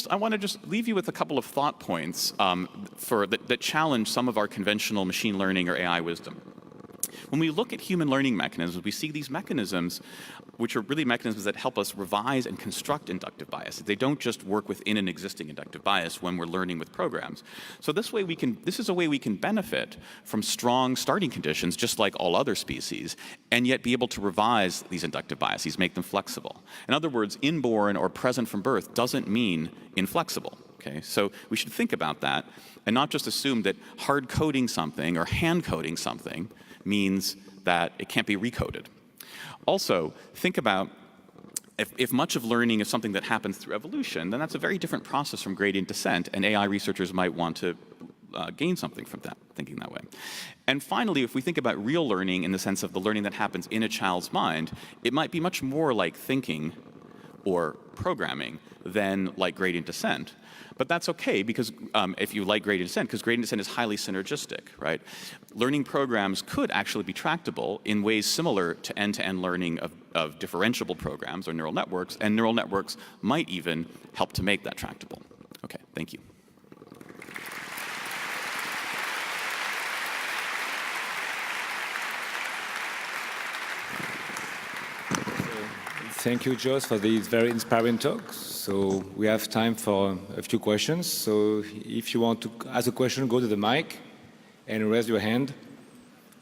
I want to just leave you with a couple of thought points that challenge some of our conventional machine learning or AI wisdom. When we look at human learning mechanisms, we see these mechanisms, which are really mechanisms that help us revise and construct inductive biases. They don't just work within an existing inductive bias when we're learning with programs. So this is a way we can benefit from strong starting conditions, just like all other species, and yet be able to revise these inductive biases, make them flexible. In other words, inborn or present from birth doesn't mean inflexible. Okay? So we should think about that and not just assume that hard coding something or hand coding something means that it can't be recoded. Also, think about if much of learning is something that happens through evolution, then that's a very different process from gradient descent, and AI researchers might want to gain something from that, thinking that way. And finally, if we think about real learning in the sense of the learning that happens in a child's mind, it might be much more like thinking or programming than like gradient descent. But that's okay, because if you like gradient descent, because gradient descent is highly synergistic, right? Learning programs could actually be tractable in ways similar to end-to-end learning of differentiable programs or neural networks, and neural networks might even help to make that tractable. Okay, thank you. Thank you, Jos, for these very inspiring talks. So we have time for a few questions. So if you want to ask a question, go to the mic and raise your hand.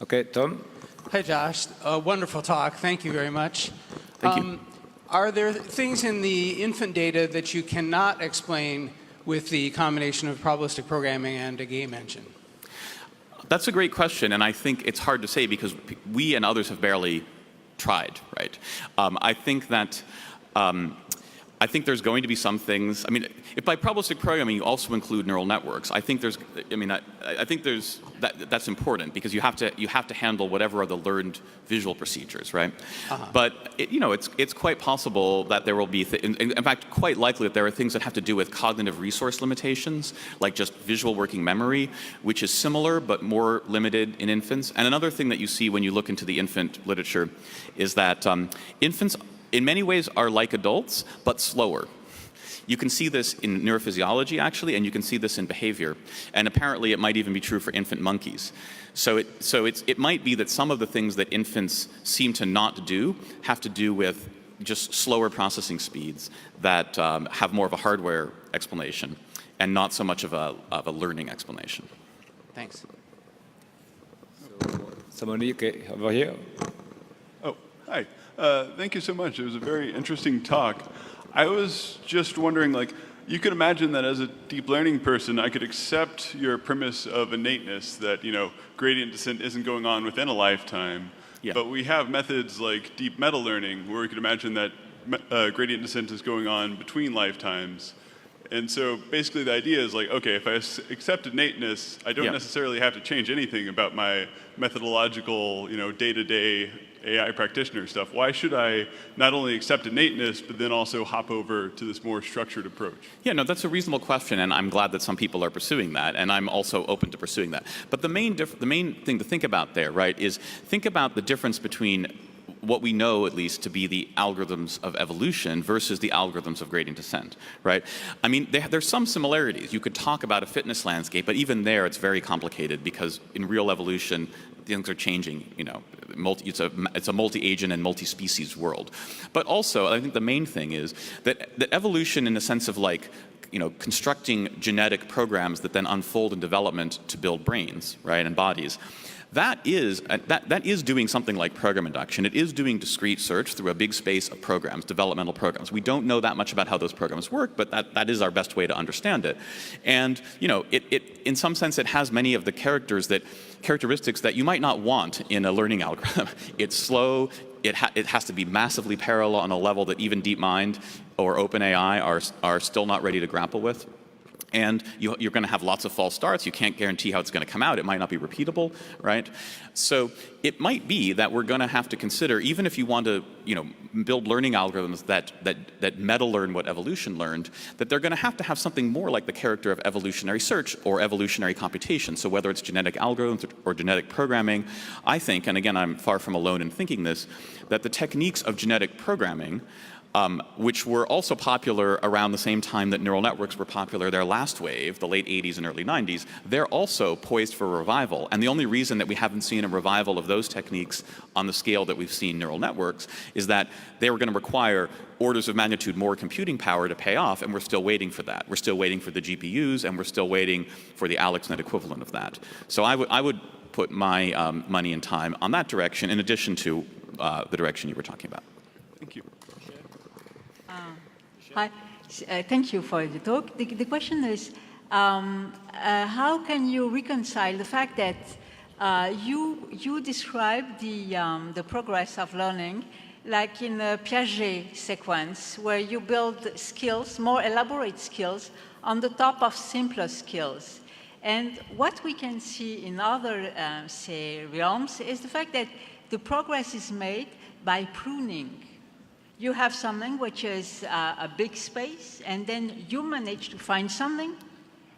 Okay, Tom? Hi, Josh. A wonderful talk. Thank you very much. Thank you. Are there things in the infant data that you cannot explain with the combination of probabilistic programming and a game engine? That's a great question, and I think it's hard to say because we and others have barely tried, right? I think there's going to be some things. I mean, if by probabilistic programming you also include neural networks, I think that's important because you have to handle whatever are the learned visual procedures, right? But it's quite possible that there will be, in fact, quite likely that there are things that have to do with cognitive resource limitations, like just visual working memory, which is similar but more limited in infants. And another thing that you see when you look into the infant literature is that infants, in many ways, are like adults, but slower. You can see this in neurophysiology, actually, and you can see this in behavior. And apparently, it might even be true for infant monkeys. So it might be that some of the things that infants seem to not do have to do with just slower processing speeds that have more of a hardware explanation and not so much of a learning explanation. Thanks. Somebody over here. Oh, hi. Thank you so much. It was a very interesting talk. I was just wondering, you could imagine that as a deep learning person, I could accept your premise of innateness that, gradient descent isn't going on within a lifetime. Yeah. But we have methods like deep meta learning where we could imagine that gradient descent is going on between lifetimes. And so basically the idea is okay, if I accept innateness, I don't necessarily have to change anything about my methodological, day-to-day AI practitioner stuff, why should I not only accept innateness, but then also hop over to this more structured approach? Yeah, no, that's a reasonable question, and I'm glad that some people are pursuing that, and I'm also open to pursuing that. But the main thing to think about there, right, is think about the difference between what we know, at least, to be the algorithms of evolution versus the algorithms of gradient descent, right? I mean, there's some similarities. You could talk about a fitness landscape, but even there it's very complicated because in real evolution, things are changing, you know, it's a multi-agent and multi-species world. But also, I think the main thing is that the evolution in the sense of like, you know, constructing genetic programs that then unfold in development to build brains, right, and bodies. That is doing something like program induction. It is doing discrete search through a big space of programs, developmental programs. We don't know that much about how those programs work, but that is our best way to understand it. And you know, in some sense, it has many of the characteristics that you might not want in a learning algorithm. It's slow. It has to be massively parallel on a level that even DeepMind or OpenAI are still not ready to grapple with. And you're going to have lots of false starts. You can't guarantee how it's going to come out. It might not be repeatable, right? So it might be that we're going to have to consider, even if you want to, you know, build learning algorithms that meta-learn what evolution learned, that they're going to have something more like the character of evolutionary search or evolutionary computation. So whether it's genetic algorithms or genetic programming, I think, and again, I'm far from alone in thinking this, that the techniques of genetic programming, which were also popular around the same time that neural networks were popular, their last wave, the late 80s and early 90s, they're also poised for revival. And the only reason that we haven't seen a revival of those techniques on the scale that we've seen neural networks is that they were going to require orders of magnitude more computing power to pay off, and we're still waiting for that. We're still waiting for the GPUs, and we're still waiting for the AlexNet equivalent of that. So I would put my money and time on that direction in addition to the direction you were talking about. Thank you. Hi, thank you for the talk. The question is, how can you reconcile the fact that you describe the progress of learning like in a Piaget sequence, where you build skills, more elaborate skills, on the top of simpler skills. And what we can see in other, say, realms is the fact that the progress is made by pruning. You have something which is a big space, and then you manage to find something,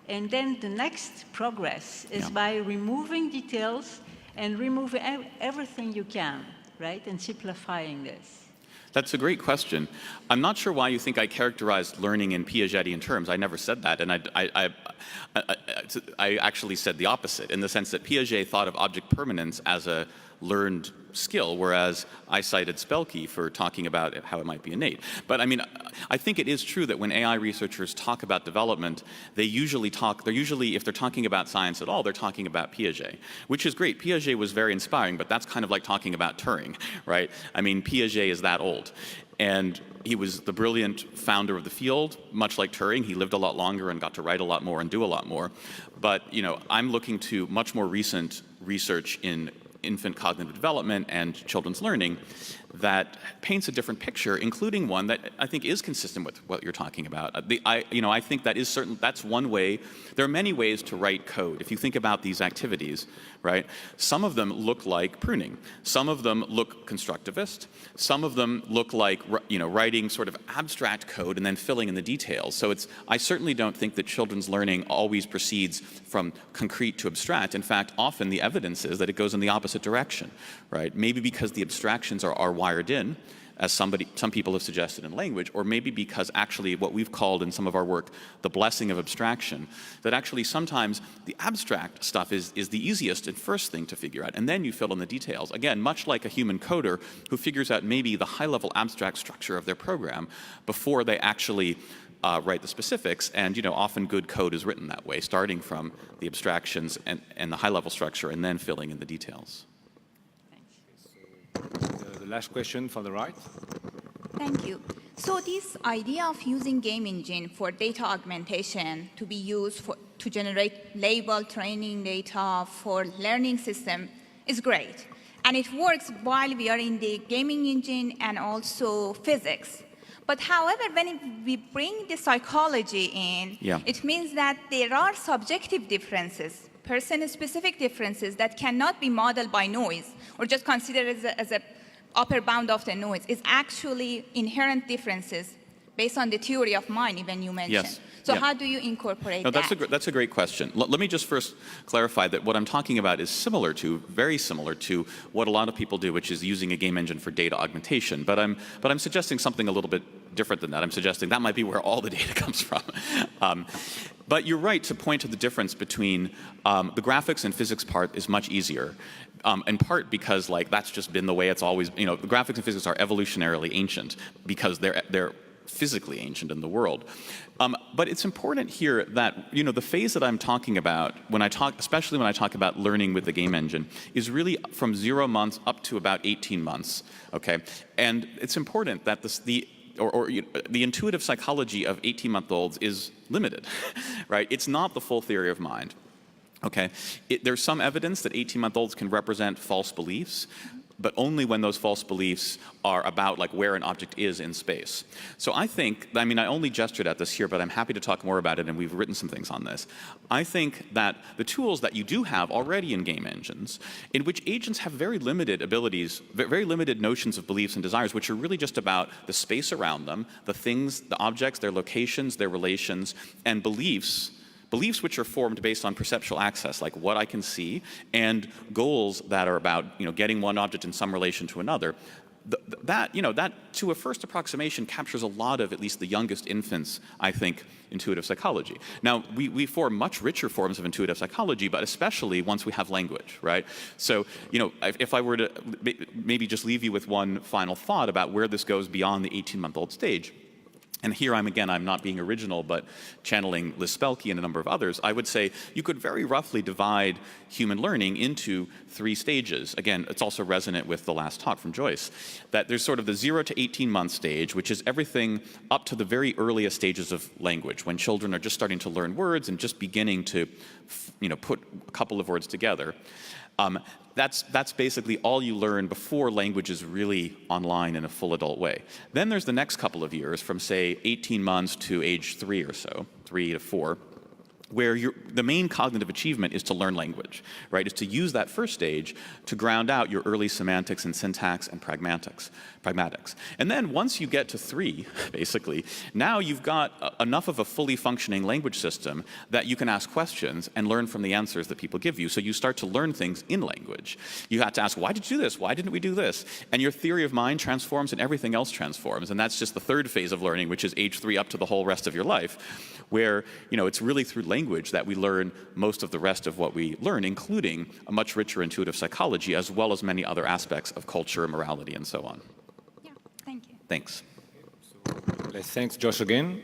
and then the next progress is by removing details and removing everything you can, right, and simplifying this. That's a great question. I'm not sure why you think I characterized learning in Piagetian terms. I never said that, and I actually said the opposite, in the sense that Piaget thought of object permanence as a learned skill, whereas I cited Spelke for talking about how it might be innate. But I mean, I think it is true that when AI researchers talk about development, they're usually, if they're talking about science at all, they're talking about Piaget, which is great. Piaget was very inspiring, but that's kind of like talking about Turing, right? I mean, Piaget is that old. And he was the brilliant founder of the field, much like Turing. He lived a lot longer and got to write a lot more and do a lot more. But, you know, I'm looking to much more recent research in infant cognitive development and children's learning that paints a different picture, including one that I think is consistent with what you're talking about. I think that is certain. That's one way. There are many ways to write code. If you think about these activities, right? Some of them look like pruning. Some of them look constructivist. Some of them look like, you know, writing sort of abstract code and then filling in the details. So I certainly don't think that children's learning always proceeds from concrete to abstract. In fact, often the evidence is that it goes in the opposite direction, right? Maybe because the abstractions are wired in, as some people have suggested in language, or maybe because actually what we've called in some of our work the blessing of abstraction, that actually sometimes the abstract stuff is the easiest and first thing to figure out, and then you fill in the details. Again, much like a human coder who figures out maybe the high-level abstract structure of their program before they actually write the specifics, and you know, often good code is written that way, starting from the abstractions and the high-level structure, and then filling in the details. The last question from the right. Thank you. So this idea of using game engine for data augmentation to be used to generate label training data for learning system is great. And it works while we are in the gaming engine and also physics. But however, when we bring the psychology in, it means that there are subjective differences, person-specific differences that cannot be modeled by noise or just considered as a upper bound of the noise is actually inherent differences based on the theory of mind, even you mentioned. Yes. So Yeah. how do you incorporate No, that? that's a great question. Let me just first clarify that what I'm talking about is very similar to what a lot of people do, which is using a game engine for data augmentation. But I'm suggesting something a little bit different than that. I'm suggesting that might be where all the data comes from. But you're right to point to the difference between the graphics and physics part is much easier. In part because that's just been the way it's always, the graphics and physics are evolutionarily ancient because they're physically ancient in the world. But it's important here that, the phase that I'm talking about, especially when I talk about learning with the game engine, is really from 0 months up to about 18 months, okay? And it's important that the intuitive psychology of 18-month-olds is limited, right? It's not the full theory of mind, okay? There's some evidence that 18-month-olds can represent false beliefs, but only when those false beliefs are about where an object is in space. So I only gestured at this here, but I'm happy to talk more about it, and we've written some things on this. I think that the tools that you do have already in game engines, in which agents have very limited abilities, very limited notions of beliefs and desires, which are really just about the space around them, the things, the objects, their locations, their relations, and beliefs which are formed based on perceptual access, like what I can see, and goals that are about getting one object in some relation to another. That to a first approximation captures a lot of at least the youngest infants, I think, intuitive psychology. Now we form much richer forms of intuitive psychology, but especially once we have language, right? So if I were to maybe just leave you with one final thought about where this goes beyond the 18-month-old stage. And here I'm not being original, but channeling Liz Spelke and a number of others, I would say you could very roughly divide human learning into 3 stages. Again, it's also resonant with the last talk from Joyce, that there's sort of the 0 to 18-month stage, which is everything up to the very earliest stages of language, when children are just starting to learn words and just beginning to put a couple of words together. That's basically all you learn before language is really online in a full adult way. Then there's the next couple of years from, say, 18 months to age 3 or so, 3 to 4, where the main cognitive achievement is to learn language, right? Is to use that first stage to ground out your early semantics and syntax and pragmatics. And then once you get to 3, basically, now you've got enough of a fully functioning language system that you can ask questions and learn from the answers that people give you. So you start to learn things in language. You have to ask, why did you do this? Why didn't we do this? And your theory of mind transforms and everything else transforms. And that's just the 3rd phase of learning, which is age 3 up to the whole rest of your life, where it's really through language that we learn most of the rest of what we learn, including a much richer intuitive psychology, as well as many other aspects of culture, morality, and so on. Yeah, thank you. Thanks. Let's thank Josh again.